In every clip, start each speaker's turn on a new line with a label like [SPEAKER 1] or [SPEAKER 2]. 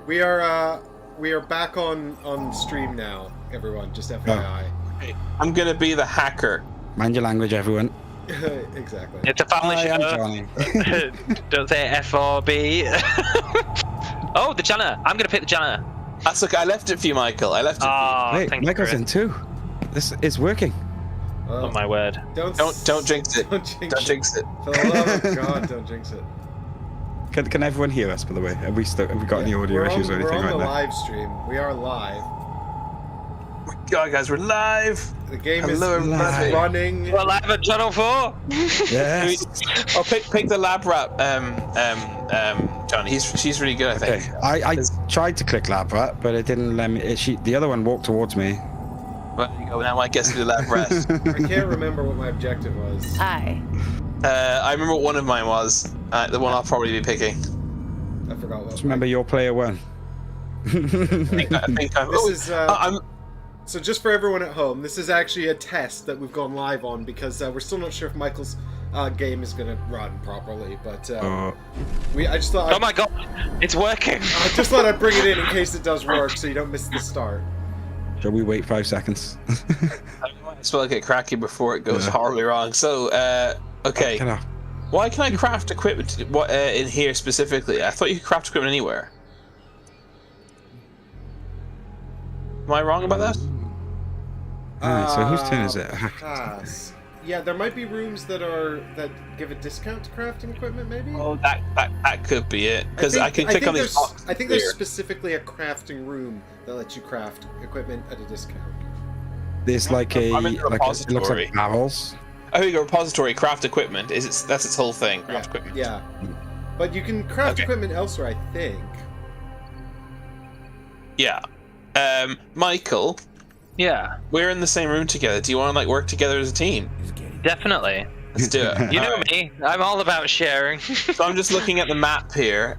[SPEAKER 1] We are back on stream now, everyone. Just FYI.
[SPEAKER 2] Hey, I'm gonna be the hacker.
[SPEAKER 3] Mind your language, everyone.
[SPEAKER 1] Exactly.
[SPEAKER 4] It's a family
[SPEAKER 3] Hi, I'm
[SPEAKER 4] show.
[SPEAKER 3] Johnny.
[SPEAKER 4] Don't say F or B. Oh, the janitor. I'm gonna pick the janitor.
[SPEAKER 2] That's okay. I left it for you, Michael. I left it
[SPEAKER 4] Oh,
[SPEAKER 3] Wait,
[SPEAKER 4] thank you,
[SPEAKER 3] Michael's
[SPEAKER 4] Chris.
[SPEAKER 3] in too. This is working.
[SPEAKER 4] Oh my word.
[SPEAKER 2] for you. Don't jinx it.
[SPEAKER 1] Don't
[SPEAKER 2] jinx it.
[SPEAKER 1] For the love of God, don't jinx it.
[SPEAKER 3] Can everyone hear us, by the way? Have we got any audio issues or anything
[SPEAKER 1] We're on
[SPEAKER 3] right
[SPEAKER 1] the
[SPEAKER 3] now?
[SPEAKER 1] live stream. We are live.
[SPEAKER 2] God, guys, we're live.
[SPEAKER 1] The game
[SPEAKER 2] Hello,
[SPEAKER 1] is
[SPEAKER 2] everybody.
[SPEAKER 1] running.
[SPEAKER 4] We're live at Channel 4.
[SPEAKER 3] Yes.
[SPEAKER 2] Oh, pick the lab rap. Johnny. She's really good, I think.
[SPEAKER 3] Okay. I tried to click lab rat, but it didn't let me. The other one walked towards me.
[SPEAKER 2] Well, there you go. Now I guess to the lab rat.
[SPEAKER 1] I can't remember what my objective was.
[SPEAKER 5] Hi.
[SPEAKER 2] I remember what one of mine was. The one I'll probably be picking.
[SPEAKER 1] I forgot what.
[SPEAKER 3] Just remember your player one.
[SPEAKER 2] I think I'm.
[SPEAKER 1] This is.
[SPEAKER 2] I'm.
[SPEAKER 1] So just for everyone at home, this is actually a test that we've gone live on because we're still not sure if Michael's game is going to run properly. But I just thought.
[SPEAKER 4] Oh my god, it's working.
[SPEAKER 1] I just thought I'd bring it in case it does work, so you don't miss the start.
[SPEAKER 3] Shall we wait 5 seconds?
[SPEAKER 2] I might as well get cracking before it goes horribly wrong. So, okay.
[SPEAKER 3] Can I-
[SPEAKER 2] Why can I craft equipment in here specifically? I thought you could craft equipment anywhere. Am I wrong about that?
[SPEAKER 3] Alright, so whose turn is it?
[SPEAKER 1] Pass. Yeah, there might be rooms that give a discount to crafting equipment, maybe.
[SPEAKER 2] Oh, that could be it. Because I can click on these boxes.
[SPEAKER 1] I think there's specifically a crafting room that lets you craft equipment at a discount.
[SPEAKER 3] There's like
[SPEAKER 2] I'm in the
[SPEAKER 3] it looks
[SPEAKER 2] repository.
[SPEAKER 3] like barrels.
[SPEAKER 2] Oh, here you go. Repository, craft equipment. That's its whole thing. Craft equipment.
[SPEAKER 1] Yeah, but you can craft equipment elsewhere, I think.
[SPEAKER 2] Yeah. Michael,
[SPEAKER 4] Yeah,
[SPEAKER 2] we're in the same room together. Do you want to work together as a team?
[SPEAKER 4] definitely.
[SPEAKER 2] Let's do it.
[SPEAKER 4] You know
[SPEAKER 2] Alright.
[SPEAKER 4] me. I'm all about sharing.
[SPEAKER 2] So I'm just looking at the map here.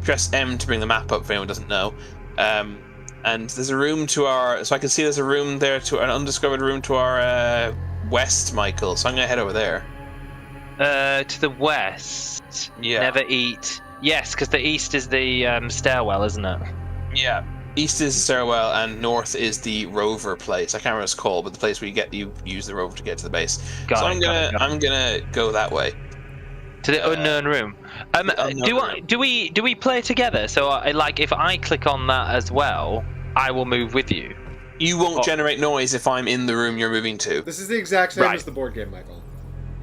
[SPEAKER 2] Press M to bring the map up if anyone doesn't know. And there's a room to our... So I can see there's a room there, to an undiscovered room to our west, Michael. So I'm going to head over there.
[SPEAKER 4] To the west.
[SPEAKER 2] Yeah.
[SPEAKER 4] Never eat. Yes, because the east is the stairwell, isn't it?
[SPEAKER 2] Yeah. East is the stairwell and north is the rover place. I can't remember what it's called, but the place where you use the rover to get to the base.
[SPEAKER 4] Got
[SPEAKER 2] So
[SPEAKER 4] it,
[SPEAKER 2] I'm gonna go that way.
[SPEAKER 4] To the unknown room. Do we play together? So if I click on that as well, I will move with you.
[SPEAKER 2] You won't generate noise if I'm in the room you're moving to.
[SPEAKER 1] This is the exact same
[SPEAKER 4] Right.
[SPEAKER 1] as the board game, Michael.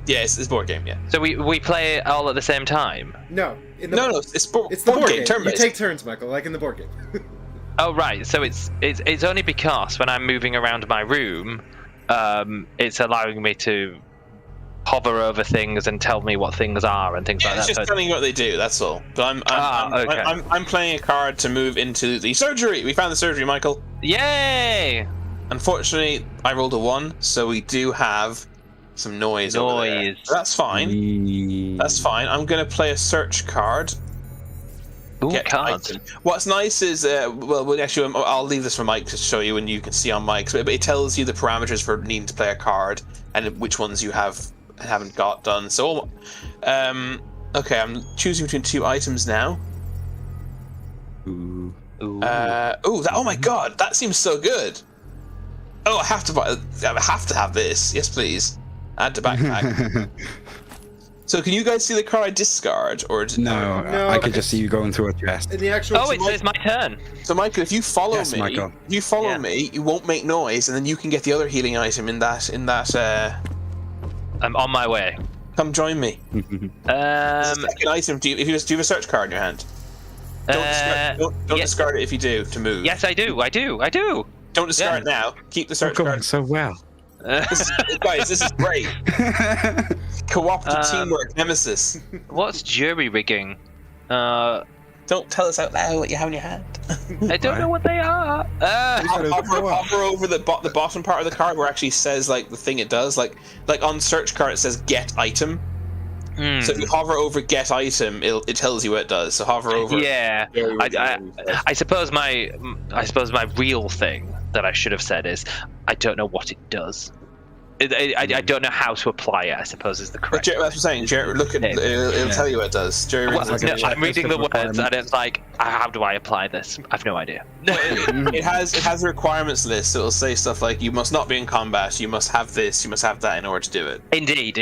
[SPEAKER 2] Yeah, it's board game. Yeah.
[SPEAKER 4] So we play it all at the same time.
[SPEAKER 1] No,
[SPEAKER 2] No, it's
[SPEAKER 1] it's the board game. You
[SPEAKER 2] turn-based.
[SPEAKER 1] take turns, Michael, like in the board game.
[SPEAKER 4] Oh right, so it's only because when I'm moving around my room, it's allowing me to hover over things and tell me what things are and things
[SPEAKER 2] Yeah,
[SPEAKER 4] like
[SPEAKER 2] it's
[SPEAKER 4] that.
[SPEAKER 2] just telling you what they do. That's all. But
[SPEAKER 4] okay.
[SPEAKER 2] I'm playing a card to move into the surgery. We found the surgery, Michael.
[SPEAKER 4] Yay!
[SPEAKER 2] Unfortunately, I rolled a 1, so we do have some noise. Over there. That's fine. That's fine. I'm gonna play a search card.
[SPEAKER 4] Ooh,
[SPEAKER 2] Get
[SPEAKER 4] cards.
[SPEAKER 2] item. What's nice is, actually, I'll leave this for Mike to show you, and you can see on Mike's. But it tells you the parameters for needing to play a card and which ones you haven't got done. So, okay, I'm choosing between 2 items now.
[SPEAKER 3] Ooh.
[SPEAKER 2] Oh my god, that seems so good. Oh, I have to have this. Yes, please. Add to backpack. So can you guys see the card I discard, or
[SPEAKER 3] No,
[SPEAKER 1] No,
[SPEAKER 3] I could just see you going through a chest.
[SPEAKER 1] In the actual.
[SPEAKER 4] Oh, it says my turn.
[SPEAKER 2] So Michael, if you follow
[SPEAKER 3] Yes,
[SPEAKER 2] me,
[SPEAKER 3] Michael.
[SPEAKER 2] you won't make noise, and then you can get the other healing item in that.
[SPEAKER 4] I'm on my way.
[SPEAKER 2] Come join me. The second item. Do you have a search card in your hand? Don't discard it if you do to move.
[SPEAKER 4] Yes, I do.
[SPEAKER 2] Don't discard it now. Keep the
[SPEAKER 3] We're
[SPEAKER 2] search
[SPEAKER 3] going
[SPEAKER 2] card.
[SPEAKER 3] so well.
[SPEAKER 2] Guys, this is great. Cooperative teamwork, Nemesis.
[SPEAKER 4] What's jury rigging?
[SPEAKER 2] Don't tell us out loud what you have in your hand.
[SPEAKER 4] I don't know what they are.
[SPEAKER 2] Hover over the bottom part of the card where it actually says the thing it does. Like on search card it says get item. So if you hover over get item, it tells you what it does. So hover over.
[SPEAKER 4] Yeah, I suppose my real thing that I should have said is I don't know what it does. I don't know how to apply it, I suppose, is the correct
[SPEAKER 2] That's what I'm saying. Jerry, look at it'll tell you what it does. Jerry,
[SPEAKER 4] well, no, I'm reading the words and it's like, how do I apply this? I've no idea.
[SPEAKER 2] it has a requirements list, so it'll say stuff like you must not be in combat, you must have this, you must have that in order to do it.
[SPEAKER 4] Indeed.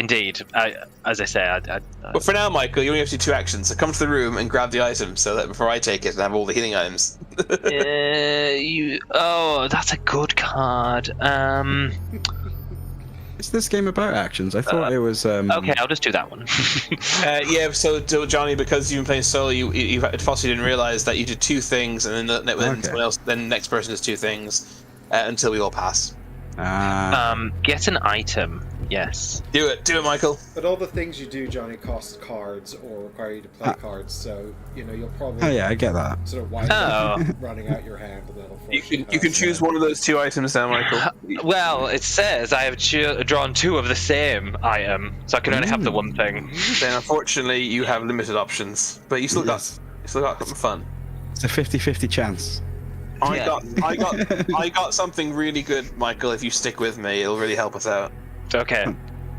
[SPEAKER 4] As I say,
[SPEAKER 2] But for now, Michael, you only have to do 2 actions. So come to the room and grab the item, so that before I take it and have all the healing items.
[SPEAKER 4] Oh, that's a good card.
[SPEAKER 3] Is this game about actions? I thought it was.
[SPEAKER 4] Okay, I'll just do that one.
[SPEAKER 2] Yeah, so Johnny, because you've been playing solo, you possibly didn't realize that you did 2 things, and then someone else, then the next person does 2 things until we all pass.
[SPEAKER 4] Get an item. Yes.
[SPEAKER 2] Do it, Michael.
[SPEAKER 1] But all the things you do, Johnny, cost cards or require you to play cards, so you'll probably.
[SPEAKER 3] Oh yeah, I get that.
[SPEAKER 1] Sort of wind up running out your hand, and that'll force
[SPEAKER 2] You can choose one of those 2 items now, Michael.
[SPEAKER 4] Well, it says I have drawn 2 of the same item, so I can only have the one thing.
[SPEAKER 2] Then unfortunately, you have limited options, but you still got something fun.
[SPEAKER 3] It's a 50-50 chance.
[SPEAKER 2] I got something really good, Michael. If you stick with me, it'll really help us out.
[SPEAKER 4] Okay.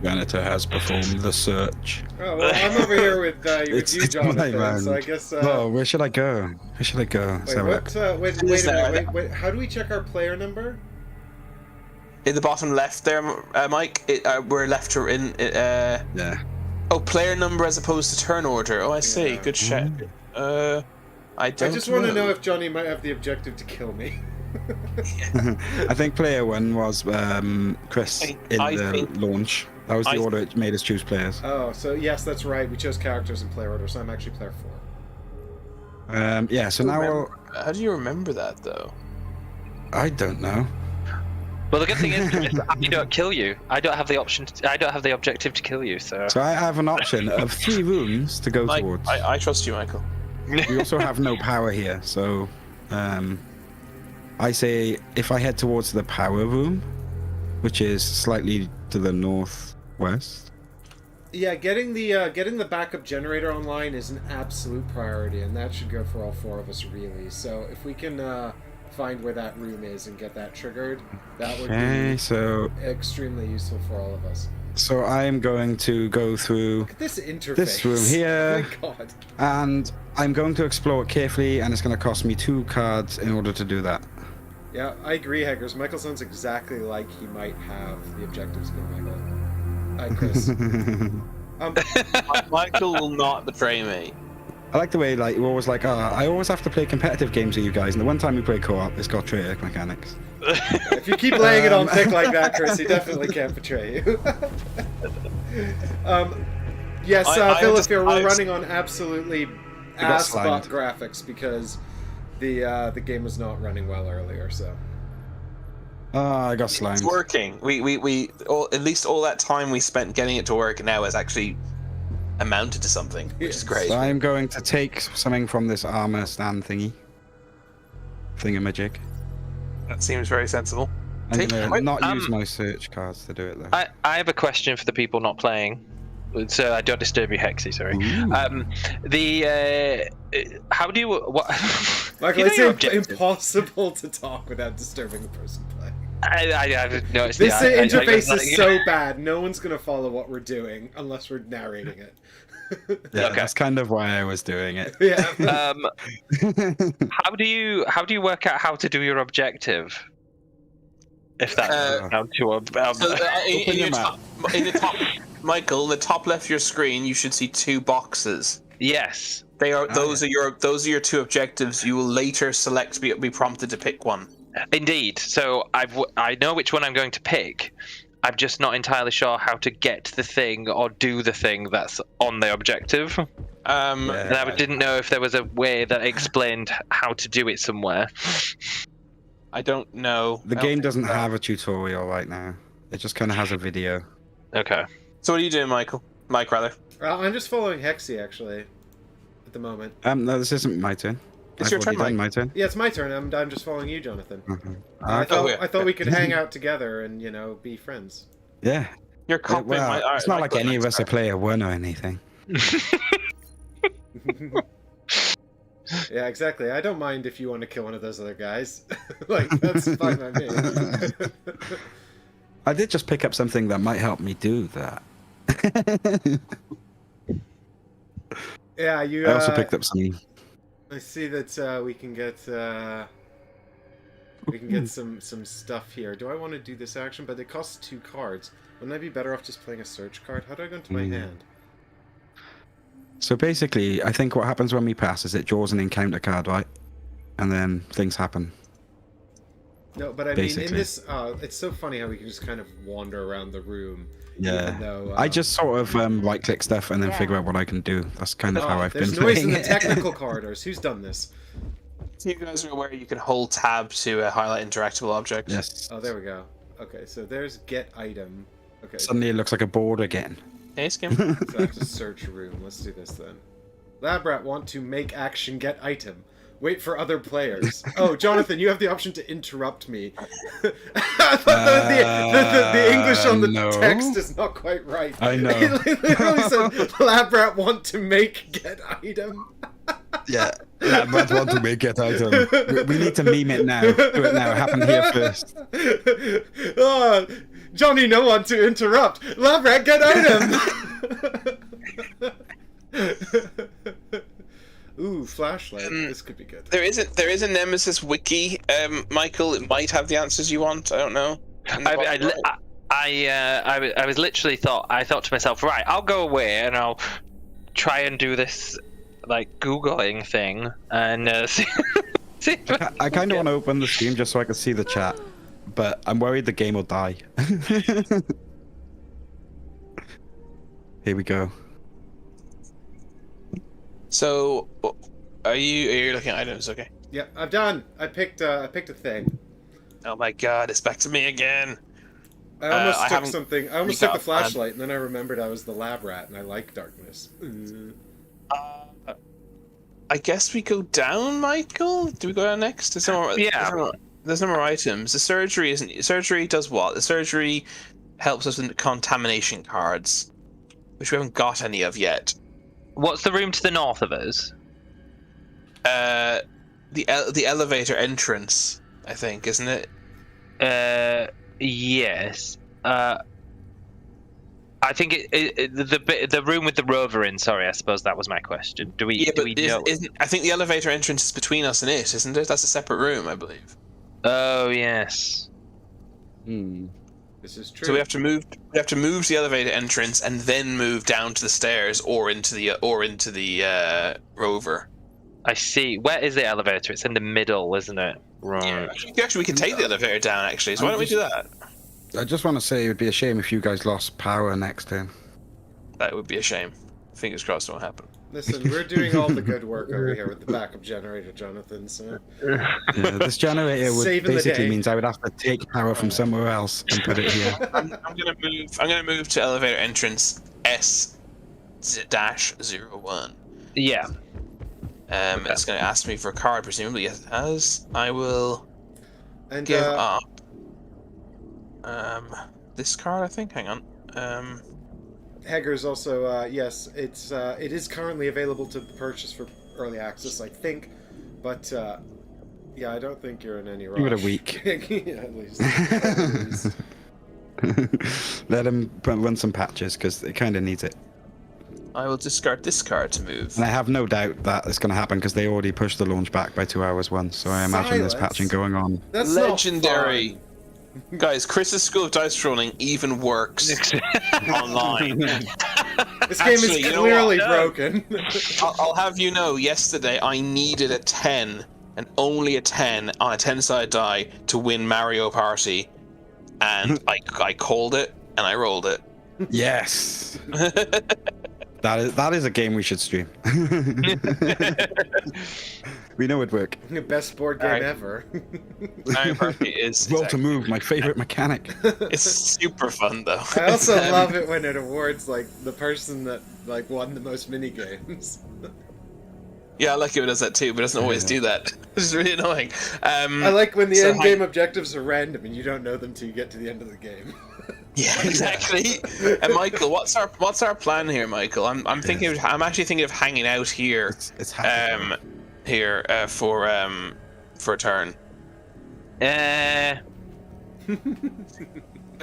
[SPEAKER 3] Janitor has performed the search.
[SPEAKER 1] Oh, well, I'm over here with you,
[SPEAKER 3] It's
[SPEAKER 1] Jonathan,
[SPEAKER 3] my
[SPEAKER 1] so I guess...
[SPEAKER 3] oh, where should I go?
[SPEAKER 1] Wait, wait a minute, how do we check our player number?
[SPEAKER 2] In the bottom left there, Mike, we're left to
[SPEAKER 3] Yeah.
[SPEAKER 2] Oh, player number as opposed to turn order. Oh, I see.
[SPEAKER 1] Yeah.
[SPEAKER 2] Good check. I
[SPEAKER 1] just want to know if Johnny might have the objective to kill me.
[SPEAKER 3] I think player 1 was Chris in the launch. That was the order it made us choose players.
[SPEAKER 1] Oh, so yes, that's right. We chose characters in player order, so I'm actually player 4.
[SPEAKER 3] Yeah, so now
[SPEAKER 2] How do you remember that, though?
[SPEAKER 3] I don't know.
[SPEAKER 4] Well, the good thing is, I don't kill you. I don't have the option. I don't have the objective to kill you. So
[SPEAKER 3] I have an option of 3 rooms to go towards.
[SPEAKER 2] I trust you, Michael.
[SPEAKER 3] We also have no power here, so I say if I head towards the power room, which is slightly to the northwest.
[SPEAKER 1] Yeah, getting the backup generator online is an absolute priority, and that should go for all 4 of us, really. So if we can find where that room is and get that triggered, that would be extremely useful for all of us.
[SPEAKER 3] So I'm going to go through
[SPEAKER 1] Look at this interface.
[SPEAKER 3] this room here,
[SPEAKER 1] Oh my God.
[SPEAKER 3] and I'm going to explore it carefully, and it's going to cost me 2 cards in order to do that.
[SPEAKER 1] Yeah, I agree, Haggers. Michael sounds exactly like he might have the objectives go, Michael. Hi, Chris.
[SPEAKER 2] Michael will not betray me.
[SPEAKER 3] I like the way you're always like, I always have to play competitive games with you guys, and the one time we play co-op, it's got traitor mechanics.
[SPEAKER 1] If you keep laying it on thick like that, Chris, he definitely can't betray you. Yes, Philip, we're running on absolutely ass-butt graphics because the game was not running well earlier, so...
[SPEAKER 3] I got slimed.
[SPEAKER 2] It's working. At least all that time we spent getting it to work now has actually amounted to something, which is great.
[SPEAKER 3] So I'm going to take something from this armor stand thingamajig.
[SPEAKER 2] That seems very sensible.
[SPEAKER 3] I'm gonna not use my search cards to do it though.
[SPEAKER 4] I have a question for the people not playing, so I don't disturb you, Hexy. Sorry. How do you what?
[SPEAKER 1] Michael, it's impossible to talk without disturbing the person playing.
[SPEAKER 4] I've noticed
[SPEAKER 1] this interface is so bad. No one's gonna follow what we're doing unless we're narrating it.
[SPEAKER 3] Yeah, okay. That's kind of why I was doing it.
[SPEAKER 1] Yeah.
[SPEAKER 4] How do you work out how to do your objective? If that's down to
[SPEAKER 2] in the top, Michael, in the top left of your screen, you should see 2 boxes.
[SPEAKER 4] Yes.
[SPEAKER 2] They are those are your 2 objectives. You will later select be prompted to pick one.
[SPEAKER 4] Indeed. So I know which one I'm going to pick. I'm just not entirely sure how to get the thing or do the thing that's on the objective. And I didn't know if there was a way that explained how to do it somewhere.
[SPEAKER 2] I don't know.
[SPEAKER 3] The game doesn't have a tutorial right now. It just kind of has a video.
[SPEAKER 4] Okay.
[SPEAKER 2] So what are you doing, Mike, rather?
[SPEAKER 1] I'm just following Hexy, actually, at the moment.
[SPEAKER 3] No, this isn't my turn.
[SPEAKER 2] It's your turn, Mike.
[SPEAKER 3] My turn.
[SPEAKER 1] Yeah, it's my turn. I'm just following you, Jonathan.
[SPEAKER 3] Mm-hmm.
[SPEAKER 1] I thought we could hang out together and be friends.
[SPEAKER 3] Yeah.
[SPEAKER 2] You're copying my.
[SPEAKER 3] It's not like any of us are player 1 or anything.
[SPEAKER 1] Yeah, exactly. I don't mind if you want to kill one of those other guys. That's fine by me.
[SPEAKER 3] I did just pick up something that might help me do that.
[SPEAKER 1] Yeah, you.
[SPEAKER 3] I also picked up some.
[SPEAKER 1] I see that we can get some stuff here. Do I want to do this action? But it costs 2 cards. Wouldn't I be better off just playing a search card? How do I go into my hand?
[SPEAKER 3] So basically, I think what happens when we pass is it draws an encounter card, right? And then things happen.
[SPEAKER 1] No, but I mean, in this, it's so funny how we can just kind of wander around the room.
[SPEAKER 3] Yeah.
[SPEAKER 1] Even though,
[SPEAKER 3] I just sort of right-click stuff and then figure out what I can do. That's kind of how I've been
[SPEAKER 1] playing. There's noise in
[SPEAKER 3] playing
[SPEAKER 1] the technical corridors. Who's done this?
[SPEAKER 2] So you guys are aware you can hold tab to highlight interactable objects.
[SPEAKER 3] Yes.
[SPEAKER 1] Oh, there we go. Okay, so there's get item. Okay.
[SPEAKER 3] Suddenly it looks like a board again.
[SPEAKER 2] Hey, Skim.
[SPEAKER 1] So I have to search room. Let's do this then. Lab rat want to make action get item. Wait for other players. Oh, Jonathan, you have the option to interrupt me. I thought the English on the text is not quite right.
[SPEAKER 3] I know.
[SPEAKER 1] It literally said, Lab rat want to make get item.
[SPEAKER 3] Yeah. Lab rat want to make get item. We need to meme it now. Do it now. It happened here first.
[SPEAKER 1] Oh, Johnny, no one to interrupt. Lab rat get item. Ooh, flashlight. This could be good.
[SPEAKER 2] There is a Nemesis wiki, Michael. It might have the answers you want. I don't know.
[SPEAKER 4] I was literally I thought to myself, right, I'll go away and I'll try and do this like Googling thing and see.
[SPEAKER 3] I kind of want to open the stream just so I can see the chat, but I'm worried the game will die. Here we go.
[SPEAKER 2] So, are you looking at items? Okay.
[SPEAKER 1] Yeah, I'm done. I picked a thing.
[SPEAKER 2] Oh my God, it's back to me again.
[SPEAKER 1] I almost took something. I almost took the flashlight, and then I remembered I was the lab rat, and I like darkness.
[SPEAKER 2] I guess we go down, Michael. Do we go down next? There's no more, there's no more items. The surgery isn't. Surgery does what? The surgery helps us with contamination cards, which we haven't got any of yet.
[SPEAKER 4] What's the room to the north of us?
[SPEAKER 2] The elevator entrance, I think, isn't it?
[SPEAKER 4] Yes. I think the room with the rover in. Sorry, I suppose that was my question. Do we?
[SPEAKER 2] Yeah,
[SPEAKER 4] do we know?
[SPEAKER 2] I think the elevator entrance is between us and it, isn't it? That's a separate room, I believe.
[SPEAKER 4] Oh yes.
[SPEAKER 1] This is true.
[SPEAKER 2] So we have to move. We have to move to the elevator entrance and then move down to the stairs or into the rover.
[SPEAKER 4] I see. Where is the elevator? It's in the middle, isn't it? Right.
[SPEAKER 2] Yeah. Actually, we can take the elevator down. Actually, so why don't we do that?
[SPEAKER 3] I just want to say it would be a shame if you guys lost power next time.
[SPEAKER 2] That would be a shame. Fingers crossed, it won't happen.
[SPEAKER 1] Listen, we're doing all the good work over here with the backup generator, Jonathan. So
[SPEAKER 3] yeah, this generator would basically means I would have to take power from somewhere else and put it here.
[SPEAKER 2] I'm gonna move to elevator entrance S-01.
[SPEAKER 4] Yeah.
[SPEAKER 2] It's gonna ask me for a card, presumably. Yes, it has. I will give up. This card, I think. Hang on.
[SPEAKER 1] Hegger's also yes, it is currently available to purchase for early access, I think, but yeah, I don't think you're in any rush.
[SPEAKER 3] Give it a week.
[SPEAKER 1] Yeah, at least.
[SPEAKER 3] Let him run some patches because it kind of needs it.
[SPEAKER 2] I will discard this card to move.
[SPEAKER 3] And I have no doubt that it's going to happen because they already pushed the launch back by 2 hours once. So I imagine there's patching going on.
[SPEAKER 1] That's
[SPEAKER 2] legendary. Guys, Chris's School of Dice Rolling even works online.
[SPEAKER 1] This game is clearly broken.
[SPEAKER 2] I'll have you know, yesterday I needed a 10, and only a 10 on a 10-sided die to win Mario Party, and I called it, and I rolled it.
[SPEAKER 3] Yes! That is a game we should stream. We know it'd work.
[SPEAKER 1] Best board game ever.
[SPEAKER 2] Mario Party is
[SPEAKER 3] Roll to move, my favorite mechanic.
[SPEAKER 2] It's super fun though.
[SPEAKER 1] I also love it when it awards like the person that like won the most mini games.
[SPEAKER 2] Yeah, I like it when it does that too, but it doesn't always do that. It's really annoying.
[SPEAKER 1] I like when the end game objectives are random and you don't know them till you get to the end of the game.
[SPEAKER 2] Yeah, exactly. And Michael, what's our plan here, Michael? I'm actually thinking of hanging out here.
[SPEAKER 3] It's
[SPEAKER 2] for a turn.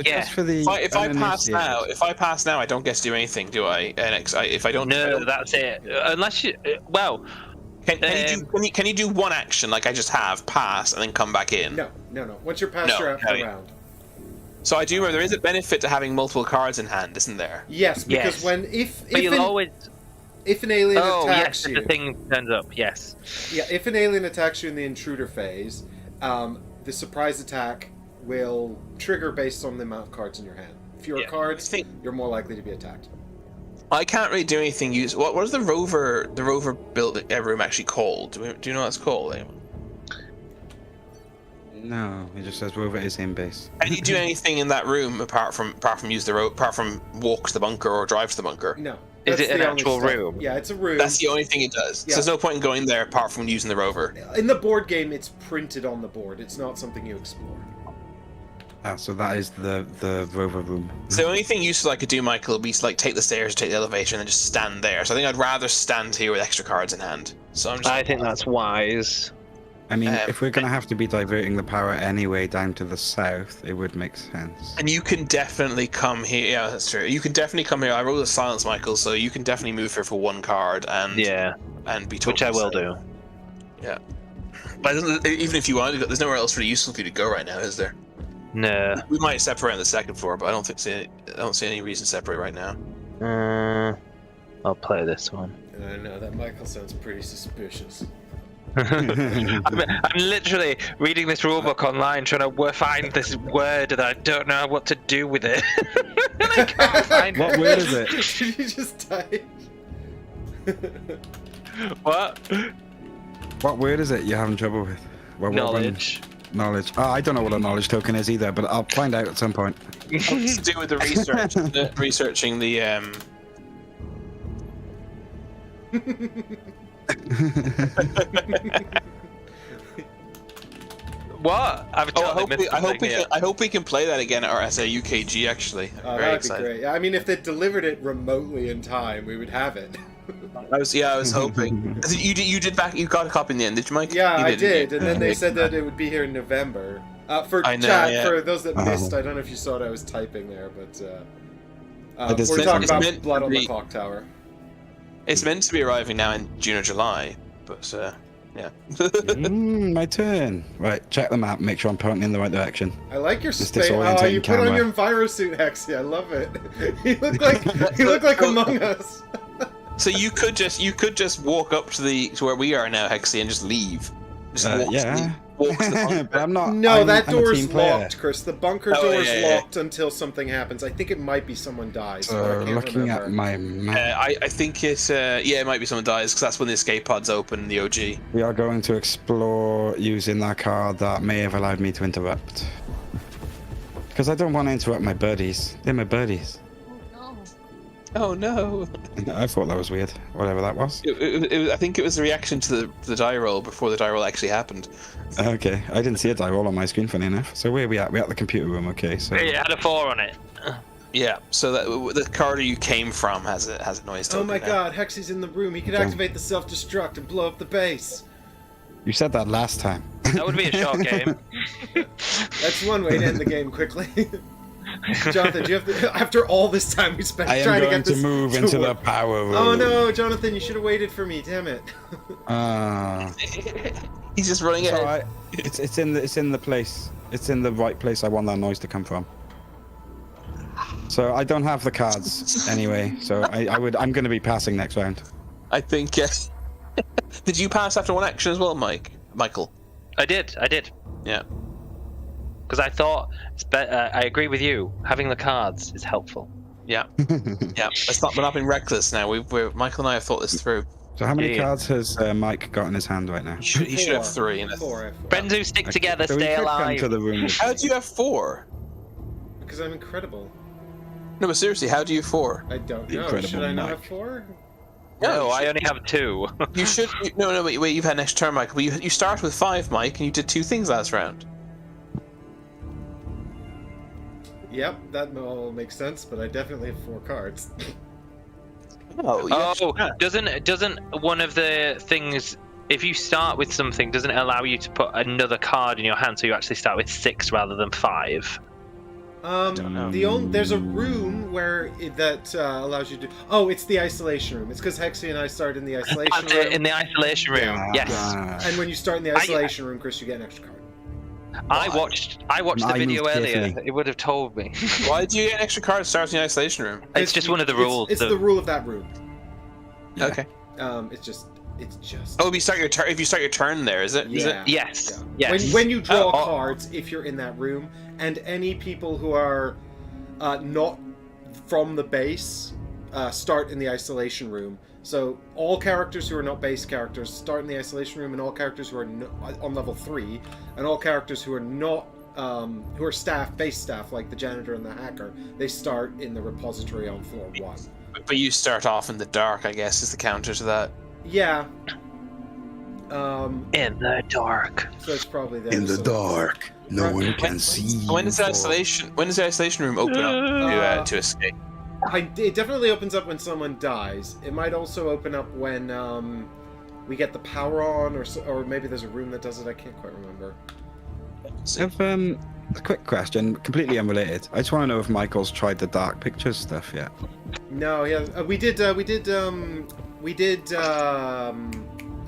[SPEAKER 3] just for the
[SPEAKER 2] if I pass
[SPEAKER 3] uninitiated.
[SPEAKER 2] now, I don't get to do anything, do I? And if I don't,
[SPEAKER 4] No, that's it. Unless you, well,
[SPEAKER 2] can you do one action like I just have, pass, and then come back in?
[SPEAKER 1] No. Once you're past, you're out for the round.
[SPEAKER 2] So I do remember there is a benefit to having multiple cards in hand, isn't there?
[SPEAKER 1] Yes, because
[SPEAKER 4] Yes.
[SPEAKER 1] if an alien attacks
[SPEAKER 4] if
[SPEAKER 1] you,
[SPEAKER 4] the thing turns up, yes.
[SPEAKER 1] Yeah, if an alien attacks you in the intruder phase, the surprise attack will trigger based on the amount of cards in your hand. Fewer cards, you're more likely to be attacked.
[SPEAKER 2] I can't really do anything. What is the rover building room actually called? Do you know what it's called? Anyone?
[SPEAKER 3] No, it just says rover is in base.
[SPEAKER 2] Can you do anything in that room apart from use the road, apart from walk to the bunker or drive to the bunker?
[SPEAKER 1] No.
[SPEAKER 4] Is it an
[SPEAKER 1] the only
[SPEAKER 4] actual
[SPEAKER 1] stuff.
[SPEAKER 4] room?
[SPEAKER 1] Yeah, it's a room.
[SPEAKER 2] That's the only thing it does.
[SPEAKER 1] Yeah.
[SPEAKER 2] So there's no point in going there apart from using the rover.
[SPEAKER 1] In the board game, it's printed on the board. It's not something you explore.
[SPEAKER 3] Ah, so that is the rover room.
[SPEAKER 2] So the only thing useful I could do, Michael, would be to like take the stairs, or take the elevator, and then just stand there. So I think I'd rather stand here with extra cards in hand. So
[SPEAKER 4] I think that's wise.
[SPEAKER 3] I mean, if we're going to have to be diverting the power anyway down to the south, it would make sense.
[SPEAKER 2] And you can definitely come here. Yeah, that's true. You can definitely come here. I rolled a silence, Michael, so you can definitely move here for one card and be told.
[SPEAKER 4] Which I will do.
[SPEAKER 2] Yeah. But even if you want to go, there's nowhere else really useful for you to go right now, is there?
[SPEAKER 4] No.
[SPEAKER 2] We might separate on the second floor, but I don't see any reason to separate right now.
[SPEAKER 4] I'll play this one.
[SPEAKER 1] I know that Michael sounds pretty suspicious.
[SPEAKER 4] I'm literally reading this rulebook online, trying to find this word that I don't know what to do with it. And I can't find
[SPEAKER 3] What word is it?
[SPEAKER 1] Did you just type?
[SPEAKER 4] What?
[SPEAKER 3] What word is it you're having trouble with?
[SPEAKER 4] Knowledge.
[SPEAKER 3] Knowledge. Oh, I don't know what a knowledge token is either, but I'll find out at some point.
[SPEAKER 2] It's to do with the research, researching the
[SPEAKER 4] What? I
[SPEAKER 2] hope we can play that again as a UKG. Actually, I'm very
[SPEAKER 1] that'd
[SPEAKER 2] excited.
[SPEAKER 1] be great. I mean, if they delivered it remotely in time, we would have it.
[SPEAKER 2] I was hoping. You got a copy in the end, did you, Mike?
[SPEAKER 1] Yeah,
[SPEAKER 2] you
[SPEAKER 1] I did, and then they said that it would be here in November. For those that missed, I don't know if you saw what I was typing there, but we're talking about Blood on the Clock Tower.
[SPEAKER 2] It's meant to be arriving now in June or July, but yeah.
[SPEAKER 3] My turn. Right, check the map, make sure I'm pointing in the right direction.
[SPEAKER 1] I like your
[SPEAKER 3] This
[SPEAKER 1] space. Oh,
[SPEAKER 3] disorientating
[SPEAKER 1] you put on
[SPEAKER 3] camera.
[SPEAKER 1] your envirosuit, Hexy. I love it. you look like Among Us.
[SPEAKER 2] So you could just walk up to where we are now, Hexy, and just leave. Just walk to the bunker.
[SPEAKER 3] But I'm not.
[SPEAKER 1] No, that
[SPEAKER 3] I'm a
[SPEAKER 1] door's
[SPEAKER 3] team player.
[SPEAKER 1] locked, Chris. The bunker door's locked until something happens. I think it might be someone dies. But I can't
[SPEAKER 3] Looking
[SPEAKER 1] remember.
[SPEAKER 3] at my map,
[SPEAKER 2] I think it might be someone dies because that's when the escape pods open in the OG.
[SPEAKER 3] we are going to explore using that card that may have allowed me to interrupt. Because I don't want to interrupt my birdies. They're my birdies.
[SPEAKER 2] Oh no!
[SPEAKER 3] I thought that was weird. Whatever that was.
[SPEAKER 2] I think it was a reaction to the die roll before the die roll actually happened.
[SPEAKER 3] Okay, I didn't see a die roll on my screen, funny enough. So where are we at? We're at the computer room, okay. So
[SPEAKER 4] It had a 4 on it.
[SPEAKER 2] Yeah, so the card you came from has a noise token.
[SPEAKER 1] Oh my
[SPEAKER 2] now.
[SPEAKER 1] god, Hexy's in the room. He could activate the self-destruct and blow up the base.
[SPEAKER 3] you said that last time.
[SPEAKER 4] That would be a short game.
[SPEAKER 1] That's one way to end the game quickly. Jonathan, do you have to, after all this time we spent
[SPEAKER 3] I am
[SPEAKER 1] trying to
[SPEAKER 3] going
[SPEAKER 1] get this
[SPEAKER 3] to move into the
[SPEAKER 1] work.
[SPEAKER 3] power room.
[SPEAKER 1] Oh no, Jonathan, you should have waited for me. Damn it.
[SPEAKER 2] He's just running
[SPEAKER 3] It's
[SPEAKER 2] ahead.
[SPEAKER 3] alright. It's in the place. It's in the right place I want that noise to come from. So I don't have the cards anyway. So I'm going to be passing next round.
[SPEAKER 2] I think. Did you pass after one action as well, Michael?
[SPEAKER 4] I did.
[SPEAKER 2] Yeah.
[SPEAKER 4] Because I thought it's better. I agree with you. Having the cards is helpful.
[SPEAKER 2] Yeah. Yeah. We're not being reckless now. Michael and I have thought this through.
[SPEAKER 3] So how many cards has Mike got in his hand right now?
[SPEAKER 2] He should have 3.
[SPEAKER 1] Four.
[SPEAKER 4] Friends who stick together
[SPEAKER 3] So we
[SPEAKER 4] stay
[SPEAKER 3] could come
[SPEAKER 4] alive.
[SPEAKER 3] to the room.
[SPEAKER 2] How do you have 4?
[SPEAKER 1] Because I'm incredible.
[SPEAKER 2] No, but seriously, how do you 4?
[SPEAKER 1] I don't know.
[SPEAKER 3] Incredible
[SPEAKER 1] Should I not
[SPEAKER 3] Mike.
[SPEAKER 1] have 4?
[SPEAKER 4] No,
[SPEAKER 2] you
[SPEAKER 4] I
[SPEAKER 2] should-
[SPEAKER 4] only have 2.
[SPEAKER 2] You should. No, wait. You've had an extra turn, Michael. But you start with 5, Mike, and you did 2 things last round.
[SPEAKER 1] Yep, that all makes sense, but I definitely have 4 cards.
[SPEAKER 2] Oh,
[SPEAKER 4] Doesn't one of the things, if you start with something, doesn't it allow you to put another card in your hand, so you actually start with 6 rather than 5?
[SPEAKER 1] There's a room where that allows you to. Oh, it's the isolation room. It's because Hexy and I started in the isolation room.
[SPEAKER 4] In the isolation room, yes.
[SPEAKER 1] And when you start in the isolation room, Chris, you get an extra card.
[SPEAKER 4] I watched the video earlier. It would have told me.
[SPEAKER 2] Why do you get an extra card starting in the isolation room?
[SPEAKER 4] It's just one of the rules.
[SPEAKER 1] It's the rule of that room.
[SPEAKER 2] Yeah. Okay.
[SPEAKER 1] It's just.
[SPEAKER 2] Oh, if you start your turn there, is it?
[SPEAKER 1] Yeah.
[SPEAKER 2] Is it?
[SPEAKER 4] Yes.
[SPEAKER 1] Yeah.
[SPEAKER 4] Yes.
[SPEAKER 1] When you draw cards, if you're in that room, and any people who are not from the base start in the isolation room. So all characters who are not base characters start in the isolation room, and all characters who are on level 3, and all characters who are not who are base staff like the janitor and the hacker, they start in the repository on floor 1.
[SPEAKER 2] But you start off in the dark, I guess, is the counter to that.
[SPEAKER 1] Yeah.
[SPEAKER 4] In the dark.
[SPEAKER 1] So it's probably there.
[SPEAKER 3] In the dark, no one can see.
[SPEAKER 2] When does the isolation room open up to escape?
[SPEAKER 1] It definitely opens up when someone dies. It might also open up when we get the power on, or maybe there's a room that does it. I can't quite remember.
[SPEAKER 3] I have a quick question, completely unrelated. I just want to know if Michael's tried the dark pictures stuff yet.
[SPEAKER 1] No, yeah, we did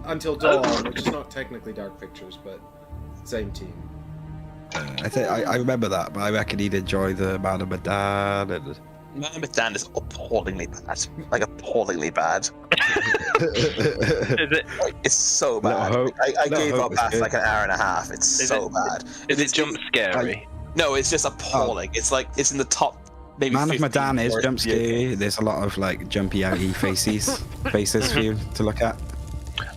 [SPEAKER 1] Until Dawn, which is not technically Dark Pictures, but same team.
[SPEAKER 3] I remember that, but I reckon he'd enjoy the Man of Medan and...
[SPEAKER 2] Man of Medan is appallingly bad. Like, appallingly bad.
[SPEAKER 4] Is it?
[SPEAKER 2] It's so bad. I gave up after like an hour and a half. It's so bad.
[SPEAKER 4] Is it jump scary?
[SPEAKER 2] No, it's just appalling. It's like, it's in the top maybe
[SPEAKER 3] Man of
[SPEAKER 2] 15
[SPEAKER 3] Medan is
[SPEAKER 2] worst
[SPEAKER 3] jump scary.
[SPEAKER 2] video.
[SPEAKER 3] There's a lot of like jumpy outy faces for you to look at.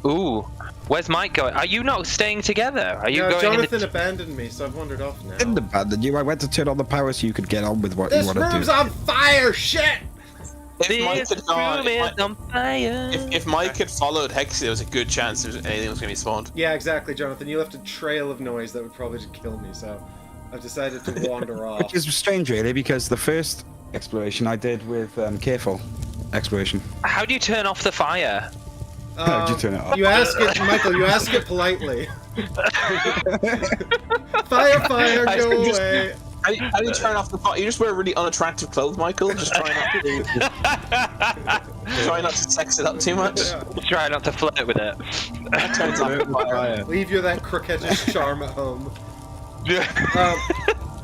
[SPEAKER 4] Ooh, where's Mike going? Are you not staying together? Are you
[SPEAKER 1] No,
[SPEAKER 4] going?
[SPEAKER 1] Jonathan abandoned me, so I've wandered off now.
[SPEAKER 3] I didn't abandon you. I went to turn on the power so you could get on with what
[SPEAKER 1] This
[SPEAKER 3] you want to
[SPEAKER 1] room's
[SPEAKER 3] do.
[SPEAKER 1] on fire! Shit!
[SPEAKER 2] If Mike had followed Hexy, there was a good chance anything was going to be spawned.
[SPEAKER 1] Yeah, exactly, Jonathan. You left a trail of noise that would probably just kill me, so I've decided to wander off.
[SPEAKER 3] Which is strange, really, because the first exploration I did with careful exploration.
[SPEAKER 4] How do you turn off the fire?
[SPEAKER 3] How'd you turn it off?
[SPEAKER 1] You ask it, Michael. You ask it politely. Fire, go away.
[SPEAKER 2] How do you turn off the fire? You just wear really unattractive clothes, Michael. Just try not to sex it up too much.
[SPEAKER 1] Yeah.
[SPEAKER 4] Try not to flirt with it.
[SPEAKER 2] That turns off the fire.
[SPEAKER 1] Leave you that croquetish charm at home.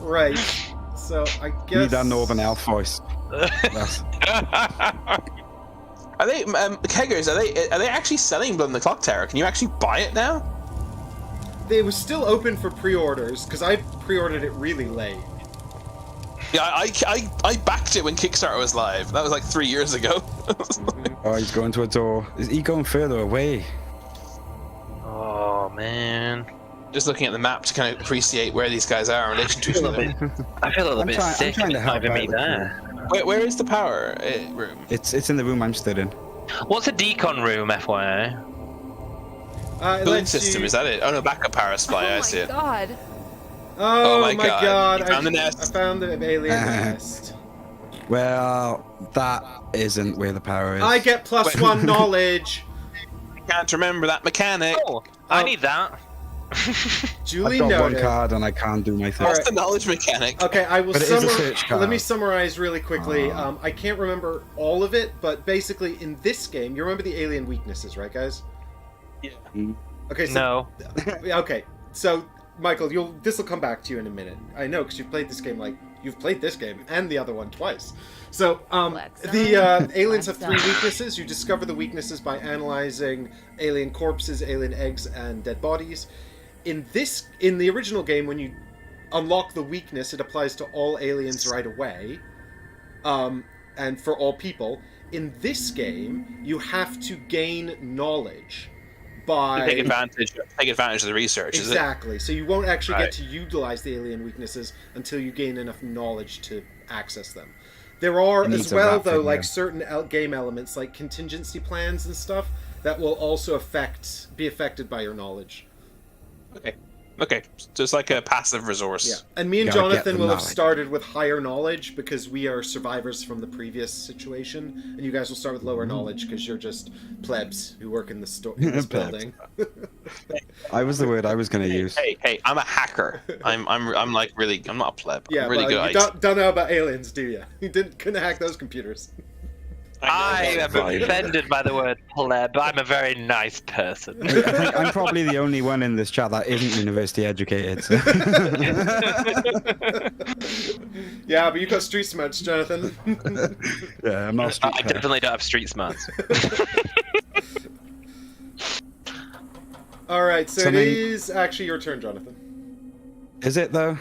[SPEAKER 1] Right. So I guess.
[SPEAKER 3] You need that northern elf voice. Yes.
[SPEAKER 2] Are they keggers? Are they actually selling Blood in the Clock Tower? Can you actually buy it now?
[SPEAKER 1] It was still open for pre-orders because I pre-ordered it really late.
[SPEAKER 2] Yeah, I backed it when Kickstarter was live. That was like 3 years ago.
[SPEAKER 3] Oh, he's going to a door. Is he going further away?
[SPEAKER 4] Oh man.
[SPEAKER 2] Just looking at the map to kind of appreciate where these guys are in relation to each other.
[SPEAKER 4] I feel a little bit sick.
[SPEAKER 3] I'm trying to help
[SPEAKER 4] me
[SPEAKER 3] out
[SPEAKER 4] there.
[SPEAKER 2] Where is the power room?
[SPEAKER 3] It's in the room I'm stood in.
[SPEAKER 4] What's a decon room, FYI?
[SPEAKER 2] Cooling system, is that it? Oh no, backup power supply, I see it.
[SPEAKER 5] God.
[SPEAKER 1] Oh my god!
[SPEAKER 2] You found the nest.
[SPEAKER 1] I found the alien nest.
[SPEAKER 3] Well, that isn't where the power is.
[SPEAKER 1] I get +1 knowledge.
[SPEAKER 2] I can't remember that mechanic.
[SPEAKER 4] Oh, I need that.
[SPEAKER 1] Julie
[SPEAKER 3] I've got
[SPEAKER 1] noted.
[SPEAKER 3] one card and I can't do my thing.
[SPEAKER 2] What's the knowledge mechanic?
[SPEAKER 1] Okay, I will
[SPEAKER 3] But it is a search card.
[SPEAKER 1] Let me summarize really quickly. I can't remember all of it, but basically in this game, you remember the alien weaknesses, right, guys?
[SPEAKER 2] Yeah.
[SPEAKER 1] Okay. So,
[SPEAKER 4] No.
[SPEAKER 1] Okay, so Michael, this will come back to you in a minute. I know because you've played this game and the other one twice. So the aliens have 3 weaknesses. You discover the weaknesses by analyzing alien corpses, alien eggs, and dead bodies. In the original game, when you unlock the weakness, it applies to all aliens right away, and for all people. In this game, you have to gain knowledge by
[SPEAKER 2] You take advantage of the research.
[SPEAKER 1] exactly. So you won't actually
[SPEAKER 2] Right.
[SPEAKER 1] get to utilize the alien weaknesses until you gain enough knowledge to access them. There are
[SPEAKER 3] It
[SPEAKER 1] as
[SPEAKER 3] needs a
[SPEAKER 1] well,
[SPEAKER 3] wrap
[SPEAKER 1] though,
[SPEAKER 3] in
[SPEAKER 1] like
[SPEAKER 3] there.
[SPEAKER 1] certain game elements, like contingency plans and stuff, that will also be affected by your knowledge.
[SPEAKER 2] Okay. Okay, so it's like a passive resource.
[SPEAKER 1] Yeah, and me and
[SPEAKER 3] Gotta get
[SPEAKER 1] Jonathan
[SPEAKER 3] the
[SPEAKER 1] will have
[SPEAKER 3] knowledge.
[SPEAKER 1] started with higher knowledge because we are survivors from the previous situation, and you guys will start with lower knowledge because you're just plebs who work in the in this
[SPEAKER 3] Plebs.
[SPEAKER 1] building.
[SPEAKER 3] I was the word I was going to use.
[SPEAKER 2] Hey, I'm a hacker. I'm like really. I'm not a pleb.
[SPEAKER 1] Yeah,
[SPEAKER 2] I'm really
[SPEAKER 1] but
[SPEAKER 2] good
[SPEAKER 1] you
[SPEAKER 2] at IT.
[SPEAKER 1] don't know about aliens, do you? You couldn't hack those computers.
[SPEAKER 4] I am
[SPEAKER 2] know.
[SPEAKER 4] offended by the word pleb. I'm a very nice person.
[SPEAKER 3] I think I'm probably the only one in this chat that isn't university educated. So.
[SPEAKER 1] Yeah, but you got street smarts, Jonathan.
[SPEAKER 3] Yeah, I'm not a street
[SPEAKER 4] I
[SPEAKER 3] cat.
[SPEAKER 4] definitely don't have street smarts.
[SPEAKER 1] All right, so
[SPEAKER 3] Something-
[SPEAKER 1] it is actually your turn, Jonathan.
[SPEAKER 3] Is it though?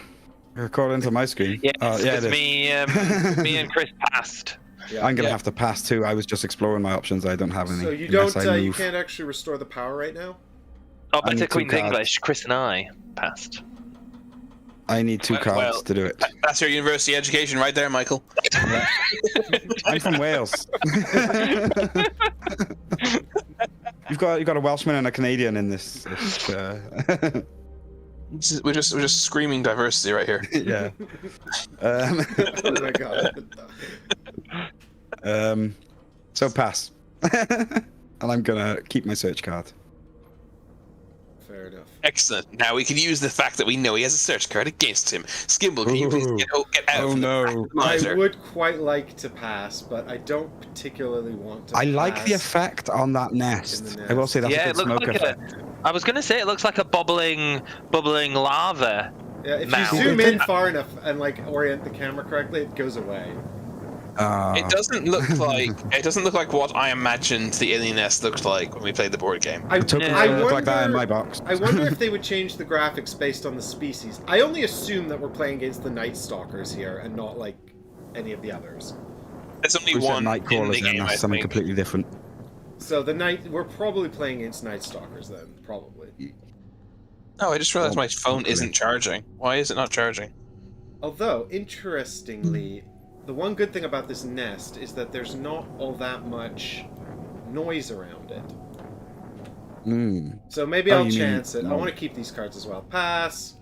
[SPEAKER 3] According to my screen.
[SPEAKER 4] Yes,
[SPEAKER 3] Oh, yeah,
[SPEAKER 4] because
[SPEAKER 3] it is.
[SPEAKER 4] me and Chris passed.
[SPEAKER 1] Yeah.
[SPEAKER 3] I'm gonna have to pass too. I was just exploring my options. I don't have any.
[SPEAKER 1] So you
[SPEAKER 3] unless
[SPEAKER 1] don't,
[SPEAKER 3] I
[SPEAKER 1] you
[SPEAKER 3] move.
[SPEAKER 1] can't actually restore the power right now.
[SPEAKER 4] Oh,
[SPEAKER 3] I need
[SPEAKER 4] better
[SPEAKER 3] two
[SPEAKER 4] Queen's
[SPEAKER 3] cards.
[SPEAKER 4] English. Chris and I passed.
[SPEAKER 3] I need two cards
[SPEAKER 2] Well,
[SPEAKER 3] to do it.
[SPEAKER 2] That's your university education right there, Michael.
[SPEAKER 3] I'm from Wales. You've got a Welshman and a Canadian in this.
[SPEAKER 2] We're just screaming diversity right here.
[SPEAKER 3] Yeah.
[SPEAKER 1] Oh my god.
[SPEAKER 3] So pass. And I'm gonna keep my search card.
[SPEAKER 1] Fair enough.
[SPEAKER 2] Excellent. Now we can use the fact that we know he has a search card against him. Skimble, can you please
[SPEAKER 3] Ooh.
[SPEAKER 2] get out
[SPEAKER 3] Oh
[SPEAKER 2] from
[SPEAKER 3] no.
[SPEAKER 2] the
[SPEAKER 1] I
[SPEAKER 2] randomizer?
[SPEAKER 1] would quite like to pass, but I don't particularly want to.
[SPEAKER 3] I like the
[SPEAKER 1] pass.
[SPEAKER 3] effect on that nest.
[SPEAKER 1] In the
[SPEAKER 3] I will say that's
[SPEAKER 4] Yeah,
[SPEAKER 3] a
[SPEAKER 4] it
[SPEAKER 3] good
[SPEAKER 4] looks
[SPEAKER 3] smoke
[SPEAKER 4] like
[SPEAKER 3] effect.
[SPEAKER 4] I was gonna say it looks like a bubbling lava.
[SPEAKER 1] Yeah, if
[SPEAKER 4] mound.
[SPEAKER 1] you zoom in far enough and like orient the camera correctly, it goes away.
[SPEAKER 2] It doesn't look like what I imagined the alien nest looked like when we played the board game.
[SPEAKER 1] I,
[SPEAKER 3] It took
[SPEAKER 4] Yeah.
[SPEAKER 1] I
[SPEAKER 3] look
[SPEAKER 1] wonder,
[SPEAKER 3] like that in my box.
[SPEAKER 1] I wonder if they would change the graphics based on the species. I only assume that we're playing against the Night Stalkers here and not like any of the others.
[SPEAKER 2] There's only
[SPEAKER 3] We said
[SPEAKER 2] one
[SPEAKER 3] night
[SPEAKER 2] in
[SPEAKER 3] crawlers
[SPEAKER 2] the
[SPEAKER 3] then,
[SPEAKER 2] game, I
[SPEAKER 3] that's something
[SPEAKER 2] think.
[SPEAKER 3] completely different.
[SPEAKER 1] So we're probably playing against Night Stalkers then, probably.
[SPEAKER 2] Oh, I just realized my phone
[SPEAKER 3] hopefully.
[SPEAKER 2] isn't charging. Why is it not charging?
[SPEAKER 1] Although, interestingly, the one good thing about this nest is that there's not all that much noise around it. So maybe
[SPEAKER 3] Oh,
[SPEAKER 1] I'll
[SPEAKER 3] you mean
[SPEAKER 1] chance it. I
[SPEAKER 3] no.
[SPEAKER 1] want to keep these cards as well. Pass.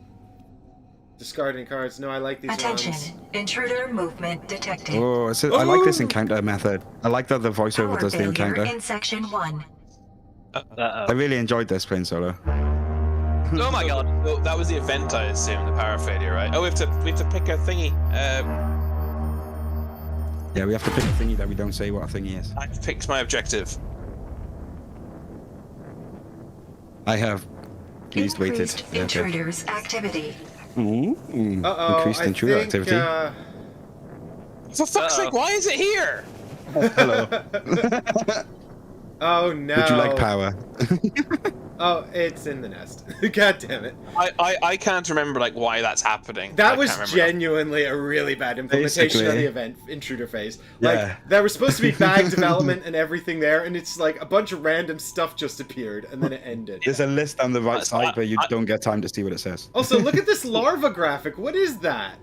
[SPEAKER 1] Discarding cards. No, I like these
[SPEAKER 5] Attention,
[SPEAKER 1] ones.
[SPEAKER 5] intruder movement detected.
[SPEAKER 3] Oh, I like this
[SPEAKER 1] Ooh.
[SPEAKER 3] encounter method. I like that the voiceover
[SPEAKER 5] Power
[SPEAKER 3] does the
[SPEAKER 5] failure
[SPEAKER 3] encounter.
[SPEAKER 5] in section 1.
[SPEAKER 3] I really enjoyed this playing solo.
[SPEAKER 4] Oh my god.
[SPEAKER 2] Well, that was the event, I assume, the power failure, right? Oh, we have to pick a thingy.
[SPEAKER 3] Yeah, we have to pick a thingy that we don't say what a thingy is.
[SPEAKER 2] I've picked my objective.
[SPEAKER 3] I have please waited.
[SPEAKER 5] Increased
[SPEAKER 3] Yeah, okay.
[SPEAKER 5] intruders activity.
[SPEAKER 1] Uh-oh,
[SPEAKER 3] Increased
[SPEAKER 1] I
[SPEAKER 3] intruder
[SPEAKER 1] think,
[SPEAKER 3] activity.
[SPEAKER 2] For fuck's sake, why is it here?
[SPEAKER 3] Hello.
[SPEAKER 1] Oh no.
[SPEAKER 3] Would you like power?
[SPEAKER 1] Oh, it's in the nest. God damn it.
[SPEAKER 2] I can't remember like why that's happening.
[SPEAKER 1] That
[SPEAKER 2] I
[SPEAKER 1] was
[SPEAKER 2] can't remember.
[SPEAKER 1] genuinely a really bad implementation of
[SPEAKER 3] Basically.
[SPEAKER 1] the event intruder phase. Like
[SPEAKER 3] Yeah.
[SPEAKER 1] there was supposed to be bag development and everything there, and it's like a bunch of random stuff just appeared and then it ended.
[SPEAKER 3] There's a list on the right side where you
[SPEAKER 2] I-
[SPEAKER 3] don't get time to see what it says.
[SPEAKER 1] Also, look at this larva graphic. What is that?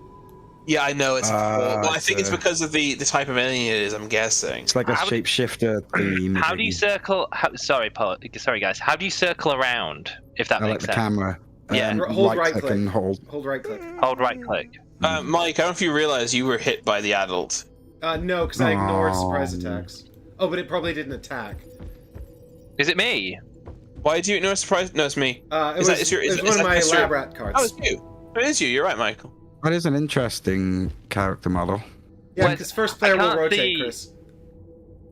[SPEAKER 2] Yeah, I know it's. well, I
[SPEAKER 3] it's,
[SPEAKER 2] think it's because of the type of alien it is. I'm guessing.
[SPEAKER 3] It's like a
[SPEAKER 4] How-
[SPEAKER 3] shapeshifter thingy.
[SPEAKER 4] How do you circle? Sorry, guys. How do you circle around? If that
[SPEAKER 3] I like
[SPEAKER 4] makes
[SPEAKER 3] the
[SPEAKER 4] sense.
[SPEAKER 3] camera.
[SPEAKER 4] Yeah.
[SPEAKER 1] Hold right
[SPEAKER 3] click
[SPEAKER 1] click.
[SPEAKER 3] and hold.
[SPEAKER 1] Hold right click.
[SPEAKER 4] Hold right click.
[SPEAKER 2] Mike, I don't know if you realize you were hit by the adult.
[SPEAKER 1] No, because I ignored surprise
[SPEAKER 3] Oh.
[SPEAKER 1] attacks. Oh, but it probably didn't attack.
[SPEAKER 4] Is it me?
[SPEAKER 2] Why do you ignore surprise? No, it's me.
[SPEAKER 1] It
[SPEAKER 2] Is
[SPEAKER 1] was,
[SPEAKER 2] that- is your-
[SPEAKER 1] it
[SPEAKER 2] is
[SPEAKER 1] was
[SPEAKER 2] that-
[SPEAKER 1] one
[SPEAKER 2] is
[SPEAKER 1] of
[SPEAKER 2] that-
[SPEAKER 1] my
[SPEAKER 2] that's your-
[SPEAKER 1] lab rat cards.
[SPEAKER 2] Oh, it's you. It is you. You're right, Michael.
[SPEAKER 3] That is an interesting character model.
[SPEAKER 1] Yeah,
[SPEAKER 4] Well,
[SPEAKER 1] because first
[SPEAKER 4] I
[SPEAKER 1] player will
[SPEAKER 4] can't
[SPEAKER 1] rotate,
[SPEAKER 4] see-
[SPEAKER 1] Chris.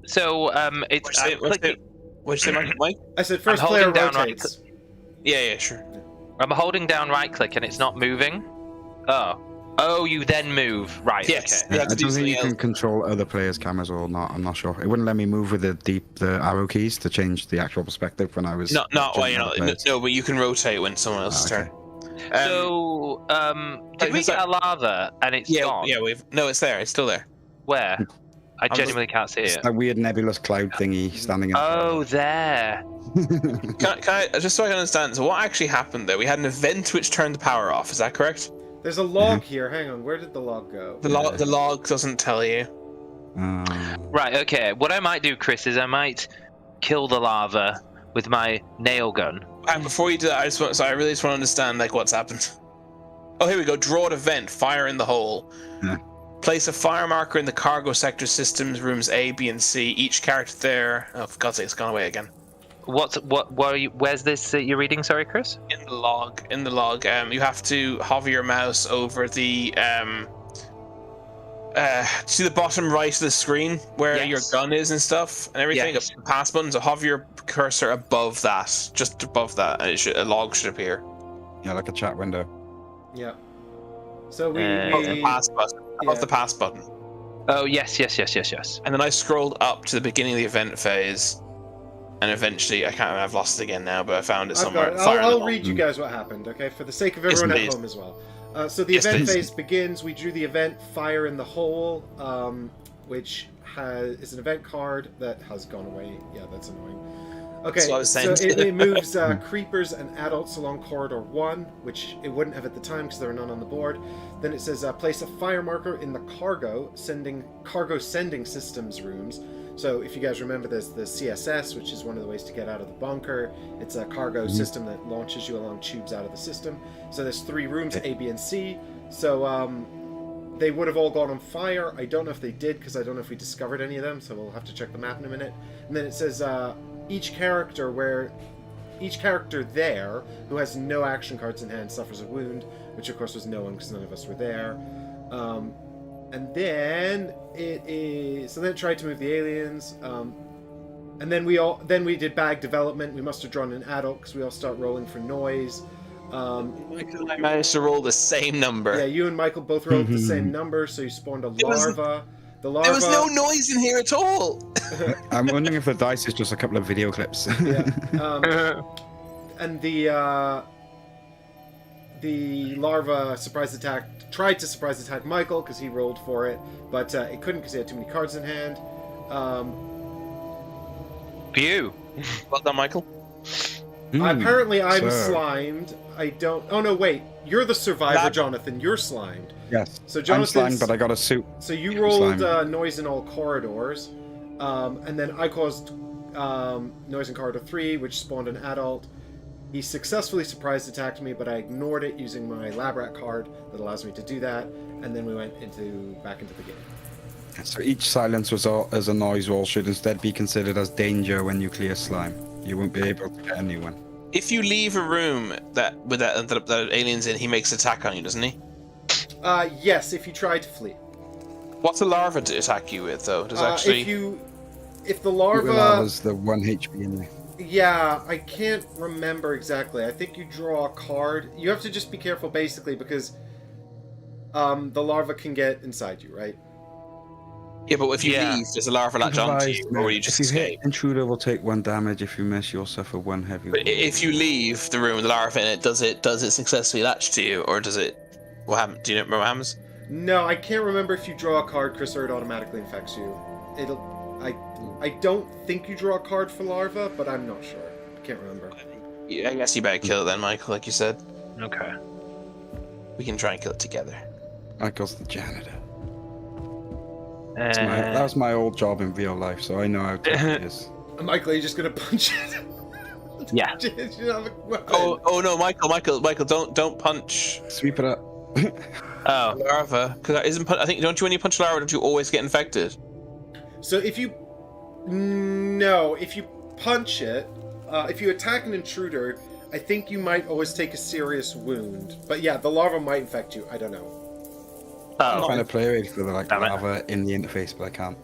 [SPEAKER 4] So it's
[SPEAKER 2] What'd you say, what'd you say, Mike?
[SPEAKER 1] I said first
[SPEAKER 4] I'm
[SPEAKER 1] player
[SPEAKER 4] holding down right
[SPEAKER 1] rotates.
[SPEAKER 2] Yeah, sure.
[SPEAKER 4] I'm holding down right click and it's not moving. Oh, you then move. Right.
[SPEAKER 2] Yes.
[SPEAKER 4] Okay.
[SPEAKER 2] You
[SPEAKER 3] I
[SPEAKER 2] have to do
[SPEAKER 3] don't think you
[SPEAKER 2] something
[SPEAKER 3] can control other players' cameras or not. I'm not sure. It wouldn't let me move with the arrow keys to change the actual perspective when I was.
[SPEAKER 2] Not well,
[SPEAKER 3] jumping
[SPEAKER 2] you know,
[SPEAKER 3] other players.
[SPEAKER 2] no, but you can rotate when someone else's
[SPEAKER 3] okay.
[SPEAKER 2] turn.
[SPEAKER 4] So did we
[SPEAKER 2] is
[SPEAKER 4] get
[SPEAKER 2] that-
[SPEAKER 4] a lava and it's
[SPEAKER 2] Yeah,
[SPEAKER 4] gone?
[SPEAKER 2] yeah, it's there. It's still there.
[SPEAKER 4] Where? I
[SPEAKER 2] just-
[SPEAKER 4] genuinely can't see
[SPEAKER 3] It's
[SPEAKER 4] it.
[SPEAKER 3] that weird nebulous cloud thingy standing up.
[SPEAKER 4] Oh, there.
[SPEAKER 2] Can I just so I can understand? So what actually happened there? We had an event which turned the power off. Is that correct?
[SPEAKER 1] There's a log here. Hang on, where did the log go?
[SPEAKER 2] The log doesn't tell you.
[SPEAKER 4] Right. Okay. What I might do, Chris, is I might kill the lava with my nail gun.
[SPEAKER 2] And before you do that, I really just want to understand like what's happened. Oh, here we go. Draw an event. Fire in the hole.
[SPEAKER 3] Yeah.
[SPEAKER 2] Place a fire marker in the cargo sector systems rooms A, B, and C. Each character there. Oh, for God's sake, it's gone away again.
[SPEAKER 4] What are you? Where's this you're reading? Sorry, Chris.
[SPEAKER 2] In the log. You have to hover your mouse over the to the bottom right of the screen where your gun is and stuff and everything.
[SPEAKER 4] Yes.
[SPEAKER 2] The pass button. So hover your cursor above that, just above that, and a log should appear.
[SPEAKER 3] Yeah, like a chat window.
[SPEAKER 1] Yeah. So
[SPEAKER 2] Above the pass button. Above the pass button.
[SPEAKER 4] Oh yes.
[SPEAKER 2] And then I scrolled up to the beginning of the event phase, and eventually I can't remember. I've lost it again now, but I found it somewhere.
[SPEAKER 1] I'll read you guys what happened, okay? For the sake of everyone at home as well. So the event phase begins. We drew the event Fire in the Hole, which is an event card that has gone away. Yeah, that's annoying. Okay, so it moves creepers and adults along corridor 1, which it wouldn't have at the time because there were none on the board. Then it says place a fire marker in the cargo sending systems rooms. So if you guys remember, there's the CSS, which is one of the ways to get out of the bunker. It's a cargo system that launches you along tubes out of the system. So there's 3 rooms, A, B, and C. So they would have all gone on fire. I don't know if they did, because I don't know if we discovered any of them, so we'll have to check the map in a minute. And then it says each character there who has no action cards in hand suffers a wound, which of course was no one because none of us were there. And then so then it tried to move the aliens, and then we did bag development. We must have drawn an adult because we all start rolling for noise.
[SPEAKER 2] Michael and I managed to roll the same number.
[SPEAKER 1] Yeah, you and Michael both rolled the same number, so you spawned a larva. The larva.
[SPEAKER 2] There was no noise in here at all.
[SPEAKER 3] I'm wondering if the dice is just a couple of video clips.
[SPEAKER 1] Yeah. And the larva tried to surprise attack Michael because he rolled for it, but it couldn't because he had too many cards in hand.
[SPEAKER 4] Phew.
[SPEAKER 2] Well done, Michael.
[SPEAKER 1] Apparently I'm slimed. I don't... Oh, no, wait. You're the survivor, Jonathan. You're slimed.
[SPEAKER 3] Yes.
[SPEAKER 1] So Jonathan,
[SPEAKER 3] I'm slimed, but I got a suit.
[SPEAKER 1] So you rolled noise in all corridors, and then I caused noise in corridor 3, which spawned an adult. He successfully surprise attacked me, but I ignored it using my lab rat card that allows me to do that, and then we went back into the game.
[SPEAKER 3] So each silence as a noise roll should instead be considered as danger when you clear slime. You won't be able to get anyone.
[SPEAKER 2] If you leave a room that alien's in, he makes an attack on you, doesn't he?
[SPEAKER 1] Yes, if you try to flee.
[SPEAKER 2] What's a larva to attack you with, though? Does actually...
[SPEAKER 1] If the larva...
[SPEAKER 3] The larva's the 1 HP in there.
[SPEAKER 1] Yeah, I can't remember exactly. I think you draw a card. You have to just be careful, basically, because the larva can get inside you, right?
[SPEAKER 2] Yeah, but if you leave, does the larva latch onto you, or you just escape?
[SPEAKER 3] Intruder will take 1 damage. If you miss, you'll suffer 1 heavy.
[SPEAKER 2] But if you leave the room with the larva in it, does it successfully latch to you, or does it... What happens? Do you remember what happens?
[SPEAKER 1] No, I can't remember if you draw a card, Chris, or it automatically infects you. I don't think you draw a card for larva, but I'm not sure. I can't remember.
[SPEAKER 2] Yeah, I guess you better kill it then, Michael, like you said.
[SPEAKER 4] Okay.
[SPEAKER 2] We can try and kill it together.
[SPEAKER 3] Michael's the janitor. That was my old job in real life, so I know how tough it is.
[SPEAKER 1] Michael, are you just gonna punch it?
[SPEAKER 4] Yeah.
[SPEAKER 2] Oh no, Michael, don't punch.
[SPEAKER 3] Sweep it up.
[SPEAKER 2] Larva, because that isn't. I think when you punch larva, don't you always get infected?
[SPEAKER 1] So if you punch it, if you attack an intruder, I think you might always take a serious wound. But yeah, the larva might infect you. I don't know.
[SPEAKER 3] I'm trying to play for the larva in the interface, but I can't.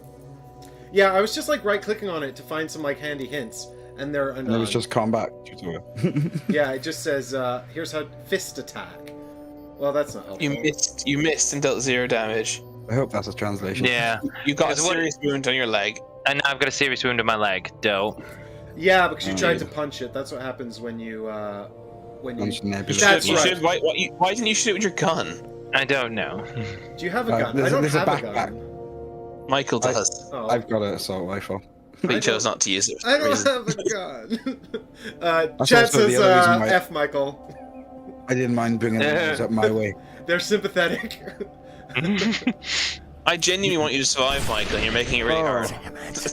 [SPEAKER 1] Yeah, I was just right-clicking on it to find some handy hints, and there are none.
[SPEAKER 3] It was just combat tutorial.
[SPEAKER 1] Yeah, it just says here's how fist attack. Well, that's not helpful.
[SPEAKER 2] You missed and dealt 0 damage.
[SPEAKER 3] I hope that's a translation.
[SPEAKER 4] Yeah.
[SPEAKER 2] You got a serious wound on your leg.
[SPEAKER 4] And now I've got a serious wound on my leg. Dope.
[SPEAKER 1] Yeah, because you tried to punch it. That's what happens when you
[SPEAKER 3] That's
[SPEAKER 1] right.
[SPEAKER 2] Why didn't you shoot it with your gun?
[SPEAKER 4] I don't know.
[SPEAKER 1] Do you have a gun? I don't have a gun.
[SPEAKER 2] Michael does.
[SPEAKER 3] I've got an assault rifle.
[SPEAKER 2] But you chose not to use it.
[SPEAKER 1] I don't have a gun. Chat says F, Michael.
[SPEAKER 3] I didn't mind bringing those up my way.
[SPEAKER 1] They're sympathetic.
[SPEAKER 2] I genuinely want you to survive, Michael, and you're making it really hard.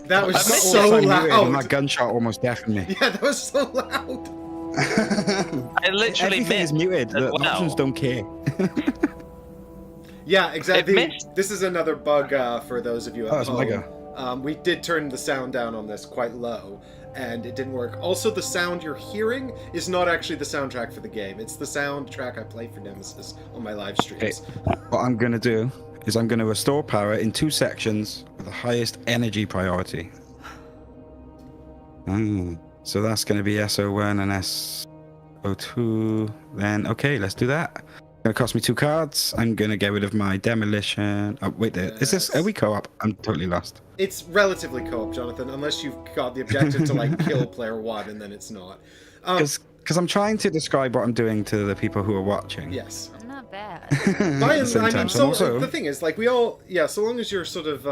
[SPEAKER 1] That was so loud.
[SPEAKER 3] My gunshot almost deafened me.
[SPEAKER 1] Yeah, that was so loud.
[SPEAKER 4] I literally
[SPEAKER 3] Everything is muted. The options don't care.
[SPEAKER 1] Yeah, exactly.
[SPEAKER 4] It missed.
[SPEAKER 1] This is another bug for those of you at
[SPEAKER 3] Oh, it's
[SPEAKER 1] home.
[SPEAKER 3] my go.
[SPEAKER 1] We did turn the sound down on this quite low, and it didn't work. Also, the sound you're hearing is not actually the soundtrack for the game. It's the soundtrack I play for Nemesis on my live streams.
[SPEAKER 3] What I'm going to do is I'm going to restore power in 2 sections with the highest energy priority. So that's going to be SO1 and SO2. Then, okay, let's do that. It's going to cost me 2 cards. I'm going to get rid of my demolition. Oh, wait there. Is this, are we co-op? I'm totally lost.
[SPEAKER 1] It's relatively co-op, Jonathan, unless you've got the objective to like kill player 1, and then it's not.
[SPEAKER 3] Because I'm trying to describe what I'm doing to the people who are watching.
[SPEAKER 1] Yes.
[SPEAKER 6] I'm not bad.
[SPEAKER 1] The thing is, like, we all, so long as you're sort of,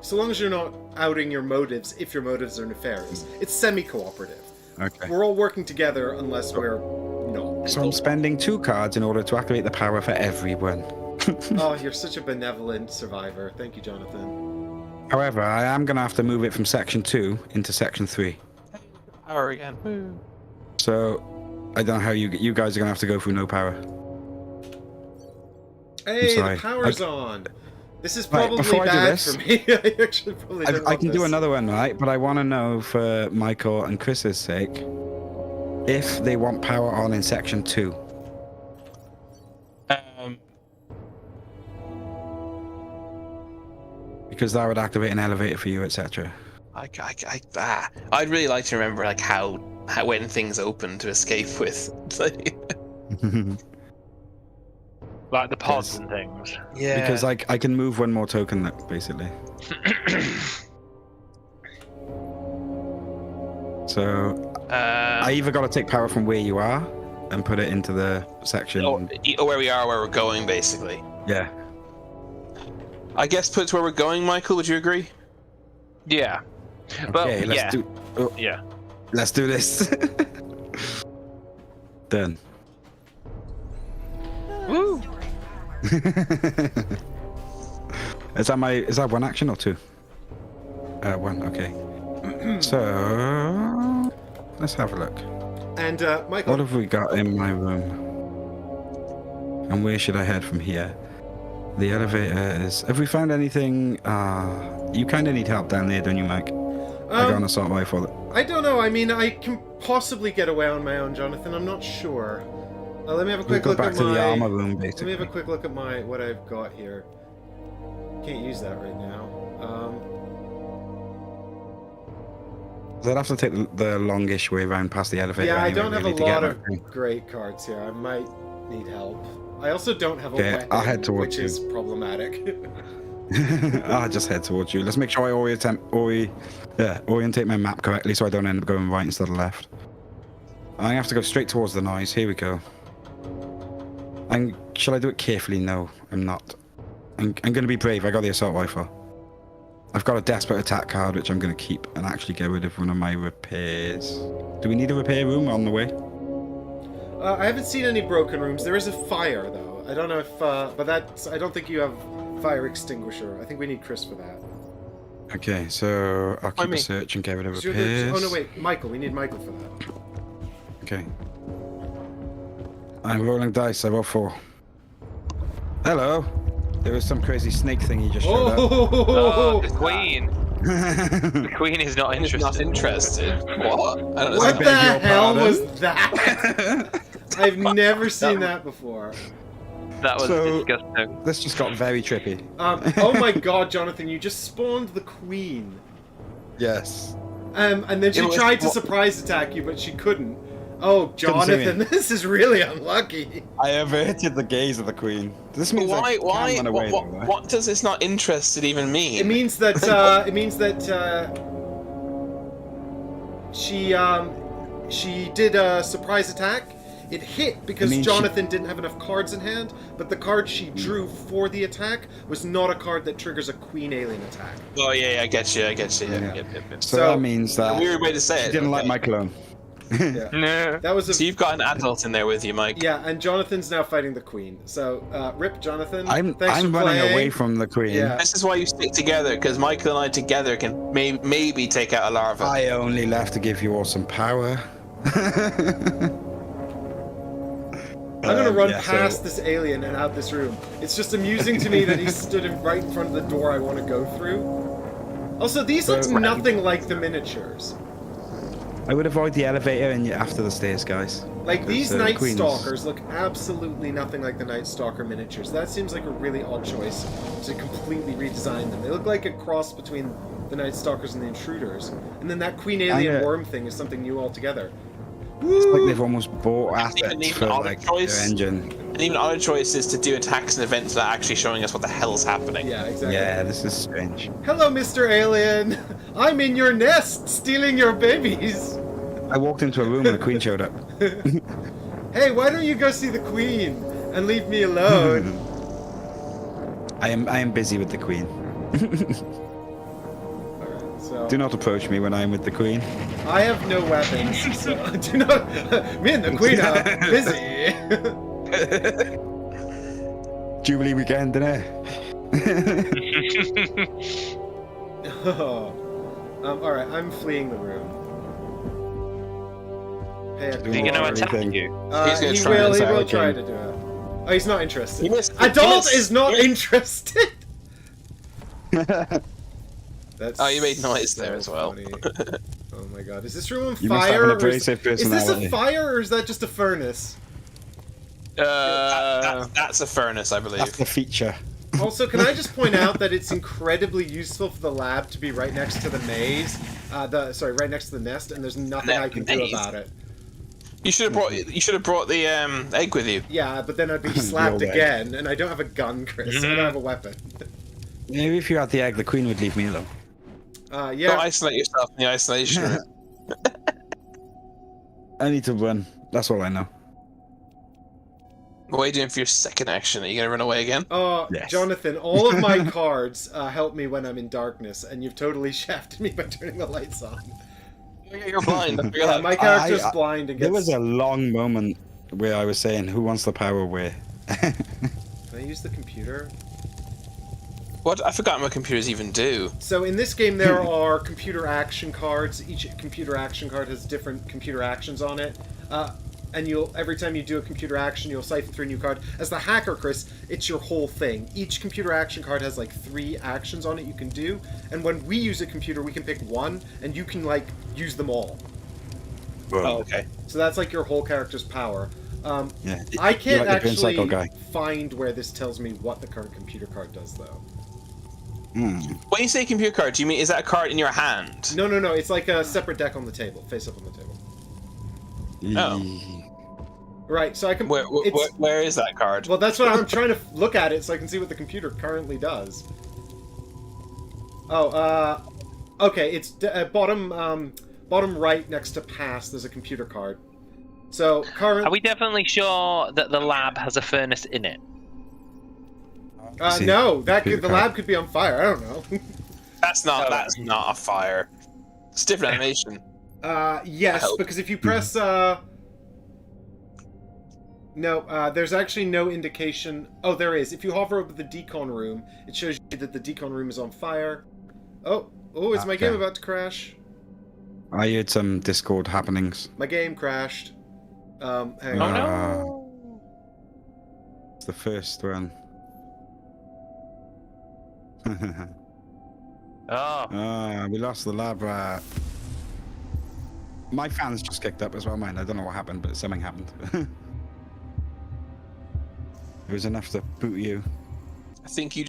[SPEAKER 1] so long as you're not outing your motives, if your motives are nefarious, it's semi-cooperative.
[SPEAKER 3] Okay.
[SPEAKER 1] We're all working together unless we're not.
[SPEAKER 3] So I'm spending 2 cards in order to activate the power for everyone.
[SPEAKER 1] Oh, you're such a benevolent survivor. Thank you, Jonathan.
[SPEAKER 3] However, I am going to have to move it from section 2 into section 3.
[SPEAKER 2] Power again. Woo.
[SPEAKER 3] So I don't know how you guys are going to have to go through no power.
[SPEAKER 1] Hey,
[SPEAKER 3] sorry.
[SPEAKER 1] the power's on. This is
[SPEAKER 3] Right,
[SPEAKER 1] probably
[SPEAKER 3] before I do
[SPEAKER 1] bad
[SPEAKER 3] this,
[SPEAKER 1] for me. I actually probably didn't
[SPEAKER 3] I
[SPEAKER 1] want
[SPEAKER 3] can do
[SPEAKER 1] this.
[SPEAKER 3] another one, right? But I want to know, for Michael and Chris's sake, if they want power on in section 2. Because that would activate an elevator for you, etc.
[SPEAKER 2] I'd really like to remember like how when things open to escape with.
[SPEAKER 4] Like the pods and things.
[SPEAKER 2] Yeah.
[SPEAKER 3] Because I can move 1 more token, basically. So I either got to take power from where you are and put it into the section.
[SPEAKER 2] Or where we are, where we're going, basically.
[SPEAKER 3] Yeah.
[SPEAKER 2] I guess put it to where we're going, Michael. Would you agree?
[SPEAKER 4] Yeah. Well,
[SPEAKER 3] Okay, let's
[SPEAKER 4] yeah.
[SPEAKER 3] Let's do this. Done.
[SPEAKER 4] Woo!
[SPEAKER 3] Is that 1 action or 2? 1, okay. So let's have a look.
[SPEAKER 1] And Michael,
[SPEAKER 3] What have we got in my room? And where should I head from here? The elevator is... Have we found anything? You kind of need help down there, don't you, Mike? I got an assault rifle.
[SPEAKER 1] I don't know. I mean, I can possibly get away on my own, Jonathan. I'm not sure. Let me have a quick
[SPEAKER 3] Go
[SPEAKER 1] look
[SPEAKER 3] back
[SPEAKER 1] at
[SPEAKER 3] to
[SPEAKER 1] my...
[SPEAKER 3] the armor room,
[SPEAKER 1] Let me
[SPEAKER 3] basically.
[SPEAKER 1] have a quick look at what I've got here. Can't use that right now.
[SPEAKER 3] I'd have to take the longish way around past the elevator.
[SPEAKER 1] Yeah, I
[SPEAKER 3] anyway,
[SPEAKER 1] don't have
[SPEAKER 3] really,
[SPEAKER 1] a
[SPEAKER 3] to get
[SPEAKER 1] lot
[SPEAKER 3] my
[SPEAKER 1] of
[SPEAKER 3] thing.
[SPEAKER 1] great cards here. I might need help. I also don't have a
[SPEAKER 3] Okay,
[SPEAKER 1] weapon,
[SPEAKER 3] I'll head towards
[SPEAKER 1] which
[SPEAKER 3] you.
[SPEAKER 1] is problematic.
[SPEAKER 3] I'll just head towards you. Let's make sure I orientate my map correctly so I don't end up going right instead of left. I have to go straight towards the noise. Here we go. Shall I do it carefully? No, I'm not. I'm going to be brave. I got the assault rifle. I've got a desperate attack card, which I'm going to keep and actually get rid of one of my repairs. Do we need a repair room on the way?
[SPEAKER 1] I haven't seen any broken rooms. There is a fire, though. I don't know if... but that's... I don't think you have fire extinguisher. I think we need Chris for that.
[SPEAKER 3] Okay, so I'll keep a search and get rid of repairs.
[SPEAKER 1] Oh, no, wait. Michael. We need Michael for that.
[SPEAKER 3] Okay. I'm rolling dice. I roll 4. Hello. There was some crazy snake thing he just showed up.
[SPEAKER 4] Oh, the Queen. The Queen is not interested.
[SPEAKER 2] Not interested. What? I don't know.
[SPEAKER 1] What
[SPEAKER 3] beg
[SPEAKER 1] the
[SPEAKER 3] your
[SPEAKER 1] hell
[SPEAKER 3] pardon?
[SPEAKER 1] was that? I've never seen that before.
[SPEAKER 4] That was
[SPEAKER 3] So-
[SPEAKER 4] disgusting.
[SPEAKER 3] This just got very trippy.
[SPEAKER 1] Oh my god, Jonathan, you just spawned the Queen.
[SPEAKER 3] Yes.
[SPEAKER 1] And then she tried to surprise attack you, but she couldn't. Oh,
[SPEAKER 3] see me.
[SPEAKER 1] Jonathan, this is really unlucky.
[SPEAKER 3] I averted the gaze of the queen. This means I can run away. though, right?
[SPEAKER 2] What does this not interested even mean?
[SPEAKER 1] It means that she did a surprise attack. It hit because
[SPEAKER 3] It means
[SPEAKER 1] Jonathan didn't have enough cards in hand, but the card she drew for the attack was not a card that triggers a Queen Alien attack.
[SPEAKER 2] Oh yeah, I get you.
[SPEAKER 3] Yeah.
[SPEAKER 2] Yep.
[SPEAKER 3] So
[SPEAKER 1] So-
[SPEAKER 3] that means that
[SPEAKER 2] A weird way to say
[SPEAKER 3] she
[SPEAKER 2] it.
[SPEAKER 3] didn't like
[SPEAKER 2] okay.
[SPEAKER 3] my clone.
[SPEAKER 1] Yeah.
[SPEAKER 4] No.
[SPEAKER 1] That was a...
[SPEAKER 2] So you've got an adult in there with you, Mike.
[SPEAKER 1] Yeah, and Jonathan's now fighting the Queen. So, Rip, Jonathan,
[SPEAKER 3] I'm
[SPEAKER 1] thanks for
[SPEAKER 3] running
[SPEAKER 1] playing.
[SPEAKER 3] away from the queen.
[SPEAKER 1] Yeah.
[SPEAKER 2] This is why you stick together, because Michael and I together can maybe take out a larva.
[SPEAKER 3] I only left to give you all some power.
[SPEAKER 1] I'm gonna run
[SPEAKER 3] yeah,
[SPEAKER 1] past this alien and out this room. It's just amusing to me that he stood right in front of the door I want to go through. Also, these look nothing like the miniatures.
[SPEAKER 3] I would avoid the elevator and after the stairs, guys.
[SPEAKER 1] Like, these
[SPEAKER 3] The
[SPEAKER 1] Night
[SPEAKER 3] Queen's-
[SPEAKER 1] Stalkers look absolutely nothing like the Night Stalker miniatures. That seems like a really odd choice to completely redesign them. They look like a cross between the Night Stalkers and the Intruders. And then that Queen Alien Worm thing is something new altogether.
[SPEAKER 3] It's like
[SPEAKER 1] Woo!
[SPEAKER 3] they've almost bought assets
[SPEAKER 2] even
[SPEAKER 3] for
[SPEAKER 2] other
[SPEAKER 3] like
[SPEAKER 2] choice.
[SPEAKER 3] their engine.
[SPEAKER 2] And even other choice is to do attacks and events that are actually showing us what the hell's happening.
[SPEAKER 1] Yeah, exactly.
[SPEAKER 3] Yeah, this is strange.
[SPEAKER 1] Hello, Mr. Alien! I'm in your nest, stealing your babies!
[SPEAKER 3] I walked into a room and the Queen showed up.
[SPEAKER 1] Hey, why don't you go see the Queen and leave me alone?
[SPEAKER 3] I am busy with the Queen.
[SPEAKER 1] Alright, so
[SPEAKER 3] Do not approach me when I am with the Queen.
[SPEAKER 1] I have no weapons, so do not. Me and the Queen are busy.
[SPEAKER 3] Jubilee weekend, innit?
[SPEAKER 1] Oh. Alright, I'm fleeing the room. Hey,
[SPEAKER 4] Is he going to attack
[SPEAKER 3] Anything.
[SPEAKER 4] you?
[SPEAKER 2] He's gonna
[SPEAKER 1] he
[SPEAKER 2] try
[SPEAKER 1] will,
[SPEAKER 2] this
[SPEAKER 1] he will
[SPEAKER 3] out
[SPEAKER 1] try to
[SPEAKER 3] again.
[SPEAKER 1] do it. Oh, he's not interested.
[SPEAKER 2] He missed-
[SPEAKER 1] Adult
[SPEAKER 2] he missed-
[SPEAKER 1] is not
[SPEAKER 2] he-
[SPEAKER 1] interested! That's
[SPEAKER 2] Oh, you made noise there as well.
[SPEAKER 1] funny. Oh my god, is this room on
[SPEAKER 3] You must have an
[SPEAKER 1] fire? Or
[SPEAKER 3] abrasive
[SPEAKER 1] is this a
[SPEAKER 3] personality.
[SPEAKER 1] fire or is that just a furnace?
[SPEAKER 2] That's a furnace, I believe.
[SPEAKER 3] That's the feature.
[SPEAKER 1] Also, can I just point out that it's incredibly useful for the lab to be right next to the maze, right next to the nest, and there's nothing I can do
[SPEAKER 2] Maze?
[SPEAKER 1] about it.
[SPEAKER 2] You should have brought the egg with you.
[SPEAKER 1] Yeah, but then I'd be slapped
[SPEAKER 3] No way.
[SPEAKER 1] again, and I don't have a gun, Chris. I don't have a weapon.
[SPEAKER 3] Maybe if you had the egg, the Queen would leave me alone.
[SPEAKER 2] Don't
[SPEAKER 1] Yeah.
[SPEAKER 2] isolate yourself in the isolation room.
[SPEAKER 3] I need to run. That's all I know.
[SPEAKER 2] What are you doing for your second action? Are you gonna run away again?
[SPEAKER 3] Yes.
[SPEAKER 1] Jonathan, all of my cards help me when I'm in darkness, and you've totally shafted me by turning the lights on.
[SPEAKER 2] You're blind. I figured
[SPEAKER 1] Yeah,
[SPEAKER 2] that.
[SPEAKER 1] my character's
[SPEAKER 3] I-
[SPEAKER 1] blind and
[SPEAKER 3] There
[SPEAKER 1] gets...
[SPEAKER 3] was a long moment where I was saying, "Who wants the power where?"
[SPEAKER 1] Can I use the computer?
[SPEAKER 2] What? I forgot what computers even do.
[SPEAKER 1] So in this game there are computer action cards. Each computer action card has different computer actions on it. And every time you do a computer action, you'll siphon through a new card. As the hacker, Chris, it's your whole thing. Each computer action card has like 3 actions on it you can do. And when we use a computer, we can pick one, and you can like use them all.
[SPEAKER 2] Oh, okay.
[SPEAKER 1] So that's like your whole character's power.
[SPEAKER 3] Yeah.
[SPEAKER 1] I
[SPEAKER 3] You're
[SPEAKER 1] can't
[SPEAKER 3] like the Prince Psycho
[SPEAKER 1] actually
[SPEAKER 3] guy.
[SPEAKER 1] find where this tells me what the current computer card does, though.
[SPEAKER 2] When you say computer card, do you mean is that a card in your hand?
[SPEAKER 1] No, it's like a separate deck on the table, face up on the table.
[SPEAKER 2] Oh.
[SPEAKER 1] Right, so I can...
[SPEAKER 2] Where is that card?
[SPEAKER 1] Well, that's what I'm trying to look at it so I can see what the computer currently does. Oh, okay, it's bottom right next to pass, there's a computer card. So,
[SPEAKER 4] Are we definitely sure that the lab has a furnace in it?
[SPEAKER 3] See,
[SPEAKER 1] no, the
[SPEAKER 3] computer
[SPEAKER 1] lab
[SPEAKER 3] card.
[SPEAKER 1] could be on fire, I don't know.
[SPEAKER 2] That's not a fire. It's a different animation.
[SPEAKER 1] Yes,
[SPEAKER 2] Help.
[SPEAKER 1] because if you press, no, there's actually no indication... Oh, there is. If you hover over the decon room, it shows you that the decon room is on fire. Oh, is my game
[SPEAKER 3] Okay.
[SPEAKER 1] about to crash?
[SPEAKER 3] I heard some Discord happenings.
[SPEAKER 1] My game crashed. Hang
[SPEAKER 3] Oh,
[SPEAKER 1] on.
[SPEAKER 3] no. It's the first one.
[SPEAKER 4] Oh.
[SPEAKER 3] We lost the lab rat. My fans just kicked up as well, mine. I don't know what happened, but something happened. It was enough to boot you.
[SPEAKER 2] I think you.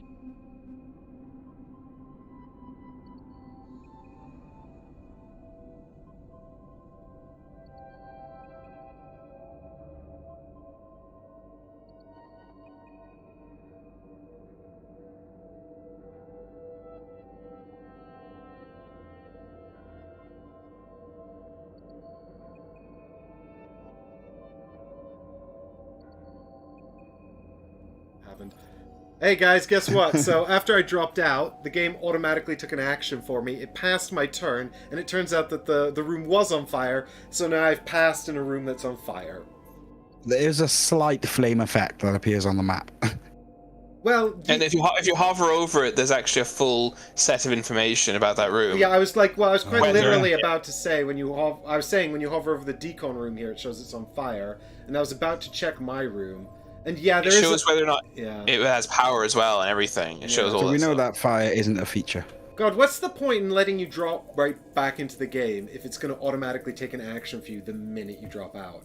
[SPEAKER 1] Happened. Hey guys, guess what? So after I dropped out, the game automatically took an action for me. It passed my turn, and it turns out that the room was on fire, so now I've passed in a room that's on fire.
[SPEAKER 3] There is a slight flame effect that appears on the map.
[SPEAKER 1] Well,
[SPEAKER 2] And if you hover over it, there's actually a full set of information about that room.
[SPEAKER 1] yeah, I was quite
[SPEAKER 2] Whether-
[SPEAKER 1] literally about to say when you hover over the decon room here, it shows it's on fire, and I was about to check my room, and yeah,
[SPEAKER 2] It shows whether or not it has power as well and everything. It shows all
[SPEAKER 3] So
[SPEAKER 2] that
[SPEAKER 3] we know
[SPEAKER 2] stuff.
[SPEAKER 3] that fire isn't a feature.
[SPEAKER 1] God, what's the point in letting you drop right back into the game if it's going to automatically take an action for you the minute you drop out?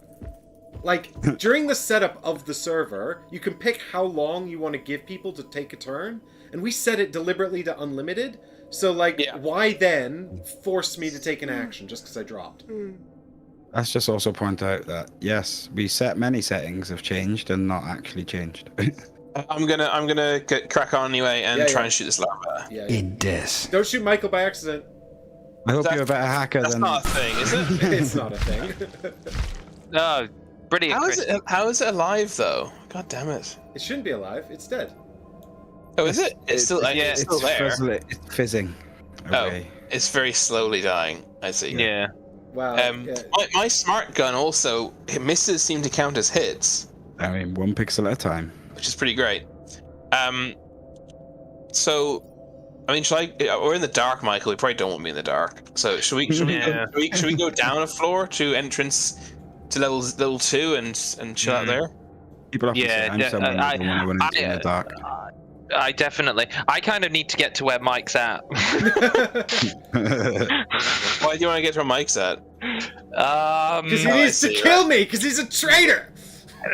[SPEAKER 1] Like, during the setup of the server, you can pick how long you want to give people to take a turn, and we set it deliberately to unlimited, so, like, why then force me to take an action just because I dropped?
[SPEAKER 3] Let's just also point out that, yes, many settings have changed and not actually changed.
[SPEAKER 2] I'm gonna crack on anyway and try and shoot this lava.
[SPEAKER 1] Yeah.
[SPEAKER 3] Eat this.
[SPEAKER 1] Don't shoot Michael by accident.
[SPEAKER 3] I hope you're a better hacker
[SPEAKER 2] That's
[SPEAKER 3] than...
[SPEAKER 2] not a thing, is it?
[SPEAKER 1] It's not a thing.
[SPEAKER 4] Oh, brilliant.
[SPEAKER 2] How is it alive though? God damn it!
[SPEAKER 1] It shouldn't be alive. It's dead.
[SPEAKER 2] Oh, is it? It's still it's still there.
[SPEAKER 3] It's fizzing. Okay.
[SPEAKER 2] Oh, it's very slowly dying. I see.
[SPEAKER 4] Yeah.
[SPEAKER 1] Wow.
[SPEAKER 2] My smart gun also misses seem to count as hits.
[SPEAKER 3] I mean, 1 pixel at a time.
[SPEAKER 2] Which is pretty great. So, I mean, we're in the dark, Michael. We probably don't want to be in the dark. So, should we go down a floor to entrance to level 2 and chill out there?
[SPEAKER 3] People have to say, I'm someone who doesn't want to run into in the dark.
[SPEAKER 4] I definitely. I kind of need to get to where Mike's at.
[SPEAKER 2] Why do you want to get to where Mike's at?
[SPEAKER 1] Because he needs to kill me, because he's a traitor!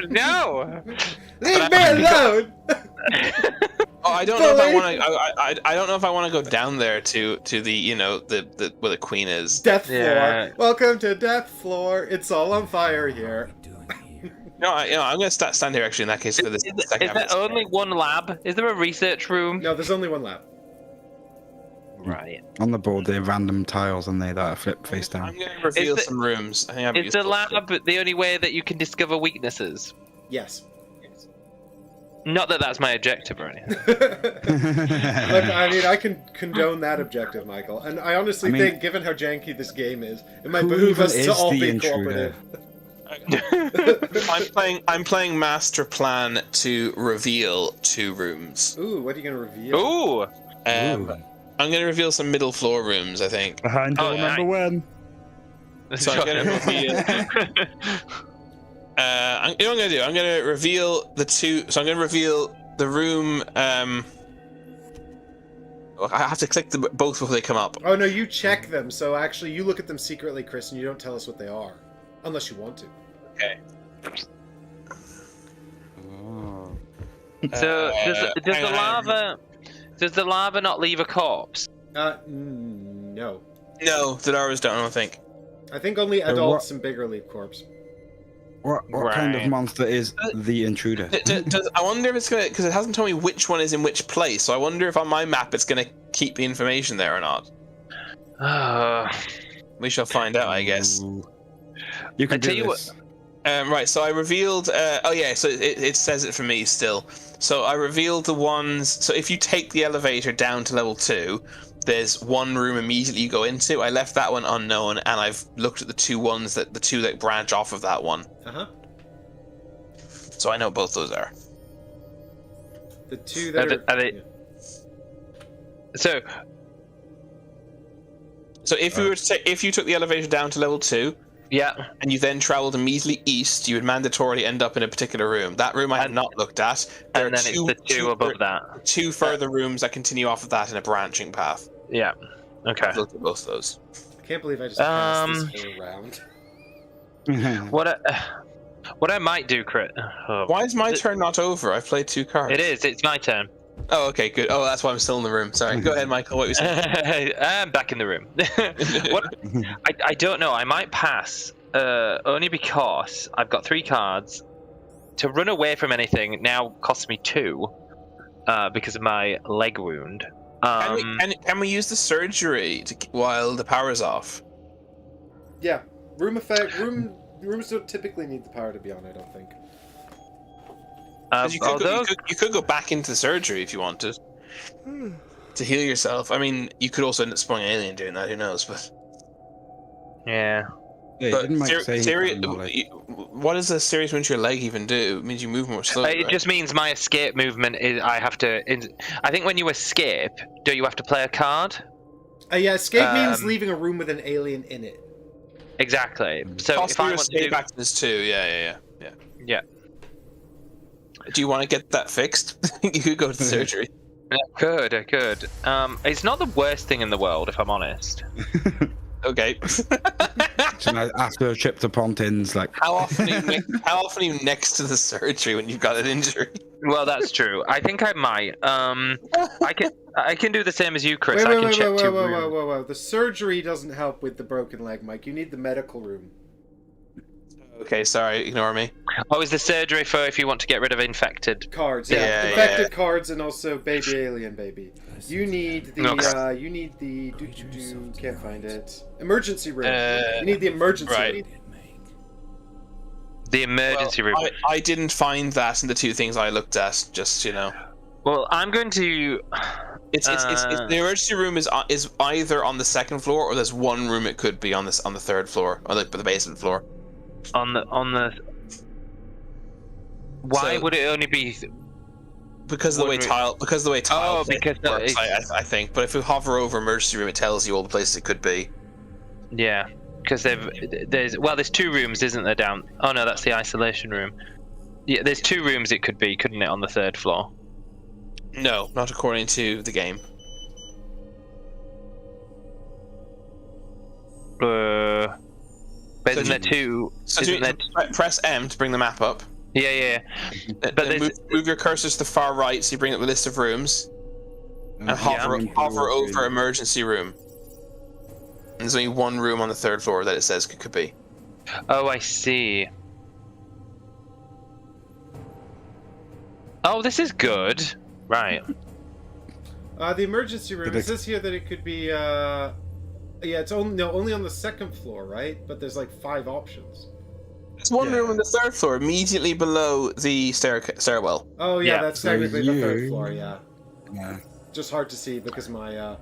[SPEAKER 4] No!
[SPEAKER 1] Leave me alone!
[SPEAKER 2] Oh, I don't know if I want to. I don't know if I want to go down there to the the where the queen is.
[SPEAKER 1] Death floor. Welcome to Death Floor. It's all on fire here.
[SPEAKER 2] No, I'm gonna stand here actually in that case for this.
[SPEAKER 4] Is there only one lab? Is there a research room?
[SPEAKER 1] No, there's only one lab.
[SPEAKER 4] Right.
[SPEAKER 3] On the board, they're random tiles and they that are flip face down.
[SPEAKER 2] I'm gonna reveal some rooms.
[SPEAKER 4] Is the lab the only way that you can discover weaknesses?
[SPEAKER 1] Yes.
[SPEAKER 4] Not that that's my objective or anything.
[SPEAKER 1] Look, I mean, I can condone that objective, Michael. And I honestly think, given how janky this game is, it might behoove us to all be cooperative.
[SPEAKER 2] I'm playing master plan to reveal 2 rooms.
[SPEAKER 1] Ooh, what are you gonna reveal?
[SPEAKER 4] Ooh.
[SPEAKER 2] I'm gonna reveal some middle floor rooms, I think.
[SPEAKER 3] Behind door number 1.
[SPEAKER 2] So I'm gonna reveal. You know what I'm gonna do? I'm gonna reveal the 2. So I'm gonna reveal the room. I have to click both before they come up.
[SPEAKER 1] Oh no, you check them. So actually, you look at them secretly, Chris, and you don't tell us what they are, unless you want to.
[SPEAKER 2] Okay.
[SPEAKER 4] So does the lava not leave a corpse?
[SPEAKER 1] No.
[SPEAKER 2] No, the Darwas don't. I don't think.
[SPEAKER 1] I think only adults and bigger leave corpse.
[SPEAKER 3] What kind of monster is the intruder?
[SPEAKER 2] I wonder if it's gonna, because it hasn't told me which one is in which place. So I wonder if on my map it's gonna keep the information there or not. We shall find out, I guess.
[SPEAKER 3] You can do this.
[SPEAKER 2] Right, so I revealed. So it says it for me still. So I revealed the ones. So if you take the elevator down to level 2, there's one room immediately you go into. I left that one unknown, and I've looked at the two that branch off of that one. So I know both those are.
[SPEAKER 1] The 2 that
[SPEAKER 4] are they? So
[SPEAKER 2] if if you took the elevator down to level 2.
[SPEAKER 4] Yeah.
[SPEAKER 2] And you then travelled immediately east, you would mandatorily end up in a particular room. That room I have not looked at.
[SPEAKER 4] And then it's the 2 above that.
[SPEAKER 2] 2 further rooms that continue off of that in a branching path.
[SPEAKER 4] Yeah. Okay.
[SPEAKER 2] I've looked at both of those.
[SPEAKER 1] I can't believe I just passed this whole round.
[SPEAKER 4] What I might do, Crit.
[SPEAKER 2] Why is my turn not over? I've played 2 cards.
[SPEAKER 4] It is. It's my turn.
[SPEAKER 2] Oh, okay, good. Oh, that's why I'm still in the room. Sorry. Go ahead, Michael. What were you saying?
[SPEAKER 4] I'm back in the room. I don't know. I might pass, only because I've got 3 cards. To run away from anything now costs me 2, because of my leg wound.
[SPEAKER 2] Can we use the surgery while the power's off?
[SPEAKER 1] Yeah. Room effect. Rooms don't typically need the power to be on, I don't think.
[SPEAKER 2] You could go back into the surgery if you wanted to heal yourself. I mean, you could also end up spawning an alien doing that. Who knows? But
[SPEAKER 4] yeah.
[SPEAKER 3] Yeah,
[SPEAKER 2] But
[SPEAKER 3] didn't Mike say
[SPEAKER 2] what does a serious wound to your leg even do? It means you move more slowly.
[SPEAKER 4] It
[SPEAKER 2] right?
[SPEAKER 4] just means my escape movement is I have to. I think when you escape, do you have to play a card?
[SPEAKER 1] Yeah, escape means leaving a room with an alien in it.
[SPEAKER 4] Exactly. So
[SPEAKER 2] Possibly
[SPEAKER 4] if I want to
[SPEAKER 2] escape
[SPEAKER 4] do,
[SPEAKER 2] actions too. Yeah.
[SPEAKER 4] yeah,
[SPEAKER 2] Do you want to get that fixed? You could go to surgery.
[SPEAKER 4] I could. It's not the worst thing in the world, if I'm honest.
[SPEAKER 2] Okay.
[SPEAKER 3] After a trip to Pontins, like
[SPEAKER 2] How often are you next to the surgery when you've got an injury?
[SPEAKER 4] Well, that's true. I think I might. I can do the same as you, Chris.
[SPEAKER 1] Wait,
[SPEAKER 4] I can check two rooms.
[SPEAKER 1] whoa. The surgery doesn't help with the broken leg, Mike. You need the medical room.
[SPEAKER 2] Okay, sorry, ignore me.
[SPEAKER 4] Oh, is the surgery for if you want to get rid of infected?
[SPEAKER 1] Cards,
[SPEAKER 2] Yeah,
[SPEAKER 1] infected cards, and also baby alien baby. You need the can't find it. Emergency room. You need the emergency room.
[SPEAKER 4] The emergency room.
[SPEAKER 2] I didn't find that in the two things I looked at. Just
[SPEAKER 4] Well, I'm going to.
[SPEAKER 2] It's the emergency room is either on the second floor or there's one room it could be on the third floor or the basement floor.
[SPEAKER 4] On the. Why would it only be?
[SPEAKER 2] Because of the way tile
[SPEAKER 4] because
[SPEAKER 2] I think. But if you hover over emergency room, it tells you all the places it could be.
[SPEAKER 4] Yeah, because there's two rooms, isn't there? Down. Oh no, that's the isolation room. Yeah, there's two rooms it could be, couldn't it, on the third floor?
[SPEAKER 2] No, not according to the game.
[SPEAKER 4] But isn't there two?
[SPEAKER 2] Press M to bring the map up.
[SPEAKER 4] Yeah.
[SPEAKER 2] But then move your cursor to the far right so you bring up the list of rooms. And hover over emergency room. And there's only one room on the third floor that it says could be.
[SPEAKER 4] Oh, I see. Oh, this is good. Right.
[SPEAKER 1] The emergency room. It says here that it could be. It's only on the second floor, right? But there's like 5 options.
[SPEAKER 2] There's one room on the third floor, immediately below the stairwell.
[SPEAKER 1] Oh yeah, that's technically the third floor.
[SPEAKER 3] Yeah.
[SPEAKER 1] Just hard to see because my